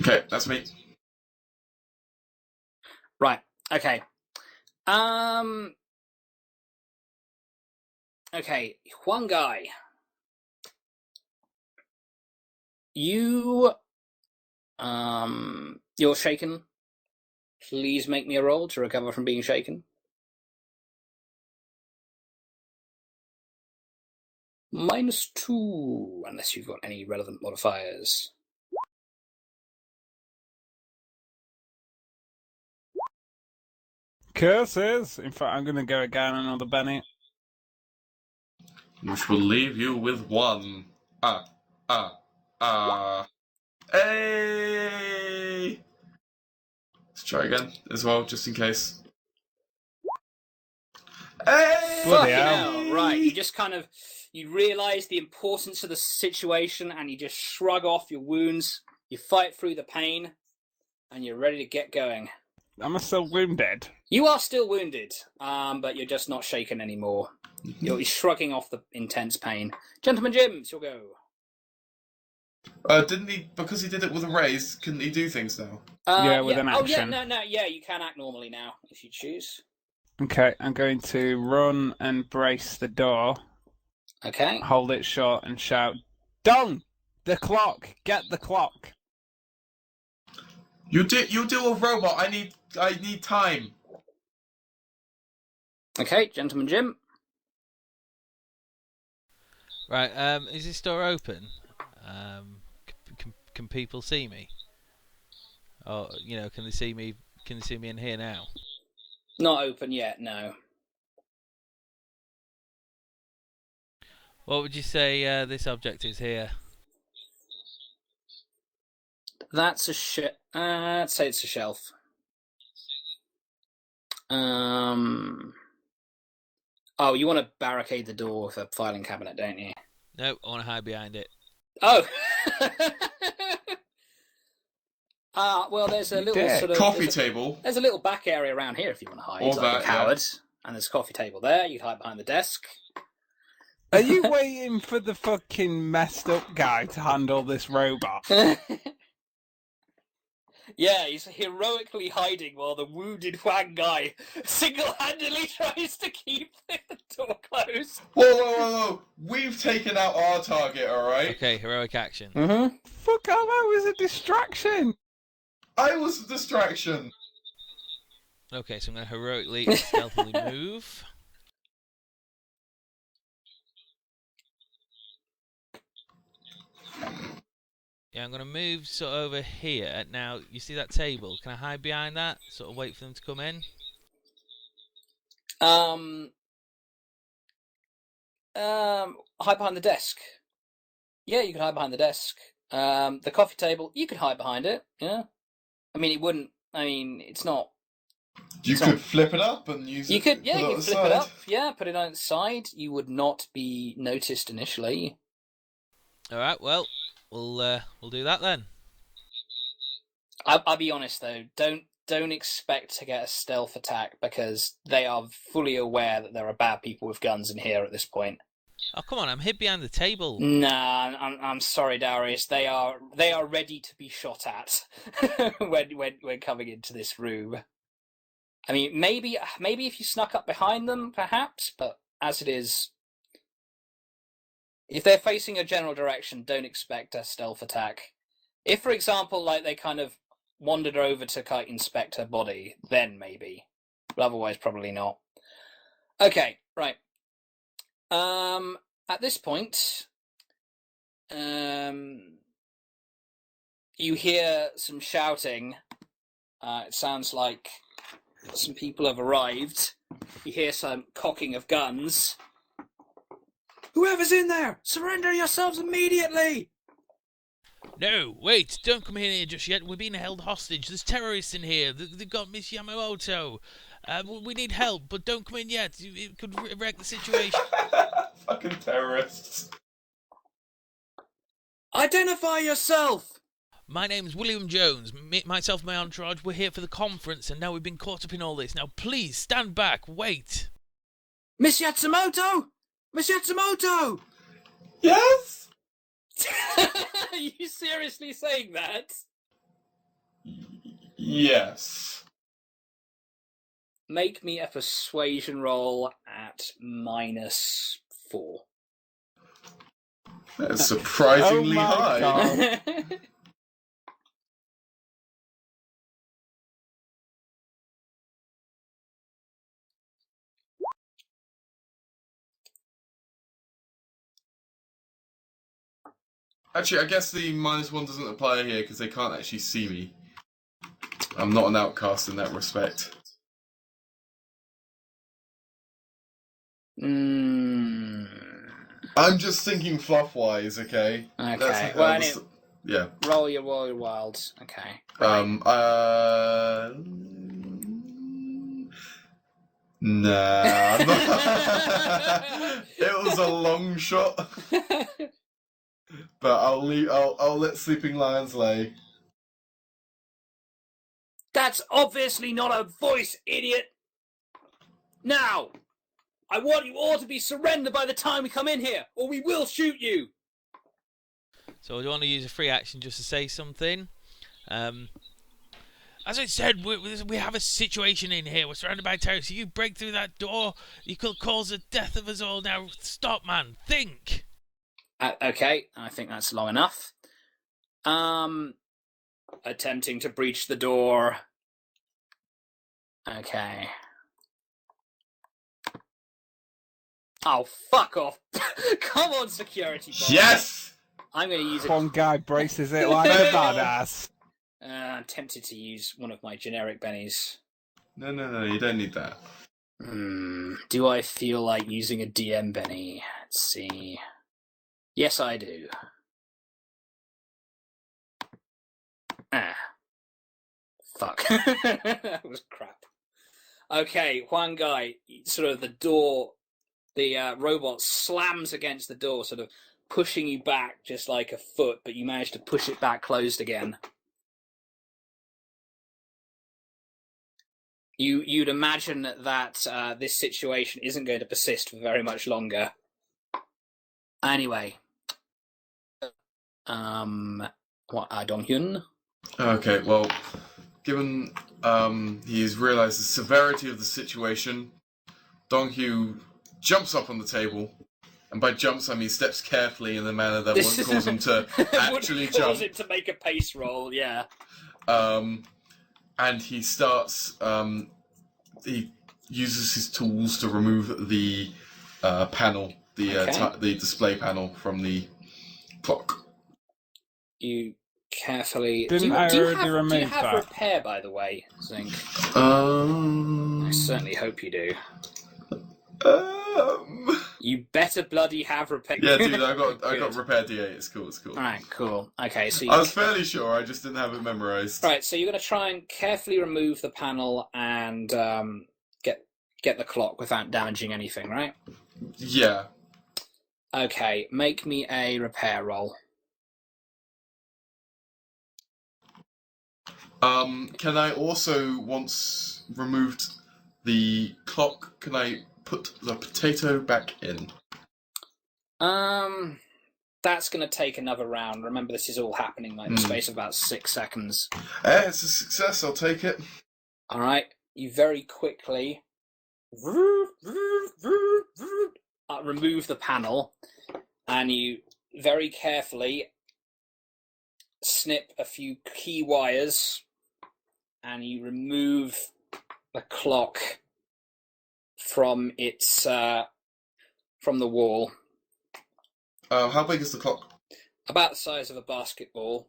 Okay, that's me. Right. Okay. Okay, one guy. You're shaken. Please make me a roll to recover from being shaken. -2, unless you've got any relevant modifiers. Curses! In fact, I'm going to go again another Benny. Which will leave you with 1. Hey! Let's try again as well, just in case. Hey! Bloody Fucking hell. hell, right. You just kind of, you realise the importance of the situation and you just shrug off your wounds, you fight through the pain, and you're ready to get going. Am I still wounded? You are still wounded, but you're just not shaken anymore. You're shrugging off the intense pain. Gentleman Jim, it's your go. Didn't he, because he did it with a raise, couldn't he do things now? Yeah, with an Oh, yeah, action. no, yeah, you can act normally now, if you choose. Okay, I'm going to run and brace the door, Okay. hold it short, and shout, "Dong! The clock! Get the clock!" You do a robot. I need time. Okay, Gentleman Jim. Right, is this door open? Can people see me? Or, can they see me? Can they see me in here now? Not open yet, no. What would you say this object is here? That's a I'd say it's a shelf. Oh, you want to barricade the door with a filing cabinet, don't you? No, I want to hide behind it. Oh! Well, there's a little sort of... Coffee table. There's a little back area around here if you want to hide, like a coward. Yeah. And there's a coffee table there, you can hide behind the desk. Are you waiting for the fucking messed up guy to handle this robot? Yeah, he's heroically hiding while the wounded Huang guy single-handedly tries to keep the door closed. Whoa. We've taken out our target, alright? Okay, heroic action. Mm-hmm. Fuck off, that was a distraction! I was a distraction. Okay, so I'm going to heroically, stealthily move. Yeah, I'm going to move sort of over here. Now, you see that table? Can I hide behind that? Sort of wait for them to come in? Hide behind the desk. Yeah, you can hide behind the desk. The coffee table, you could hide behind it, yeah. I mean, it's not... You could flip it up and use it. You could flip it up, yeah, put it on its side. You would not be noticed initially. Alright, well, we'll do that then. I'll be honest though, don't expect to get a stealth attack because they are fully aware that there are bad people with guns in here at this point. Oh come on, I'm hid behind the table. Nah, I'm sorry, Darius. They are ready to be shot at when coming into this room. I mean, maybe if you snuck up behind them, perhaps, but as it is, if they're facing a general direction, don't expect a stealth attack. If, for example, like they kind of wandered over to inspect her body, then maybe. But otherwise, probably not. Okay, right. At this point, you hear some shouting. It sounds like some people have arrived. You hear some cocking of guns. Whoever's in there, surrender yourselves immediately! No, wait, don't come in here just yet. We're being held hostage. There's terrorists in here. They've got Miss Yamamoto. We need help, but don't come in yet. It could wreck the situation. Fucking terrorists. Identify yourself! My name's William Jones. Myself and my entourage, we're here for the conference, and now we've been caught up in all this. Now, please, stand back. Wait. Miss Yatsumoto! Miss Yatsumoto! Yes? Are you seriously saying that? Yes. Make me a persuasion roll at -4. That's surprisingly Oh my high. God. Actually, I guess the -1 doesn't apply here because they can't actually see me. I'm not an outcast in that respect. I'm just thinking fluff-wise, okay? Okay. Yeah. Roll your wilds. Okay. Nah, I'm not. It was a long shot, but I'll let Sleeping Lions lay. That's obviously not a voice, idiot! Now! I want you all to be surrendered by the time we come in here, or we will shoot you! So I want to use a free action just to say something. As I said, we have a situation in here. We're surrounded by terrorists. If you break through that door, you could cause the death of us all. Now, stop, man. Think! Okay, I think that's long enough. Attempting to breach the door. Okay. Oh, fuck off. Come on, security boss. Yes! I'm going to use it. One guy braces it like a badass. I'm tempted to use one of my generic bennies. No, you don't need that. Do I feel like using a DM Benny? Let's see. Yes, I do. Fuck. That was crap. Okay, Huang Gai, sort of the door, the robot slams against the door, sort of pushing you back just like a foot, but you manage to push it back closed again. You'd imagine that this situation isn't going to persist for very much longer. Anyway, Dong-hyun? Okay, well, given he's realised the severity of the situation, Dong-hyu jumps up on the table, and by jumps I mean steps carefully in a manner that won't cause him to actually would cause jump. him to make a pace roll, yeah. And he starts, he uses his tools to remove the panel, the display panel from the clock. You carefully... Didn't I already remove Do you have that? repair, by the way, Zink? I certainly hope you do. You better bloody have repair. Yeah, dude, I got repair D8. It's cool. Alright, cool. Okay, so I was fairly sure. I just didn't have it memorized. Right, so you're going to try and carefully remove the panel and get the clock without damaging anything, right? Yeah. Okay, make me a repair roll. Can I also, once removed the clock, can I put the potato back in? That's going to take another round. Remember, this is all happening like in the space of about 6 seconds. It's a success. I'll take it. All right, you very quickly remove the panel, and you very carefully snip a few key wires, and you remove the clock from its from the wall. How big is the clock? About the size of a basketball.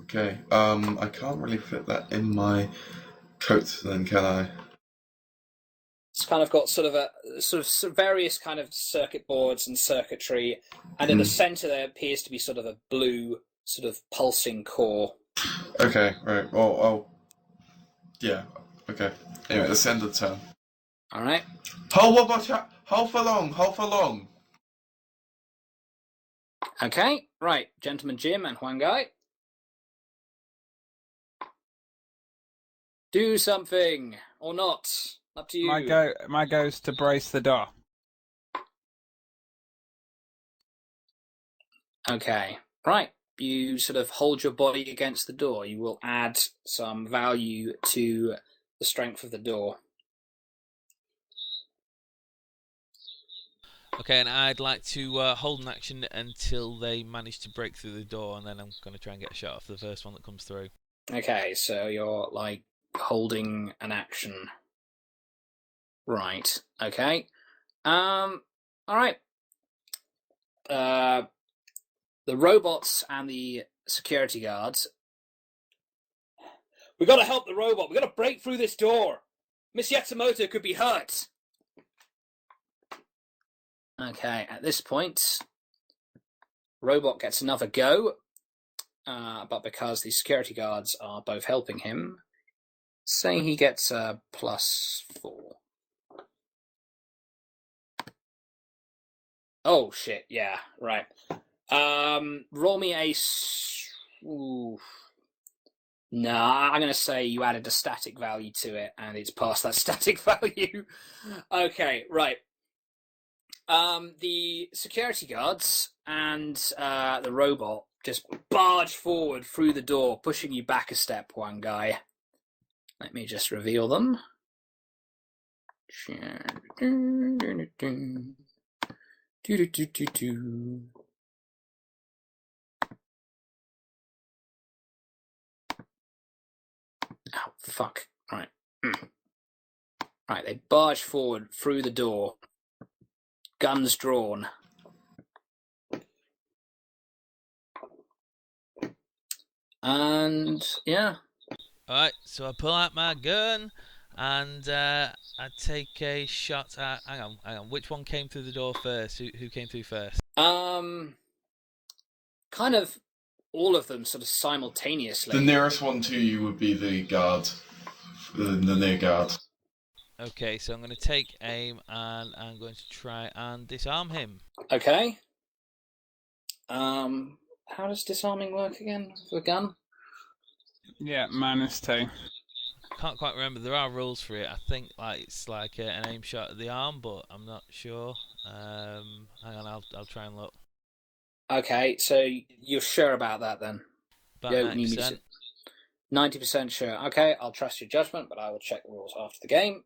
Okay. I can't really fit that in my coat, then, can I? It's kind of got sort of various kind of circuit boards and circuitry, and in the center there appears to be sort of a blue sort of pulsing core. Okay, right. Well, yeah. Okay. Anyway, let's end the turn. All right. How for long? Okay. Right, Gentleman Jim and Huang Gai. Do something or not. Up to you. My go's to brace the door. Okay. Right. you sort of hold your body against the door, you will add some value to the strength of the door. Okay, and I'd like to hold an action until they manage to break through the door, and then I'm going to try and get a shot off the first one that comes through. Okay, so you're like holding an action. Right. Okay. All right. The robots and the security guards. We gotta help the robot. We gotta break through this door. Miss Yatsumoto could be hurt. Okay, at this point, robot gets another go, but because the security guards are both helping him, say he gets a +4. Oh shit! Yeah, right. Roll me a. Ooh. Nah, I'm gonna say you added a static value to it, and it's past that static value. Okay, right. The security guards and the robot just barge forward through the door, pushing you back a step, one guy. Let me just reveal them. Oh, fuck. Right. Right, they barge forward through the door, guns drawn. And, yeah. Alright, so I pull out my gun, and I take a shot at... Hang on. Which one came through the door first? Who came through first? Kind of all of them sort of simultaneously. The nearest one to you would be the guard, the near guard. Okay, so I'm going to take aim, and I'm going to try and disarm him. Okay. How does disarming work again for a gun? Yeah, -2. Can't quite remember. There are rules for it. I think it's like an aim shot at the arm, but I'm not sure. Hang on, I'll try and look. Okay, so you're sure about that then? About You don't need me 90%. to... 90% sure. Okay, I'll trust your judgment, but I will check the rules after the game.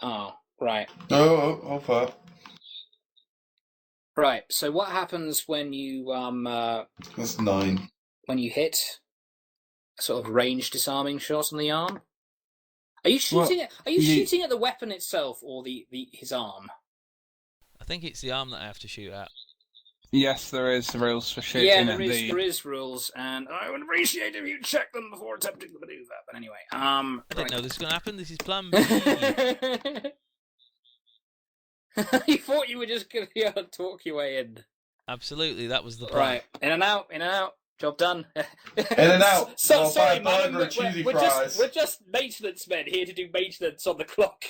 Oh, right. Oh, fair. Right, so what happens when you That's 9. when you hit a sort of range disarming shot on the arm? Are you shooting shooting at the weapon itself or his arm? I think it's the arm that I have to shoot at. Yes, there is rules for shooting Yeah, at there is rules, and I would appreciate if you check them before attempting the maneuver. But anyway, I didn't know this was going to happen. This is Plan B. You thought you were just going to be able to talk your way in. Absolutely, that was the plan. Right, in and out. Job done. In and out. So sorry, madam. We're We're just maintenance men here to do maintenance on the clock.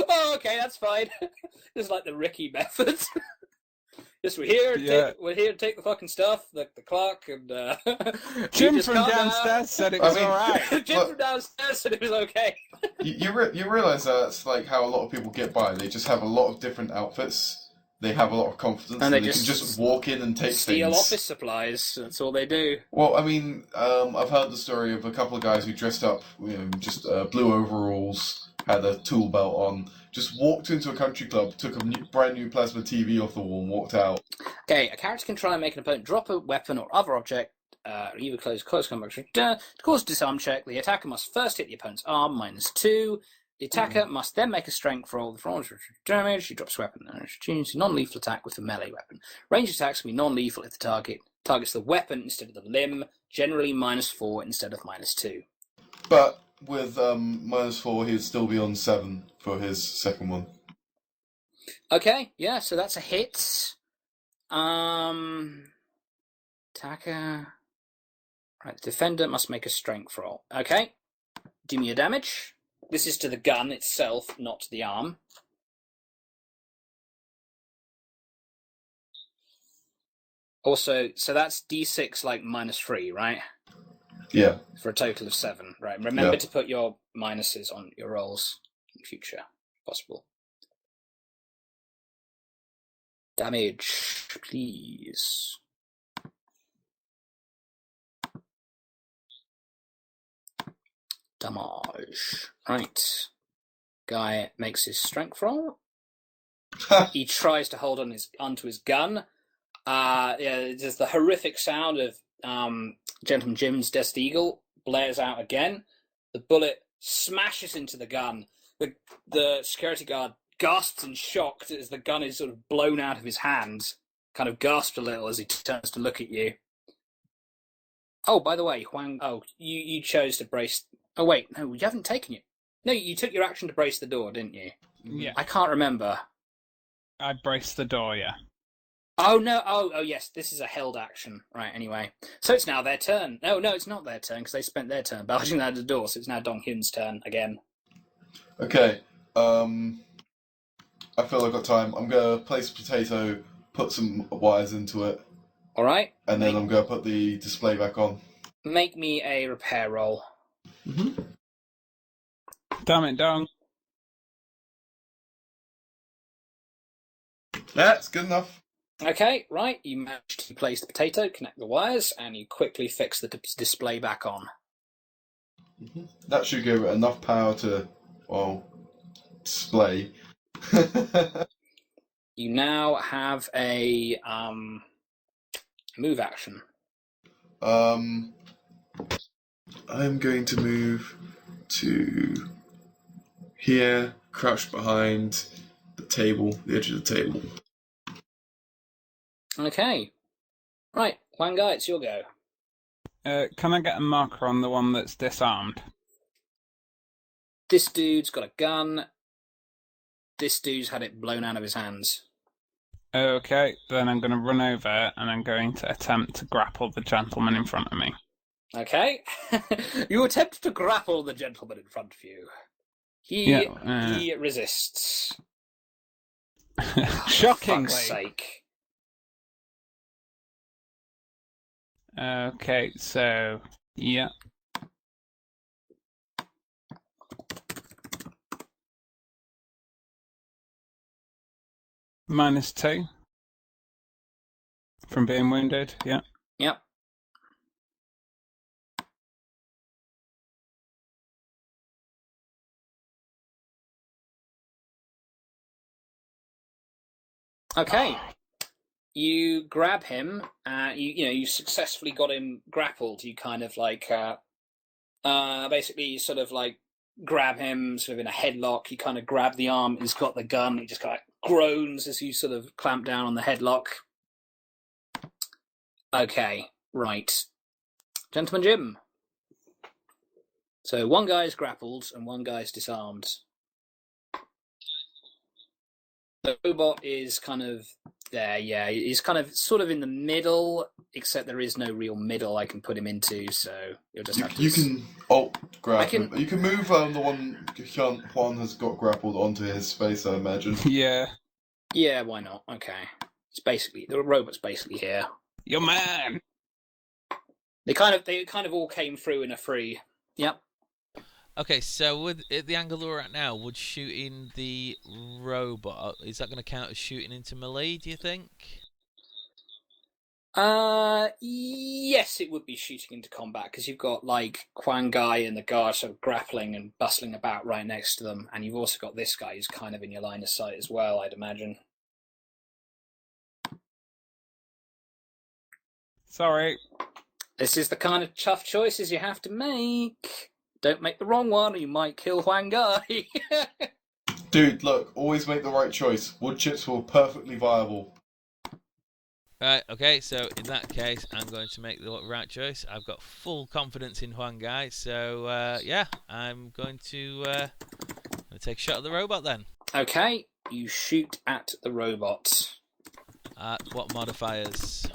Oh, okay, that's fine. It's like the Ricky method. Just we're here to take the fucking stuff, the clock, and Jim from downstairs said it was alright. Jim from downstairs said it was okay. You realise that's like how a lot of people get by. They just have a lot of different outfits. They have a lot of confidence, and they can just walk in and take steal things. Office supplies. That's all they do. Well, I mean, I've heard the story of a couple of guys who dressed up, just blue overalls, had a tool belt on, just walked into a country club, took a brand new plasma TV off the wall, and walked out. Okay, a character can try and make an opponent drop a weapon or other object, either close combat. To cause a disarm check, the attacker must first hit the opponent's arm, -2. The attacker must then make a strength roll. The damage, he drops a weapon. Choose a non-lethal attack with a melee weapon. Ranged attacks can be non-lethal if the target targets the weapon instead of the limb, generally -4 instead of -2. But with -4, he'd still be on 7 for his second one. Okay, yeah, so that's a hit. Attacker. Right, the defender must make a strength roll. Okay, do me your damage. This is to the gun itself, not to the arm. Also, so that's D6 like -3, right? Yeah. For a total of 7. Right. Remember Yeah. to put your minuses on your rolls in future, if possible. Damage, please. Damage. Right. Guy makes his strength roll. He tries to hold onto his gun. There's the horrific sound of Gentleman Jim's Desert Eagle blares out again. The bullet smashes into the gun. The security guard gasps in shock as the gun is sort of blown out of his hands. Kind of gasps a little as he turns to look at you. Oh, by the way, Huang. Oh, you chose to brace. Oh wait, no, you haven't taken it. No, you took your action to brace the door, didn't you? Yeah. I can't remember. I braced the door, yeah. Oh no! Oh yes, this is a held action, right? Anyway, so it's now their turn. No, it's not their turn because they spent their turn barging out the door. So it's now Dong Hyun's turn again. Okay. I feel I've got time. I'm gonna place a potato, put some wires into it, All right. and then I'm gonna put the display back on. Make me a repair roll. Mm-hmm. Damn it, Dong. That's good enough. Okay, right. You managed to place the potato, connect the wires, and you quickly fix the display back on. Mm-hmm. That should give it enough power to, display. You now have a move action. I'm going to move to here, crouched behind the table, the edge of the table. Okay. Right, Huang Gai, it's your go. Can I get a marker on the one that's disarmed? This dude's got a gun. This dude's had it blown out of his hands. Okay, then I'm going to run over and I'm going to attempt to grapple the gentleman in front of me. Okay. You attempt to grapple the gentleman in front of you. He resists. Shockingly. For fuck's sake. Okay, so, yeah. -2 from being wounded, yeah. Yep. Okay. You grab him. You successfully got him grappled. You kind of like basically sort of like grab him sort of in a headlock. You kind of grab the arm. He's got the gun. He just kind of groans as you sort of clamp down on the headlock. Okay, right, Gentleman Jim. So one guy's grappled and one guy's disarmed. The robot is kind of there, yeah. He's kind of sort of in the middle, except there is no real middle I can put him into, so you'll just have to... You can grab him. You can move the one Juan has got grappled onto his space, I imagine. Yeah. Yeah, why not? Okay. The robot's basically here. Your man! They kind of all came through in a free. Yep. Okay, so with the angle we're at now, would shooting the robot, is that going to count as shooting into melee, do you think? Yes, it would be shooting into combat, because you've got, like, Huang Gai and the guard sort of grappling and bustling about right next to them, and you've also got this guy who's kind of in your line of sight as well, I'd imagine. Sorry. This is the kind of tough choices you have to make. Don't make the wrong one or you might kill Huang Gai. Dude, look, always make the right choice. Wood chips were perfectly viable. Right, okay, so in that case, I'm going to make the right choice. I've got full confidence in Huang Gai, so yeah, I'm going to take a shot at the robot then. Okay, you shoot at the robot. At what modifiers?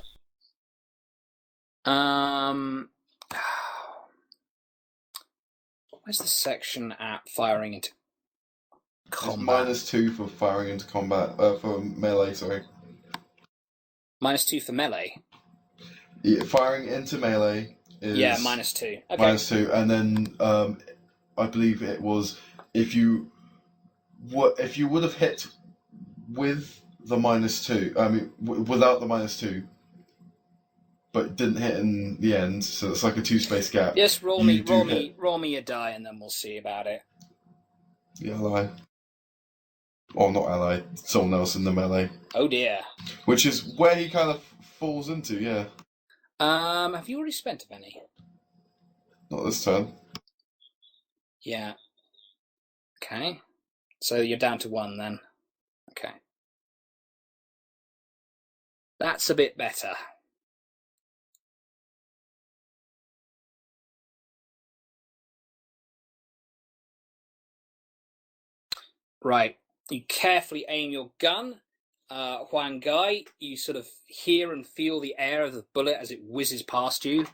Where's the section at firing into combat? It's -2 for firing into combat, for melee, sorry. -2 for melee? Yeah, firing into melee is -2. Okay. -2, and then I believe it was if you would have hit with the -2, I mean without the -2, but didn't hit in the end, so it's like a 2-space gap. Just roll me a die, and then we'll see about it. The ally. Or not ally, someone else in the melee. Oh dear. Which is where he kind of falls into, yeah. Have you already spent a penny? Not this turn. Yeah. Okay. So you're down to 1 then. Okay. That's a bit better. Right. You carefully aim your gun. Huang Gai, you sort of hear and feel the air of the bullet as it whizzes past you.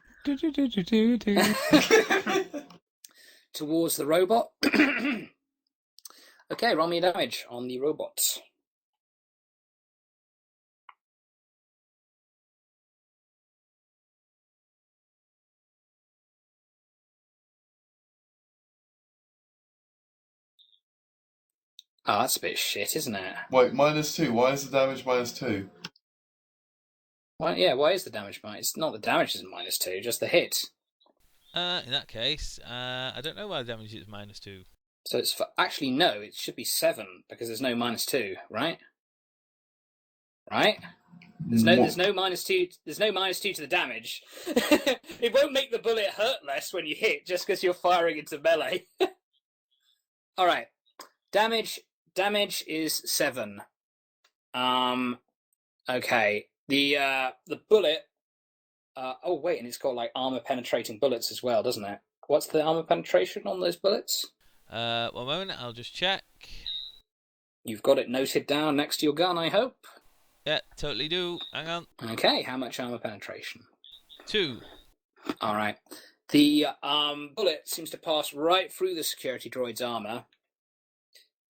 Towards the robot. Okay, roll me damage on the robot. Oh, that's a bit shit, isn't it? Wait, -2. Why is the damage -2? Why is the damage -? It's not the damage isn't -2, just the hit. In that case, I don't know why the damage is -2. So it's actually no, it should be 7 because there's no -2, right? Right? There's no -2. There's no -2 to the damage. It won't make the bullet hurt less when you hit just because you're firing into melee. All right, damage is 7. Okay. The bullet. Oh wait, and it's got like armor penetrating bullets as well, doesn't it? What's the armor penetration on those bullets? 1 moment, I'll just check. You've got it noted down next to your gun, I hope. Yeah, totally do. Hang on. Okay, how much armor penetration? 2. All right. The bullet seems to pass right through the security droid's armor,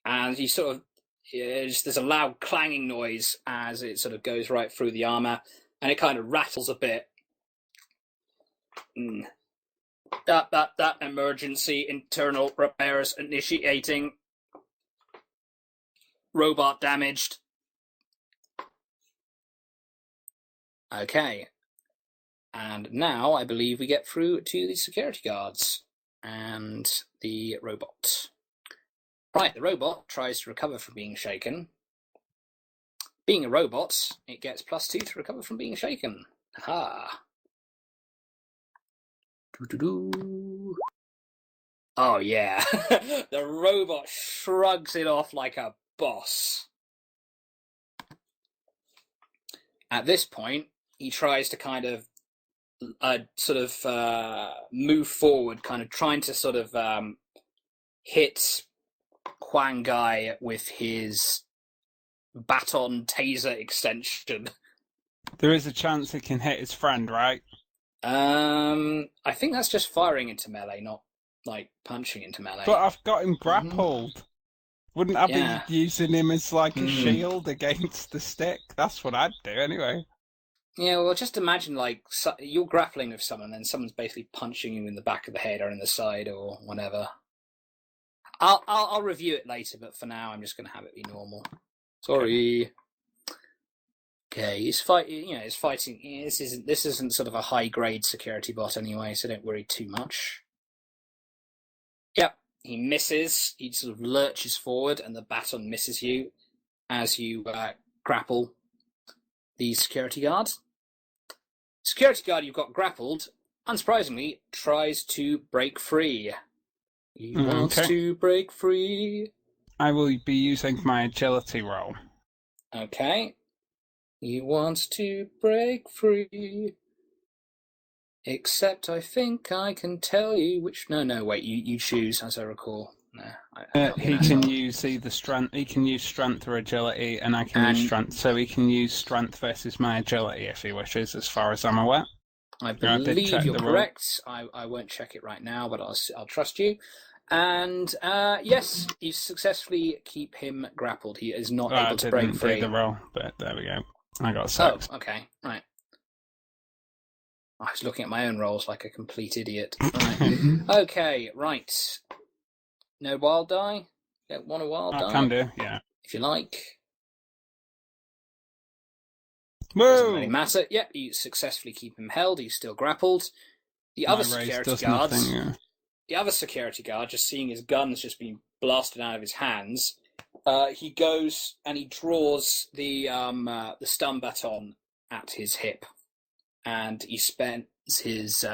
and you sort of there's a loud clanging noise as it sort of goes right through the armor, and it kind of rattles a bit. That emergency internal repairs initiating. Robot damaged. Okay. And now I believe we get through to the security guards and the robot. Right, the robot tries to recover from being shaken. Being a robot, it gets +2 to recover from being shaken. Aha. Doo-doo-doo. Oh yeah. The robot shrugs it off like a boss. At this point, he tries to kind of move forward, kind of trying to sort of hit Huang Gai with his baton taser extension. There is a chance he can hit his friend, right? I think that's just firing into melee, not like punching into melee. But I've got him grappled. Wouldn't I Yeah. be using him as like a shield against the stick? That's what I'd do anyway. Yeah, well, just imagine like you're grappling with someone, and someone's basically punching you in the back of the head or in the side or whatever. I'll review it later, but for now, I'm just going to have it be normal. Sorry. Okay, he's fighting. You know, he's fighting. This isn't sort of a high grade security bot anyway, so don't worry too much. Yep, he misses. He sort of lurches forward, and the baton misses you as you grapple the security guard. Security guard you've got grappled, unsurprisingly, tries to break free. He wants to break free. I will be using my agility roll. Okay. He wants to break free. Except I think I can tell you which... No, wait, you choose, as I recall. No, he can use either strength. He can use strength or agility, and I can use strength. So he can use strength versus my agility if he wishes, as far as I'm aware. I believe you're correct. I won't check it right now, but I'll trust you. And yes, you successfully keep him grappled. He is not able to break free. I didn't do the roll, but there we go. I got 6. Oh, okay, right. I was looking at my own rolls like a complete idiot. Right. Okay, right. No wild die? Don't want a wild die? I can do, yeah. If you like. Doesn't really Woo! matter. Yep, you successfully keep him held. He's still grappled. The My other raise security does guards... nothing, yeah. The other security guard, just seeing his guns just being blasted out of his hands, he goes and he draws the stun baton at his hip, and he spends his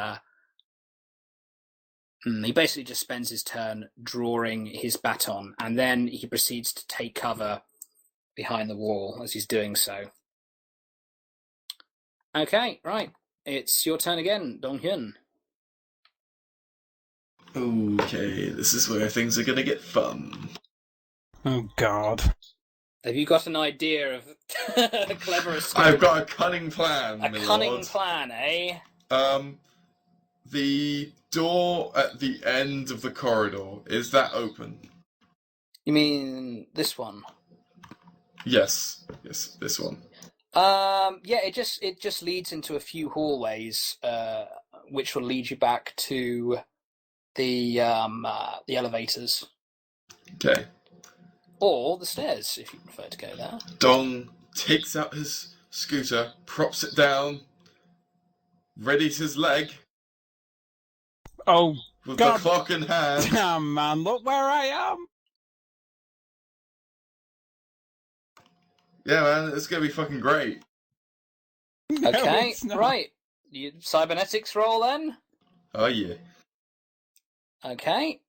he basically just spends his turn drawing his baton, and then he proceeds to take cover behind the wall as he's doing so. Okay, right, it's your turn again, Dong-hyun. Okay, this is where things are gonna get fun. Oh, God. Have you got an idea of a clever escape? I've got a cunning plan, A my cunning lord. plan, eh? The door at the end of the corridor, is that open? You mean this one? Yes, this one. Yeah, it just leads into a few hallways, which will lead you back to the elevators Okay. or the stairs if you prefer to go there. Dong takes out his scooter, props it down, readies his leg Oh, with God. the clock in hand. Damn, man, look where I am! Yeah, man, it's gonna be fucking great. No, Okay, it's not. right. You cybernetics roll then. Oh yeah. Okay.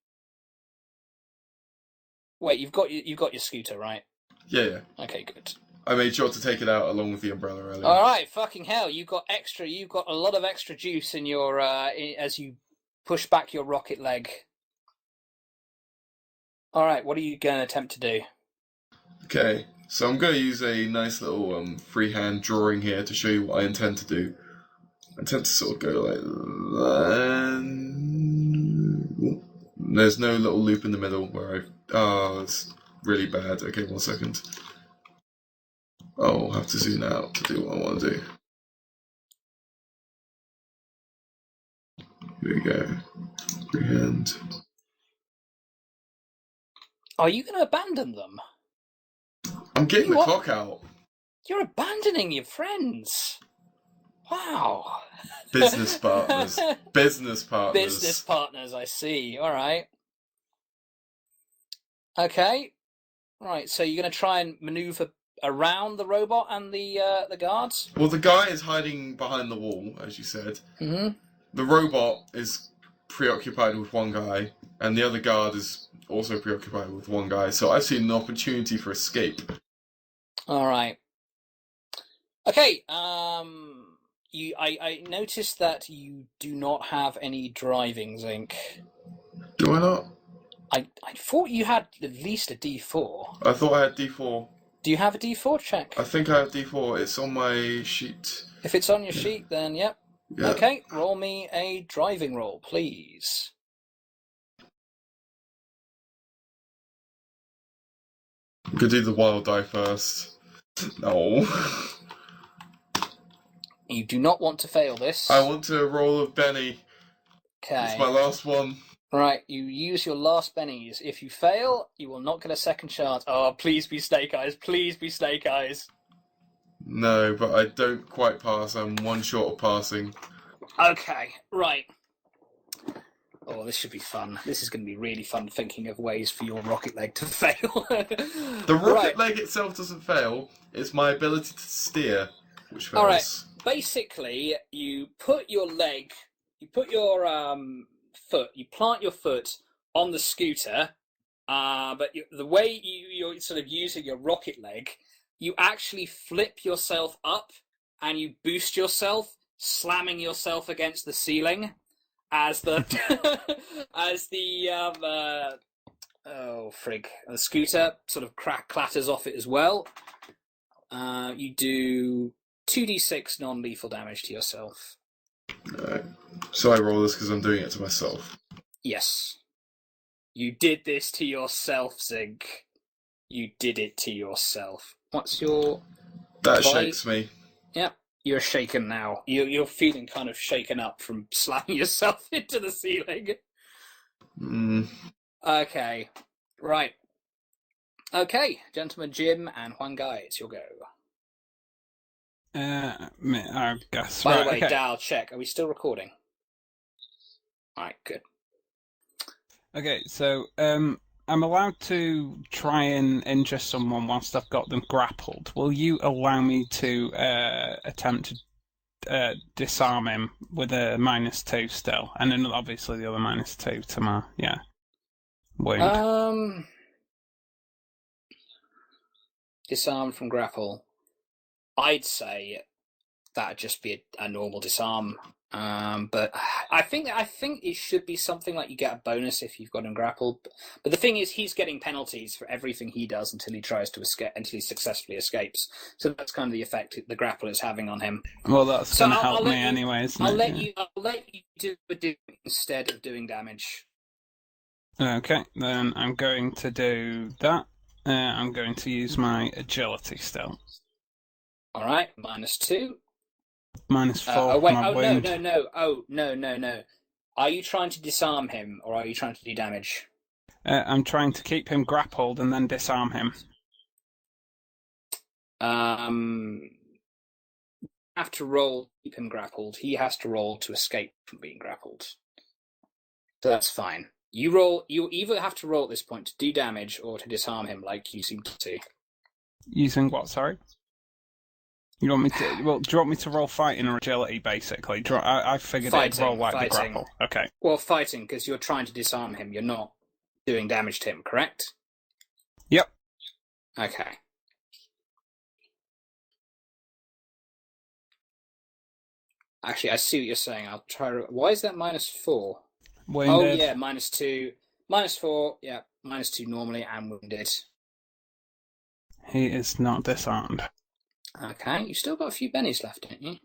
Wait, you've got your scooter, right? Yeah. Okay, good. I made sure to take it out along with the umbrella earlier. All right, fucking hell! You've got a lot of extra juice in your as you push back your rocket leg. All right, what are you going to attempt to do? Okay, so I'm going to use a nice little freehand drawing here to show you what I intend to do. I intend to sort of go like that. There's no little loop in the middle where I... Oh, it's really bad. Okay, 1 second. I'll have to zoom out to do what I want to do. Here we go. Freehand. Are you going to abandon them? I'm getting the What? clock out. You're abandoning your friends. Wow. Business partners. Business partners. Business partners, I see. All right. Okay. Right, so you're going to try and maneuver around the robot and the guards? Well, the guy is hiding behind the wall, as you said. Mm-hmm. The robot is preoccupied with one guy, and the other guard is also preoccupied with one guy. So I've seen an opportunity for escape. All right. Okay. I noticed that you do not have any driving zinc. Do I not? I thought you had at least a D4. I thought I had D4. Do you have a D4 check? I think I have D4. It's on my sheet. If it's on your sheet, then yep. Yeah. Okay, roll me a driving roll, please. I'm gonna do the wild die first. No. You do not want to fail this. I want to roll of Benny. Okay. It's my last one. Right, you use your last bennies. If you fail, you will not get a second chance. Oh, please be Snake Eyes. Please be Snake Eyes. No, but I don't quite pass. I'm one short of passing. Okay, right. Oh, this should be fun. This is going to be really fun thinking of ways for your rocket leg to fail. The rocket leg itself doesn't fail. It's my ability to steer which fails. All right. Basically, you put your leg, you put your foot, you plant your foot on the scooter, but the way you're sort of using your rocket leg, you actually flip yourself up and you boost yourself, slamming yourself against the ceiling as the the scooter sort of clatters off it as well. You do 2d6 non-lethal damage to yourself. Alright. So I roll this because I'm doing it to myself. Yes. You did this to yourself, Zink. You did it to yourself. What's your... That shakes me. Yep. You're shaken now. You're feeling kind of shaken up from slamming yourself into the ceiling. Okay. Right. Okay, gentlemen, Jim and Juan Guy, it's your go. I guess. By Right, the way, okay. Dal, check. Are we still recording? Alright, good. Okay, so I'm allowed to try and injure someone whilst I've got them grappled. Will you allow me to attempt to disarm him with a -2 still? And then obviously the other -2 to my, wound. Disarm from grapple. I'd say that'd just be a normal disarm. But I think it should be something like you get a bonus if you've got him grappled. But the thing is, he's getting penalties for everything he does until he tries to escape, until he successfully escapes. So that's kind of the effect the grapple is having on him. Well, that's going to help me anyway, isn't it? I'll let you do it instead of doing damage. Okay, then I'm going to do that. I'm going to use my agility still. All right, -2. -4. Wait! My wound. No! Oh, no! Are you trying to disarm him, or are you trying to do damage? I'm trying to keep him grappled and then disarm him. Have to roll to keep him grappled. He has to roll to escape from being grappled. So that's fine. You either have to roll at this point to do damage or to disarm him, like you seem to. Using what? Sorry. You want me to? Well, do you want me to roll fighting or agility? Basically, I figured it'd roll like the grapple. Okay. Well, fighting because you're trying to disarm him. You're not doing damage to him, correct? Yep. Okay. Actually, I see what you're saying. I'll try. Why is that -4? Wounded. Oh yeah, -2, -4. Yeah, -2 normally and wounded. He is not disarmed. Okay, you've still got a few bennies left, don't you?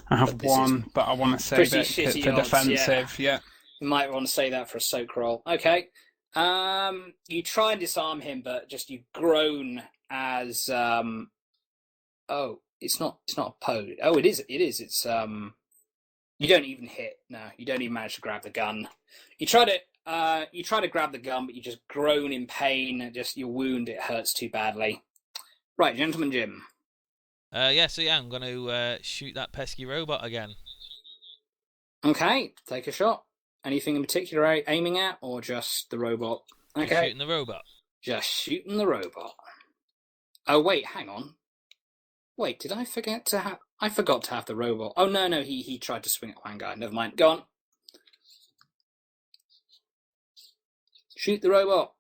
I have one, but I want to save it for defensive. Yeah. You might want to say that for a soak roll. Okay. You try and disarm him, but just you groan as oh, it's not opposed. Oh, it is. It's you don't even hit. No, you don't even manage to grab the gun. You try to grab the gun, but you just groan in pain. Just your wound, it hurts too badly. Right, Gentleman Jim. I'm going to shoot that pesky robot again. Okay, take a shot. Anything in particular aiming at, or just the robot? Okay. Just shooting the robot. Just shooting the robot. Oh, wait, hang on. Wait, did I forget to have... I forgot to have the robot. Oh, no, he tried to swing at one guy. Never mind. Go on. Shoot the robot.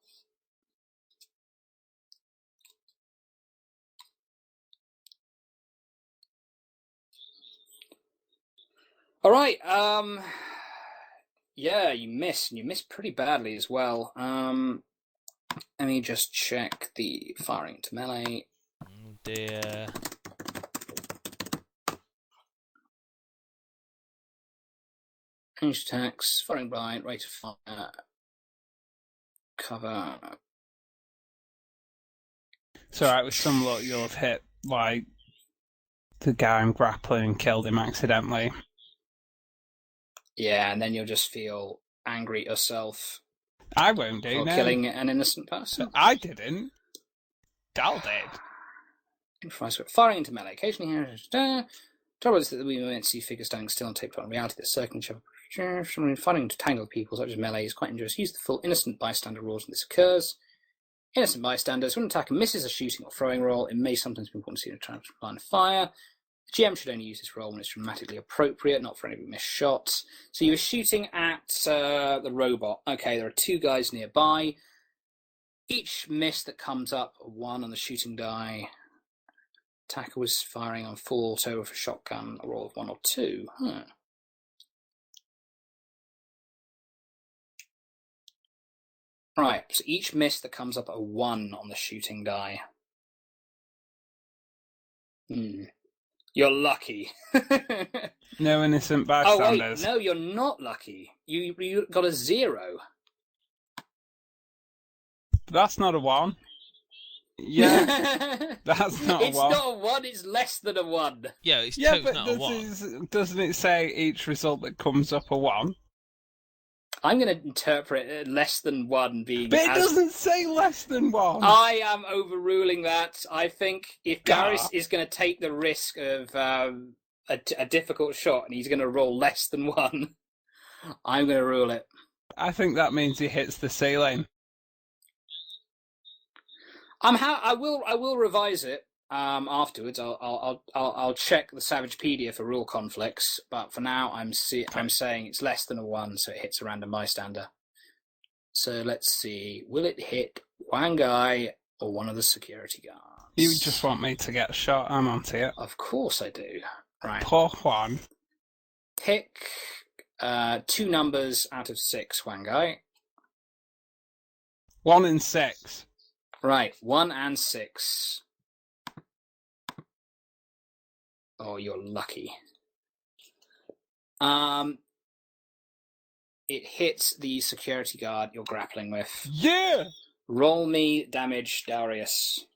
All right. Yeah, you missed, and you missed pretty badly as well. Let me just check the firing to melee. Oh dear. Ranged attacks, firing blind, rate of fire, cover. So, with some luck, you'll have hit like the guy I'm grappling and killed him accidentally. Yeah, and then you'll just feel angry at yourself. I won't do for no. killing an innocent person. I didn't. Dal did. Improvise firing into melee. Occasionally, trouble is that we might see figures standing still and taped on reality that circling each other. Fighting to tangle people, such as melee, is quite dangerous. Use the full innocent bystander rules when this occurs. Innocent bystanders, when an attacker misses a shooting or throwing roll, it may sometimes be important to see a time to line of fire. The GM should only use this roll when it's dramatically appropriate, not for any missed shots. So you were shooting at the robot. Okay, there are two guys nearby. Each miss that comes up, a 1 on the shooting die. Attacker was firing on full auto with a shotgun, a roll of 1 or 2. Right, so each miss that comes up a 1 on the shooting die. You're lucky. No innocent bystanders. Oh wait, no, you're not lucky. You got a 0. That's not a 1. Yeah, that's not a It's 1. not a 1, it's less than a 1. Yeah, it's Yeah, totes but not a 1. doesn't it say each result that comes up a 1? I'm going to interpret less than 1 being But it doesn't say less than 1. I am overruling that. I think if Garrus Gah. is going to take the risk of a difficult shot and he's going to roll less than 1, I'm going to rule it. I think that means he hits the ceiling. I will revise it afterwards. I'll check the Savagepedia for rule conflicts, but for now I'm saying it's less than a 1, so it hits a random bystander. So let's see, will it hit one guy or one of the security guards? You just want me to get shot, I'm onto it. Of course I do. Right. Poor Juan. Pick 2 numbers out of 6, one guy. 1 and 6. Right, 1 and 6. Oh, you're lucky. It hits the security guard you're grappling with. Yeah! Roll me damage, Darius.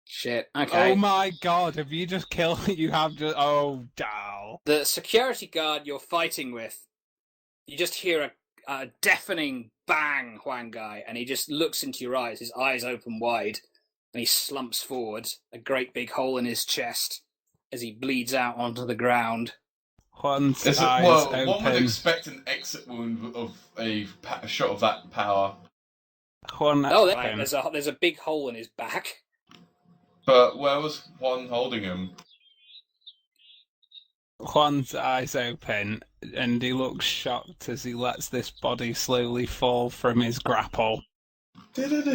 Shit, okay. Oh my god, have you just killed... You have just... Oh, Dal. The security guard you're fighting with, you just hear a deafening bang, Huang Guy, and he just looks into your eyes, his eyes open wide, and he slumps forward, a great big hole in his chest, as he bleeds out onto the ground. Juan's eyes open. One would expect an exit wound of a shot of that power. Juan, Oh, right, there's a big hole in his back. But where was Juan holding him? Juan's eyes open, and he looks shocked as he lets this body slowly fall from his grapple. No, there's no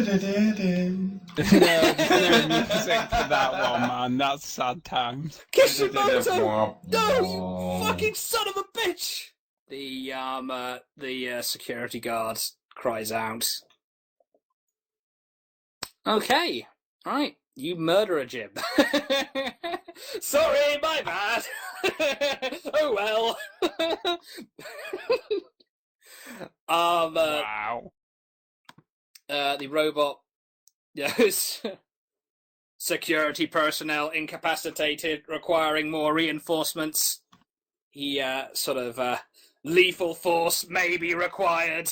music for that one, man. That's sad times. Kishimoto! No, you fucking son of a bitch! The security guard cries out. Okay, right. You murderer, Jim. Sorry, my bad. Oh well. Wow. The robot goes. Security personnel incapacitated, requiring more reinforcements. He lethal force may be required.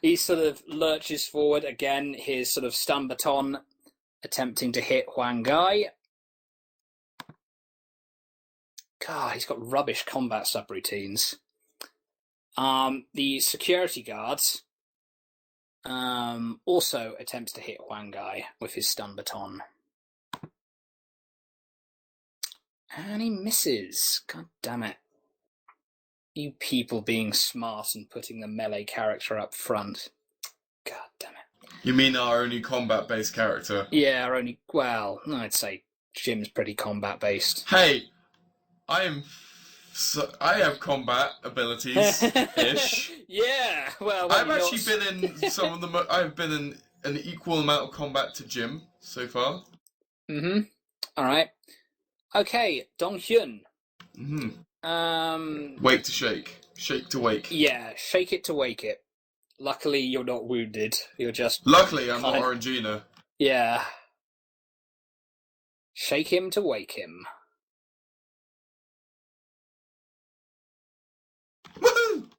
He sort of lurches forward again, his sort of stun baton attempting to hit Huang Gai. God, he's got rubbish combat subroutines. The security guards also attempts to hit Huang Gai with his stun baton. And he misses. God damn it. You people being smart and putting the melee character up front. God damn it. You mean our only combat-based character? Yeah, I'd say Jim's pretty combat-based. Hey, I have combat abilities-ish. Yeah, well... I've actually been in some of the... I've been in an equal amount of combat to Jim so far. Mm-hmm. Alright. Okay, Dong Hyun. Mm-hmm. Wake to shake. Shake to wake. Yeah, shake it to wake it. Luckily, you're not wounded. You're just... Luckily, I'm not Orangina. Yeah. Shake him to wake him. Woohoo!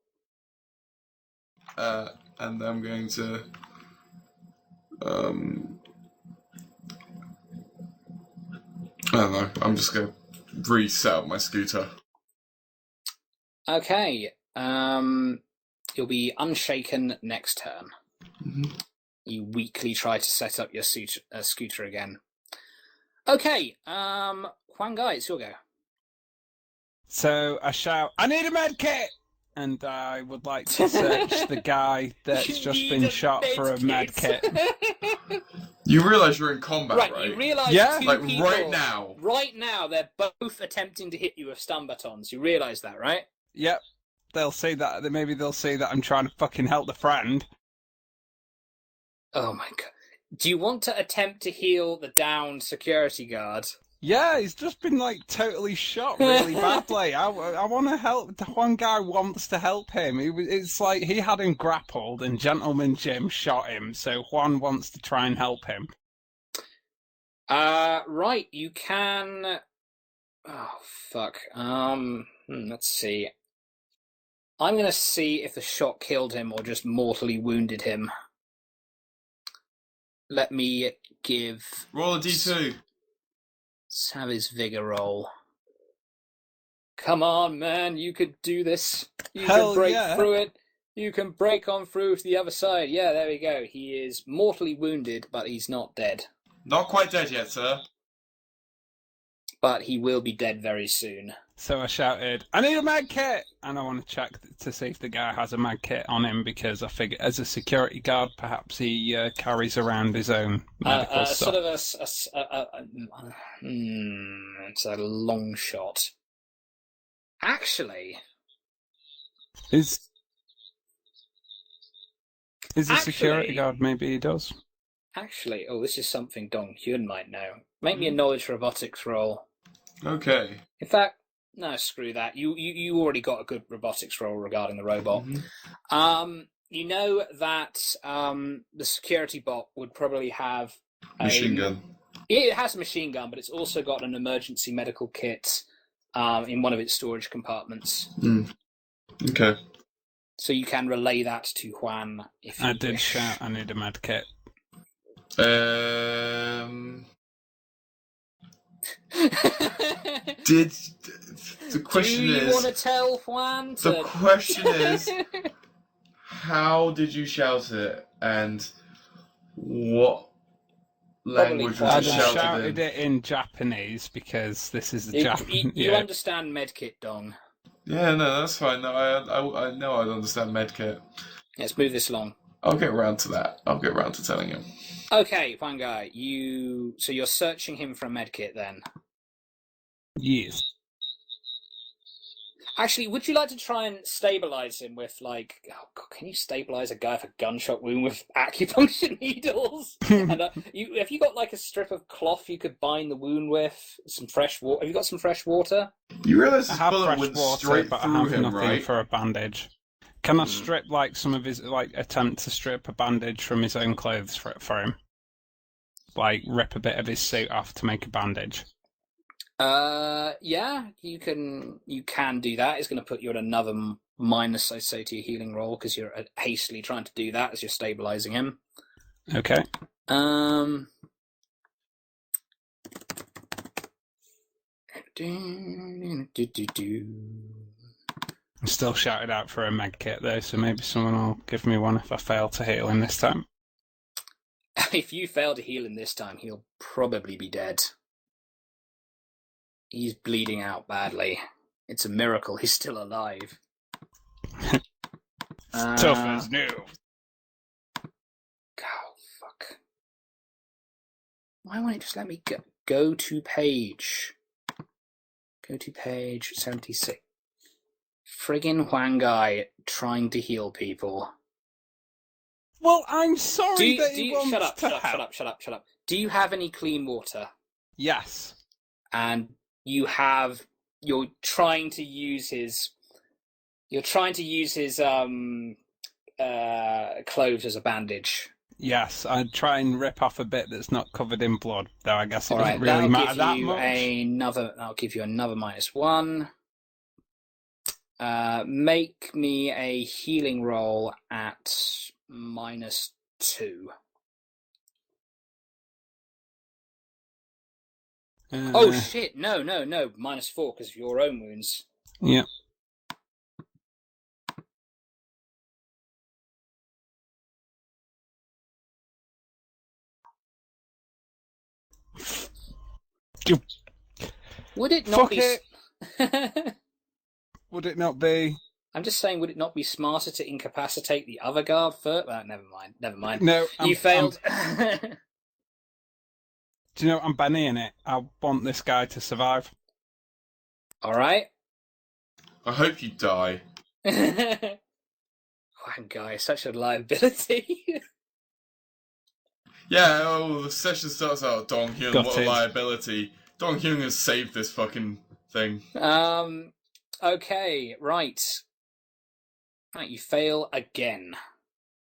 And I'm going to... I don't know. I'm just going to reset up my scooter. Okay. You'll be unshaken next turn. Mm-hmm. You weakly try to set up your scooter again. Okay. Huang Gai, it's your go. So I shout, I need a med kit! And I would like to search the guy that's just been shot for a med kit. You realise you're in combat, right? You realise Yeah. two Like, people, right now. Right now, they're both attempting to hit you with stun batons. You realise that, right? Yep. They'll see that. Maybe they'll see that I'm trying to fucking help the friend. Oh my god. Do you want to attempt to heal the downed security guard? Yeah, he's just been like totally shot really badly. I want to help. The one guy wants to help him. It's like he had him grappled and Gentleman Jim shot him, so Juan wants to try and help him. Right, you can... Oh, fuck. Let's see. I'm gonna see if the shot killed him or just mortally wounded him. Let me give... Roll a d2. Let's have his vigor roll. Come on, man, you could do this. You Hell can break yeah. through it. You can break on through to the other side. Yeah, there we go. He is mortally wounded, but he's not dead. Not quite dead yet, sir. But he will be dead very soon. So I shouted, "I need a med kit!" And I want to check to see if the guy has a med kit on him, because I figure as a security guard, perhaps he carries around his own medical stuff. Sort of it's a long shot. Actually... Is a security guard? Maybe he does. Actually, this is something Dong Hyun might know. Make me a knowledge robotics roll. Okay. In fact, no, screw that. You already got a good robotics roll regarding the robot. Mm-hmm. You know that the security bot would probably have Machine gun. It has a machine gun, but it's also got an emergency medical kit in one of its storage compartments. Okay. So you can relay that to Juan if you I did wish. shout, "I need a med kit." Did the question Do you is? want to tell Juan? The question is, how did you shout it, and what language Probably was I it quite just shouted shouted in? it in Japanese because this is the You Yeah. understand medkit, Dong. Yeah, no, that's fine. No, I know I'd understand medkit. Let's move this along. I'll get round to that. I'll get round to telling him. Okay, Juan Guy, so you're searching him for a medkit then? Yes. Actually, would you like to try and stabilize him with, like... Oh, God, can you stabilize a guy with a gunshot wound with acupuncture needles? And have you got, like, a strip of cloth you could bind the wound with? Some fresh water? Have you got some fresh water? You realise I this have bullet fresh went water, straight but I through have him, nothing right? for a bandage. Can I strip, like, some of his, like, attempt to strip a bandage from his own clothes for him? Like, rip a bit of his suit off to make a bandage? Yeah, you can do that. It's going to put you at another minus, I say, to your healing roll, because you're hastily trying to do that as you're stabilizing him. Okay. I still shouted out for a med kit, though, so maybe someone will give me one if I fail to heal him this time. If you fail to heal him this time, he'll probably be dead. He's bleeding out badly. It's a miracle he's still alive. Tough as new. Oh, fuck. Why won't it just let me go to page? Go to page 76. Friggin' Huang Guy trying to heal people. Well, I'm sorry that he wants to help. Shut up. Do you have any clean water? Yes. And you're trying to use his clothes as a bandage. Yes, I'd try and rip off a bit that's not covered in blood, though I guess it doesn't Alright, really matter that much. I'll give you another -1. Make me a healing roll at -2. Oh shit! No, -4 because of your own wounds. Yeah. Would it not be? Would it not be? I'm just saying, would it not be smarter to incapacitate the other guard first? Never mind. No, you failed. Do you know, I'm banning it. I want this guy to survive. All right. I hope you die. One guy, such a liability. Yeah, the session starts out, Dong Hyun, Got what a it. liability. Dong Hyun has saved this fucking thing. Okay, right. Right, you fail again.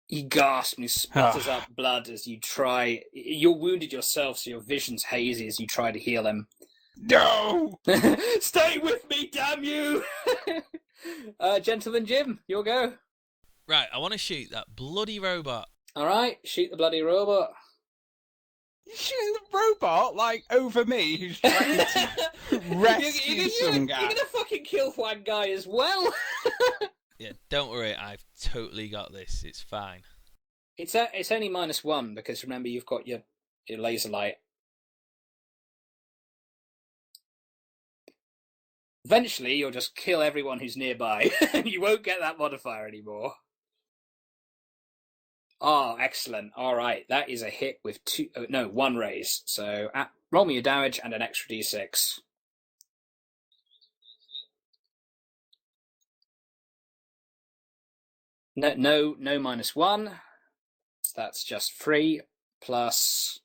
He gasps and he splatters up blood as you try. You're wounded yourself, so your vision's hazy as you try to heal him. No! Stay with me, damn you! Gentleman Jim, your go. Right, I want to shoot that bloody robot. Alright, shoot the bloody robot. You shooting the robot, like, over me, who's trying to rescue some guy? You're gonna fucking kill one guy as well. Yeah, don't worry, I've totally got this. It's fine. It's only -1 because remember you've got your laser light. Eventually, you'll just kill everyone who's nearby, and you won't get that modifier anymore. Oh, excellent. All right, that is a hit with 1 raise. So roll me your damage and an extra d6. No -1. So that's just 3 plus.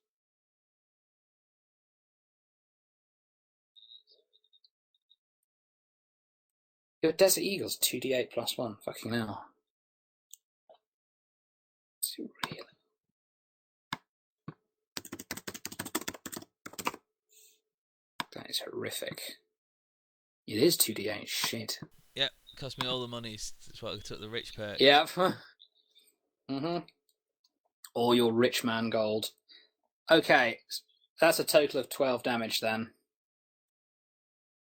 Your Desert Eagle's 2d8 plus 1. Fucking hell. It's real. That is horrific. It is 2d8. Shit. Yep, cost me all the money. That's what I took the rich perk. Yeah. All your rich man gold. Okay, that's a total of 12 damage then.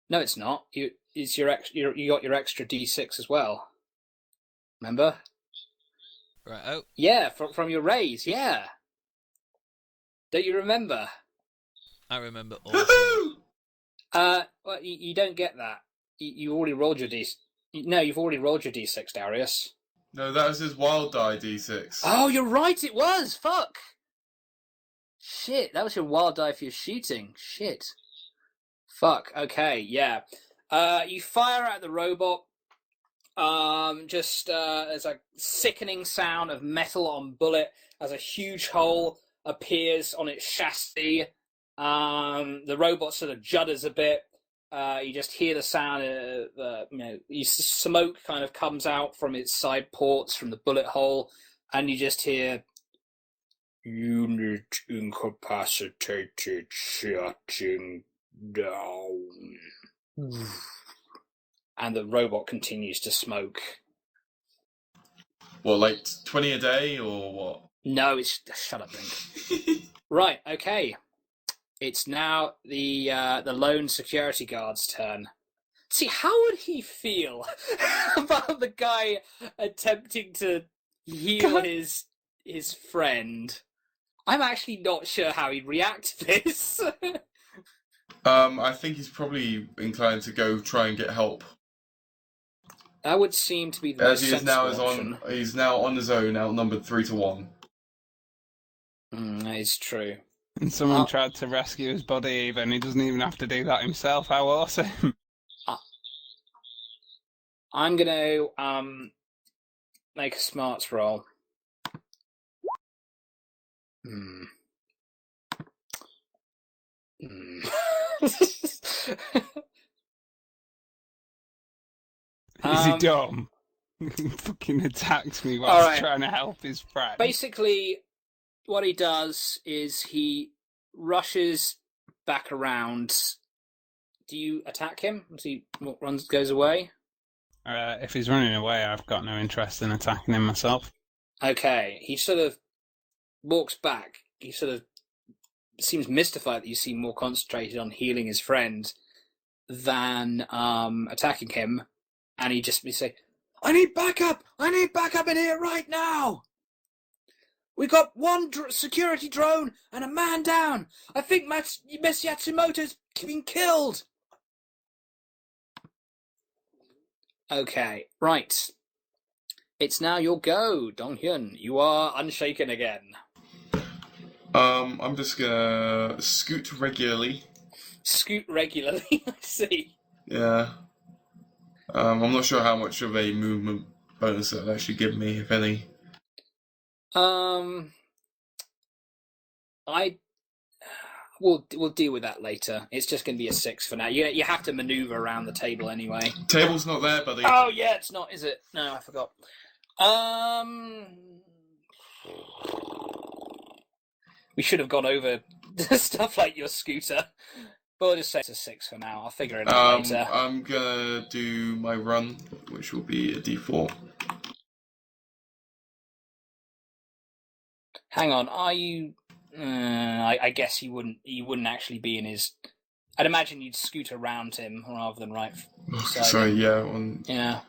No, it's not. You got your extra d6 as well. Remember? Right. Oh. Yeah, from your raise. Yeah. Don't you remember? I remember all. Well, you don't get that. You already rolled your d. No, you've already rolled your d6, Darius. No, that was his wild die d6. Oh, you're right. It was. Fuck. Shit, that was your wild die for your shooting. Shit. Fuck. Okay. Yeah. You fire at the robot. There's a sickening sound of metal on bullet as a huge hole appears on its chassis. The robot sort of judders a bit. You just hear the sound of, smoke kind of comes out from its side ports from the bullet hole, and you just hear, "Unit incapacitated, shutting down." And the robot continues to smoke. What, like 20 a day or what? No, it's... Shut up, Brink. Right, okay. It's now the lone security guard's turn. See, how would he feel about the guy attempting to heal his friend? I'm actually not sure how he'd react to this. I think he's probably inclined to go try and get help. That would seem to be the As most he is now sensible option. he's now on his own, outnumbered 3-1. That is true. And someone tried to rescue his body even. He doesn't even have to do that himself. How awesome. I'm going to make a smarts roll. Is he dumb? He fucking attacks me whilst trying to help his friend. Basically, what he does is he rushes back around. Do you attack him as he goes away? If he's running away, I've got no interest in attacking him myself. Okay. He sort of walks back. He sort of seems mystified that you seem more concentrated on healing his friend than attacking him. And he just say, "I need backup! I need backup in here right now! We got one security drone and a man down! I think Miss Yatsumoto's been killed!" Okay, right. It's now your go, Dong-hyun. You are unshaken again. I'm just gonna scoot regularly. Scoot regularly, I see. Yeah. I'm not sure how much of a movement bonus it'll actually give me, if any. We'll deal with that later. It's just going to be a 6 for now. You have to maneuver around the table anyway. Table's not there, buddy. Oh yeah, it's not, is it? No, I forgot. We should have gone over stuff like your scooter. But we'll just say it's a 6 for now. I'll figure it out later. I'm gonna do my run, which will be a D4. Hang on, are you? I guess you wouldn't actually be in his. I'd imagine you'd scoot around him rather than right. Sorry, yeah. 1, Yeah.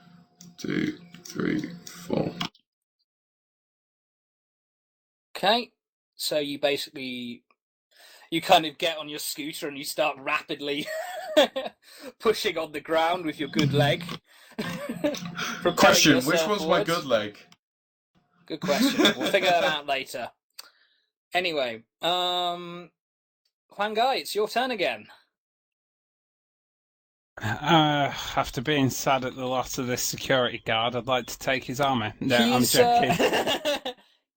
2, 3, 4. Okay, so you basically kind of get on your scooter and you start rapidly pushing on the ground with your good leg. Question: which one's forwards. my good leg? Good question. We'll figure that out later. Anyway, Huang Gai, it's your turn again. After being sad at the loss of this security guard, I'd like to take his armor. No, I'm joking.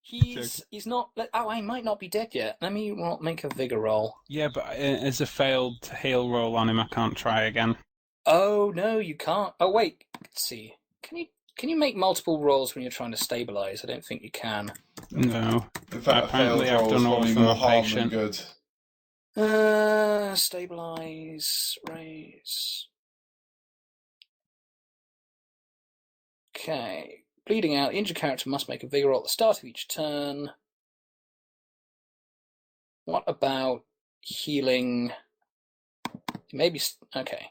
He's not. Oh, he might not be dead yet. Let me make a vigor roll. Yeah, but as a failed heal roll on him, I can't try again. Oh no, you can't. Oh wait, let's see. Can you make multiple rolls when you're trying to stabilize? I don't think you can. No. In fact, Apparently, a failed I've roll is done all probably for more my harm patient. than good. Stabilize, raise. Okay. Bleeding out. The injured character must make a vigor roll at the start of each turn. What about healing? Maybe. Okay.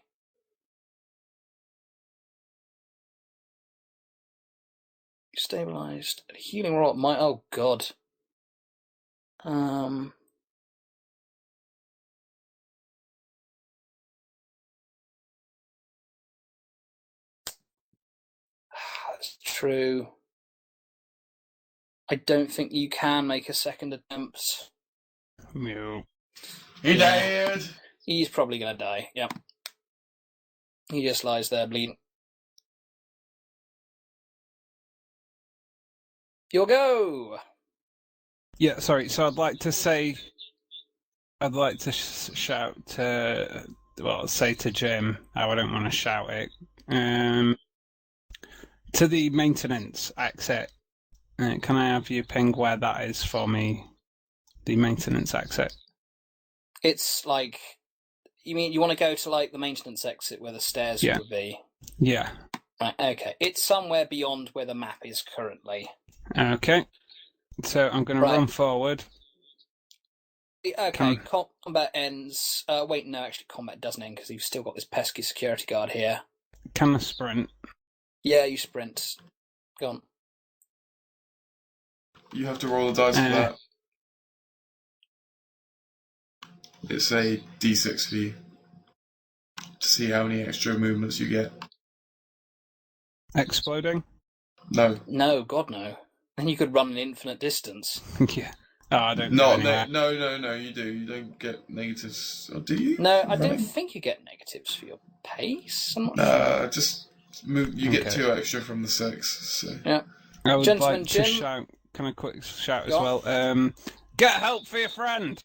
Stabilized. Healing roll at my. Oh, God. That's true. I don't think you can make a second attempt. No. He died! He's probably going to die, yep. He just lies there bleeding. You'll go! Yeah, sorry. So I'd like to say, shout to, say to Jim. I don't want to shout it. To the maintenance exit. Can I have you ping where that is for me? The maintenance exit. It's like, you mean you want to go to like the maintenance exit where the stairs would be? Yeah. Right. Okay. It's somewhere beyond where the map is currently. Okay. So I'm going to run forward. Okay, combat ends. Wait, no, actually, combat doesn't end because you've still got this pesky security guard here. Can I sprint? Yeah, you sprint. Go on. You have to roll the dice for that. It's a D6 for you to see how many extra movements you get. Exploding? No. No, God, no. Then you could run an infinite distance. Yeah. Oh, I don't. No, you do. You don't get negatives. Or do you? No, I don't think you get negatives for your pace. I'm not sure. Just move. You get 2 extra from the 6. So. Yeah. I would Gentleman like to Jim. shout. Can I quick shout as well? Get help for your friend.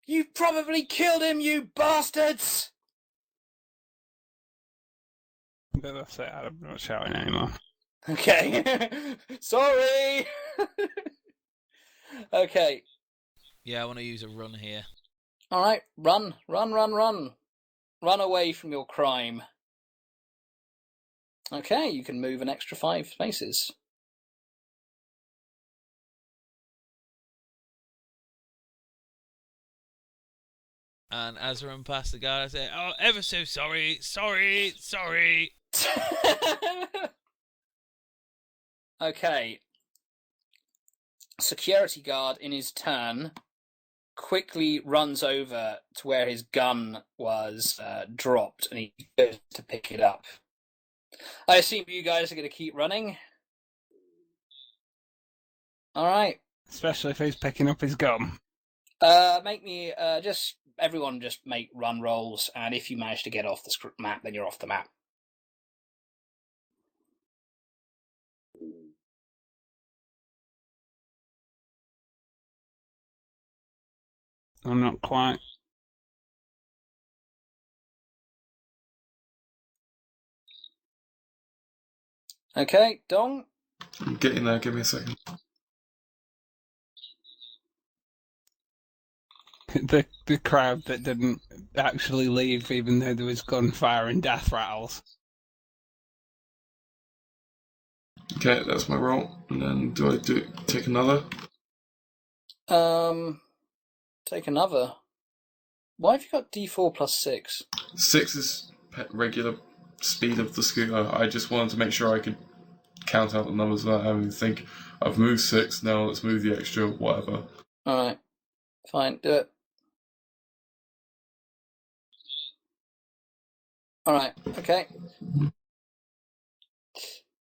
You probably killed him, you bastards! But that's it. I'm not shouting anymore. Okay. Sorry! Okay. Yeah, I want to use a run here. Alright, run. Run away from your crime. Okay, you can move an extra 5 spaces. And as I run past the guy, I say, "Oh, ever so sorry. Okay. Security guard, in his turn, quickly runs over to where his gun was dropped, and he goes to pick it up. I assume you guys are going to keep running? Alright. Especially if he's picking up his gun. Make me, everyone just make run rolls, and if you manage to get off the map, then you're off the map. I'm not quite. Okay, Dong. I'm getting there. Give me a second. The crowd that didn't actually leave, even though there was gunfire and death rattles. Okay, that's my roll. And then do I take another? Take another. Why have you got D4 plus 6? 6 is regular speed of the scooter. I just wanted to make sure I could count out the numbers without having to think, I've moved 6, now let's move the extra, whatever. Alright. Fine, do it. Alright, okay.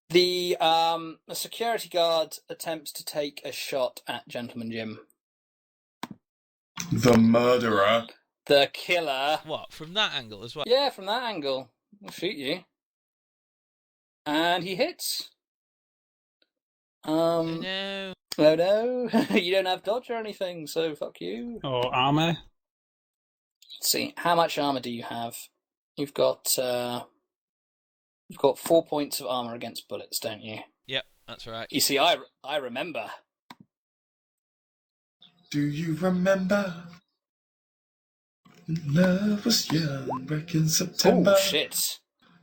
The security guard attempts to take a shot at Gentleman Jim. The murderer. The killer. What, from that angle as well? Yeah, from that angle. I'll shoot you. And he hits. Oh, no. Oh no. You don't have dodge or anything, so fuck you. Or armor. Let's see, how much armor do you have? You've got 4 points of armor against bullets, don't you? Yep, that's right. You see, I remember. Do you remember? Love was young back in September. Oh shit.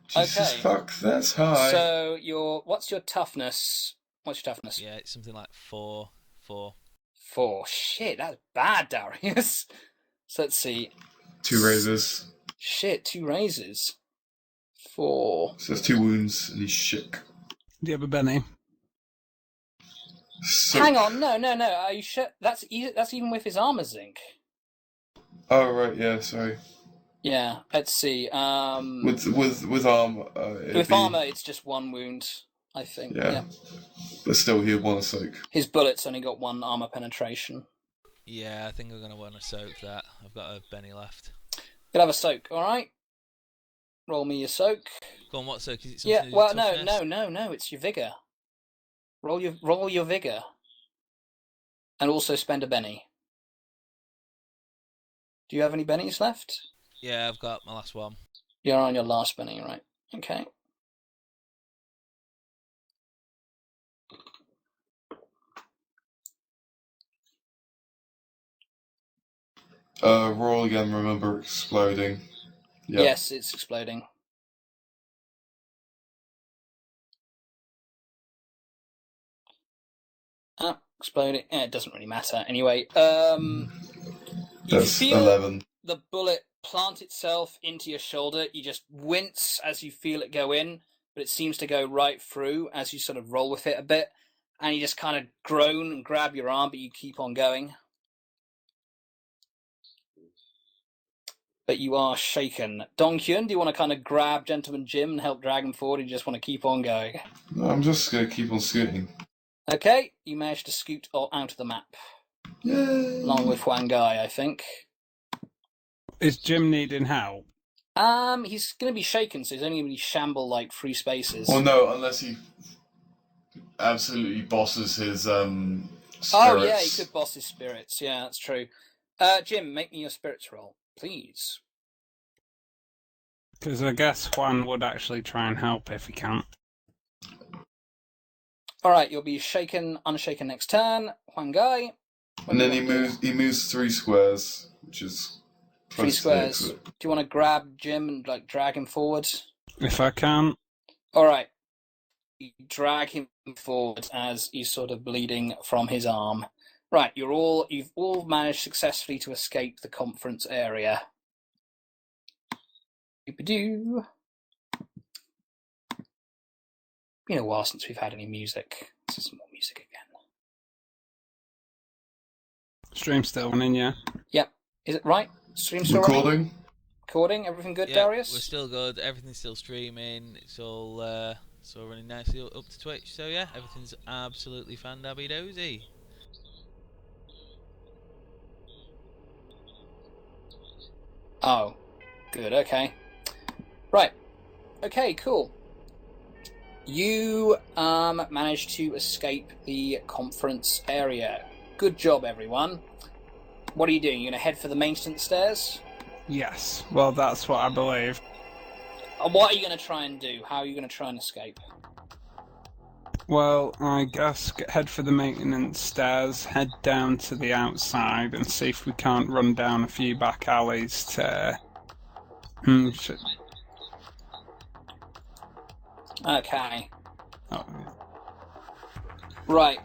Jesus Okay. fuck, that's high. So what's your toughness? What's your toughness? Yeah, it's something like 4. 4. Shit, that's bad, Darius. So let's see. 2 razors. Shit, 2 raises. 4. So there's 2 wounds and he's shook. Do you have a Benny? So... Hang on, no. Are you sure? That's even with his armor zinc. Oh right, yeah, sorry. Yeah, let's see. With armor. Armor, it's just 1 wound, I think. Yeah. But still, he'd want to soak. His bullets only got 1 armor penetration. Yeah, I think I'm going to want to soak that. I've got a Benny left. You'll have a soak, all right? Roll me your soak. Go on, what soak? Is it something to do Well, with toughness? no. It's your vigor. Roll your vigor, and also spend a Benny. Do you have any bennies left? Yeah, I've got my last one. You're on your last Benny, right? Okay. Roll again, remember exploding. Yep. Yes, it's exploding. Exploding. It doesn't really matter. Anyway, you That's feel 11. the bullet plant itself into your shoulder. You just wince as you feel it go in, but it seems to go right through as you sort of roll with it a bit, and you just kind of groan and grab your arm, but you keep on going. But you are shaken. Dong Hyun, do you want to kind of grab Gentleman Jim and help drag him forward, or do you just want to keep on going? No, I'm just going to keep on scooting. Okay, you managed to scoot out of the map. Yay! Along with Huang Gai, I think. Is Jim needing help? He's going to be shaken, so he's only going to be shamble like 3 spaces. Well, no, unless he absolutely bosses his spirits. Oh, yeah, he could boss his spirits. Yeah, that's true. Jim, make me your spirits roll, please. Because I guess Juan would actually try and help if he can. Alright, you'll be shaken, unshaken next turn. Huang Gai. And then he moves 3 squares, which is 3 squares. Do you want to grab Jim and like drag him forward? If I can. Alright. You drag him forward as he's sort of bleeding from his arm. Right, you've all managed successfully to escape the conference area. Doop-a-doo. Been a while since we've had any music. This is more music again. Stream's still running, yeah. Yep. Is it right? Stream still running? Recording? Recording? Everything good, Yeah, Darius? we're still good. Everything's still streaming. It's all running nicely up to Twitch. So yeah, everything's absolutely fan-dabby-dozy. Oh, good. Okay. Right. Okay, cool. You managed to escape the conference area. Good job, everyone. What are you doing? You're going to head for the maintenance stairs? Yes. Well, that's what I believe. What are you going to try and do? How are you going to try and escape? Well, I guess head for the maintenance stairs, head down to the outside, and see if we can't run down a few back alleys to... Okay. Oh. Right.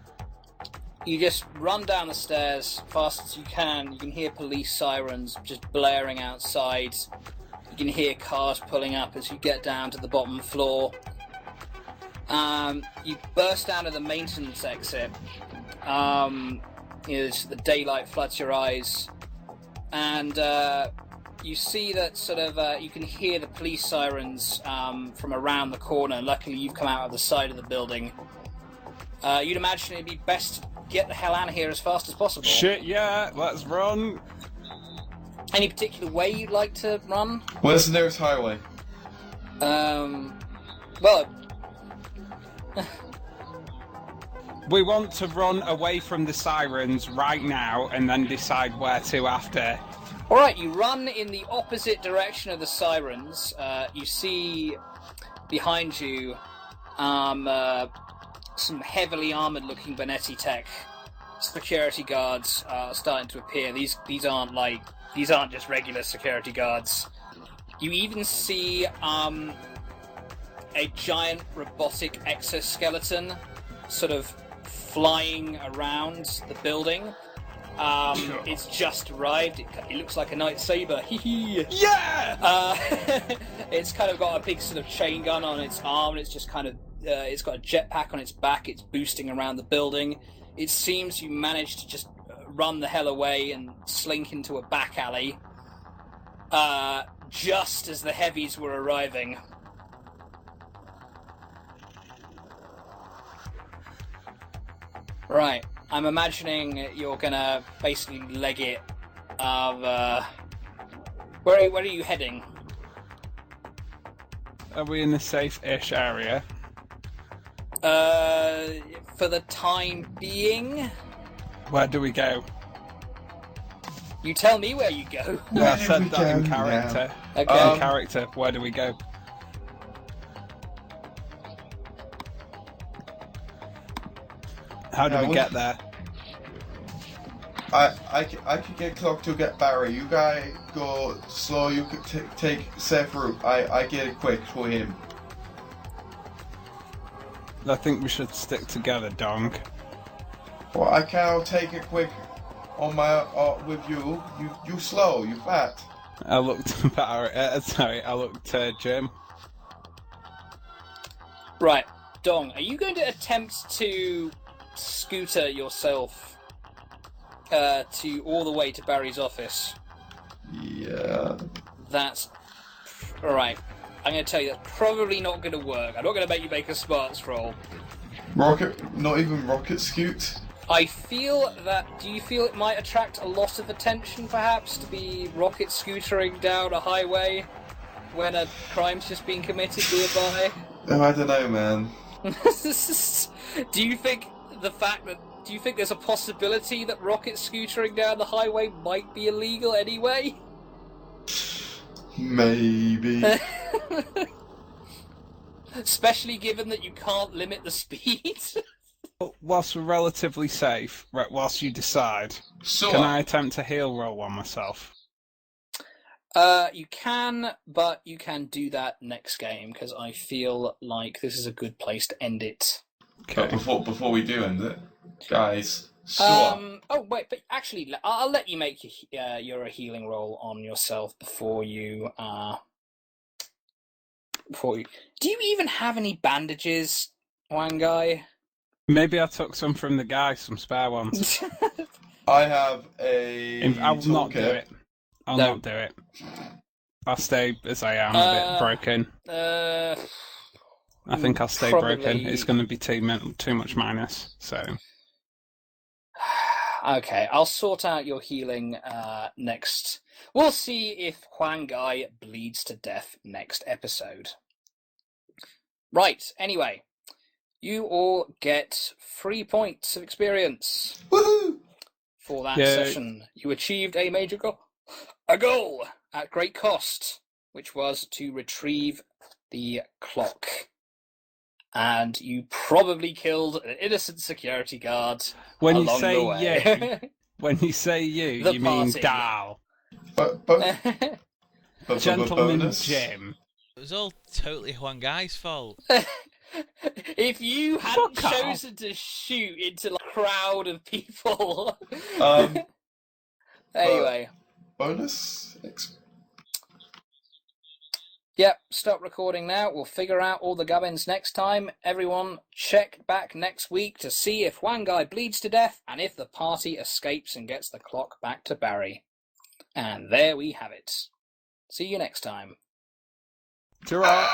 You just run down the stairs fast as you can. You can hear police sirens just blaring outside. You can hear cars pulling up as you get down to the bottom floor. You burst out of the maintenance exit. As the daylight floods your eyes, and you see that sort of you can hear the police sirens from around the corner. Luckily, you've come out of the side of the building. You'd imagine it'd be best to get the hell out of here as fast as possible. Shit, yeah, let's run. Any particular way you'd like to run? Where's the nearest highway? Well, We want to run away from the sirens right now and then decide where to after. Alright, you run in the opposite direction of the sirens. You see behind you some heavily armoured looking Benetti tech security guards starting to appear. These aren't just regular security guards. You even see a giant robotic exoskeleton sort of flying around the building. It's just arrived. It looks like a lightsaber. Yeah! It's kind of got a big sort of chain gun on its arm, and it's just kind of it's got a jetpack on its back. It's boosting around the building. It seems you managed to just run the hell away and slink into a back alley just as the heavies were arriving. Right, I'm imagining you're gonna basically leg it. Where are you heading? Are we in a safe-ish area? For the time being, Where do we go? you tell me where you go. I do said we that in go character. Okay. In character, where do we go? How do we get there? I could get Clock to get Barry. You guys go slow. You could take safe route. I get it quick for him. I think we should stick together, Dong. Well, I can't take it quick on my with you. You slow. You fat. I looked Barry. I looked Jim. Right, Dong, are you going to attempt to scooter yourself to all the way to Barry's office? Yeah. That's alright. I'm going to tell you that's probably not going to work. I'm not going to make you make a smarts roll. Rocket, not even rocket scoot. I feel that. Do you feel it might attract a lot of attention, perhaps, to be rocket scootering down a highway when a crime's just been committed nearby? Oh, I don't know, man. Do you think there's a possibility that rocket scootering down the highway might be illegal anyway? Maybe. Especially given that you can't limit the speed. Whilst we're relatively safe, right, whilst you decide, So can I attempt to heal roll on myself? You can, but you can do that next game, because I feel like this is a good place to end it. But before we do end it, guys, stop. Oh wait, but actually, I'll let you make your healing roll on yourself before you. Do you even have any bandages, one guy? Maybe I took some from the guy, some spare ones. I have a. I will not do toolkit. it. I'll not do it. I'll stay as I am, a bit broken. I think I'll stay probably... broken. It's going to be too much minus, so... Okay, I'll sort out your healing next. We'll see if Huang Gai bleeds to death next episode. Right, anyway. You all get 3 points of experience. Woohoo! for that Yeah. session. You achieved a major goal. A goal at great cost, which was to retrieve the clock. And you probably killed an innocent security guard When you along say the way. When you say you, The you mean party. Dal. Gentleman Bonus. Jim. It was all totally Juan Guy's fault. If you hadn't Fuck off. chosen to shoot into a crowd of people. Anyway. Bonus? Yep, stop recording now. We'll figure out all the gubbins next time. Everyone, check back next week to see if one guy bleeds to death and if the party escapes and gets the clock back to Barry. And there we have it. See you next time. Ta-ra.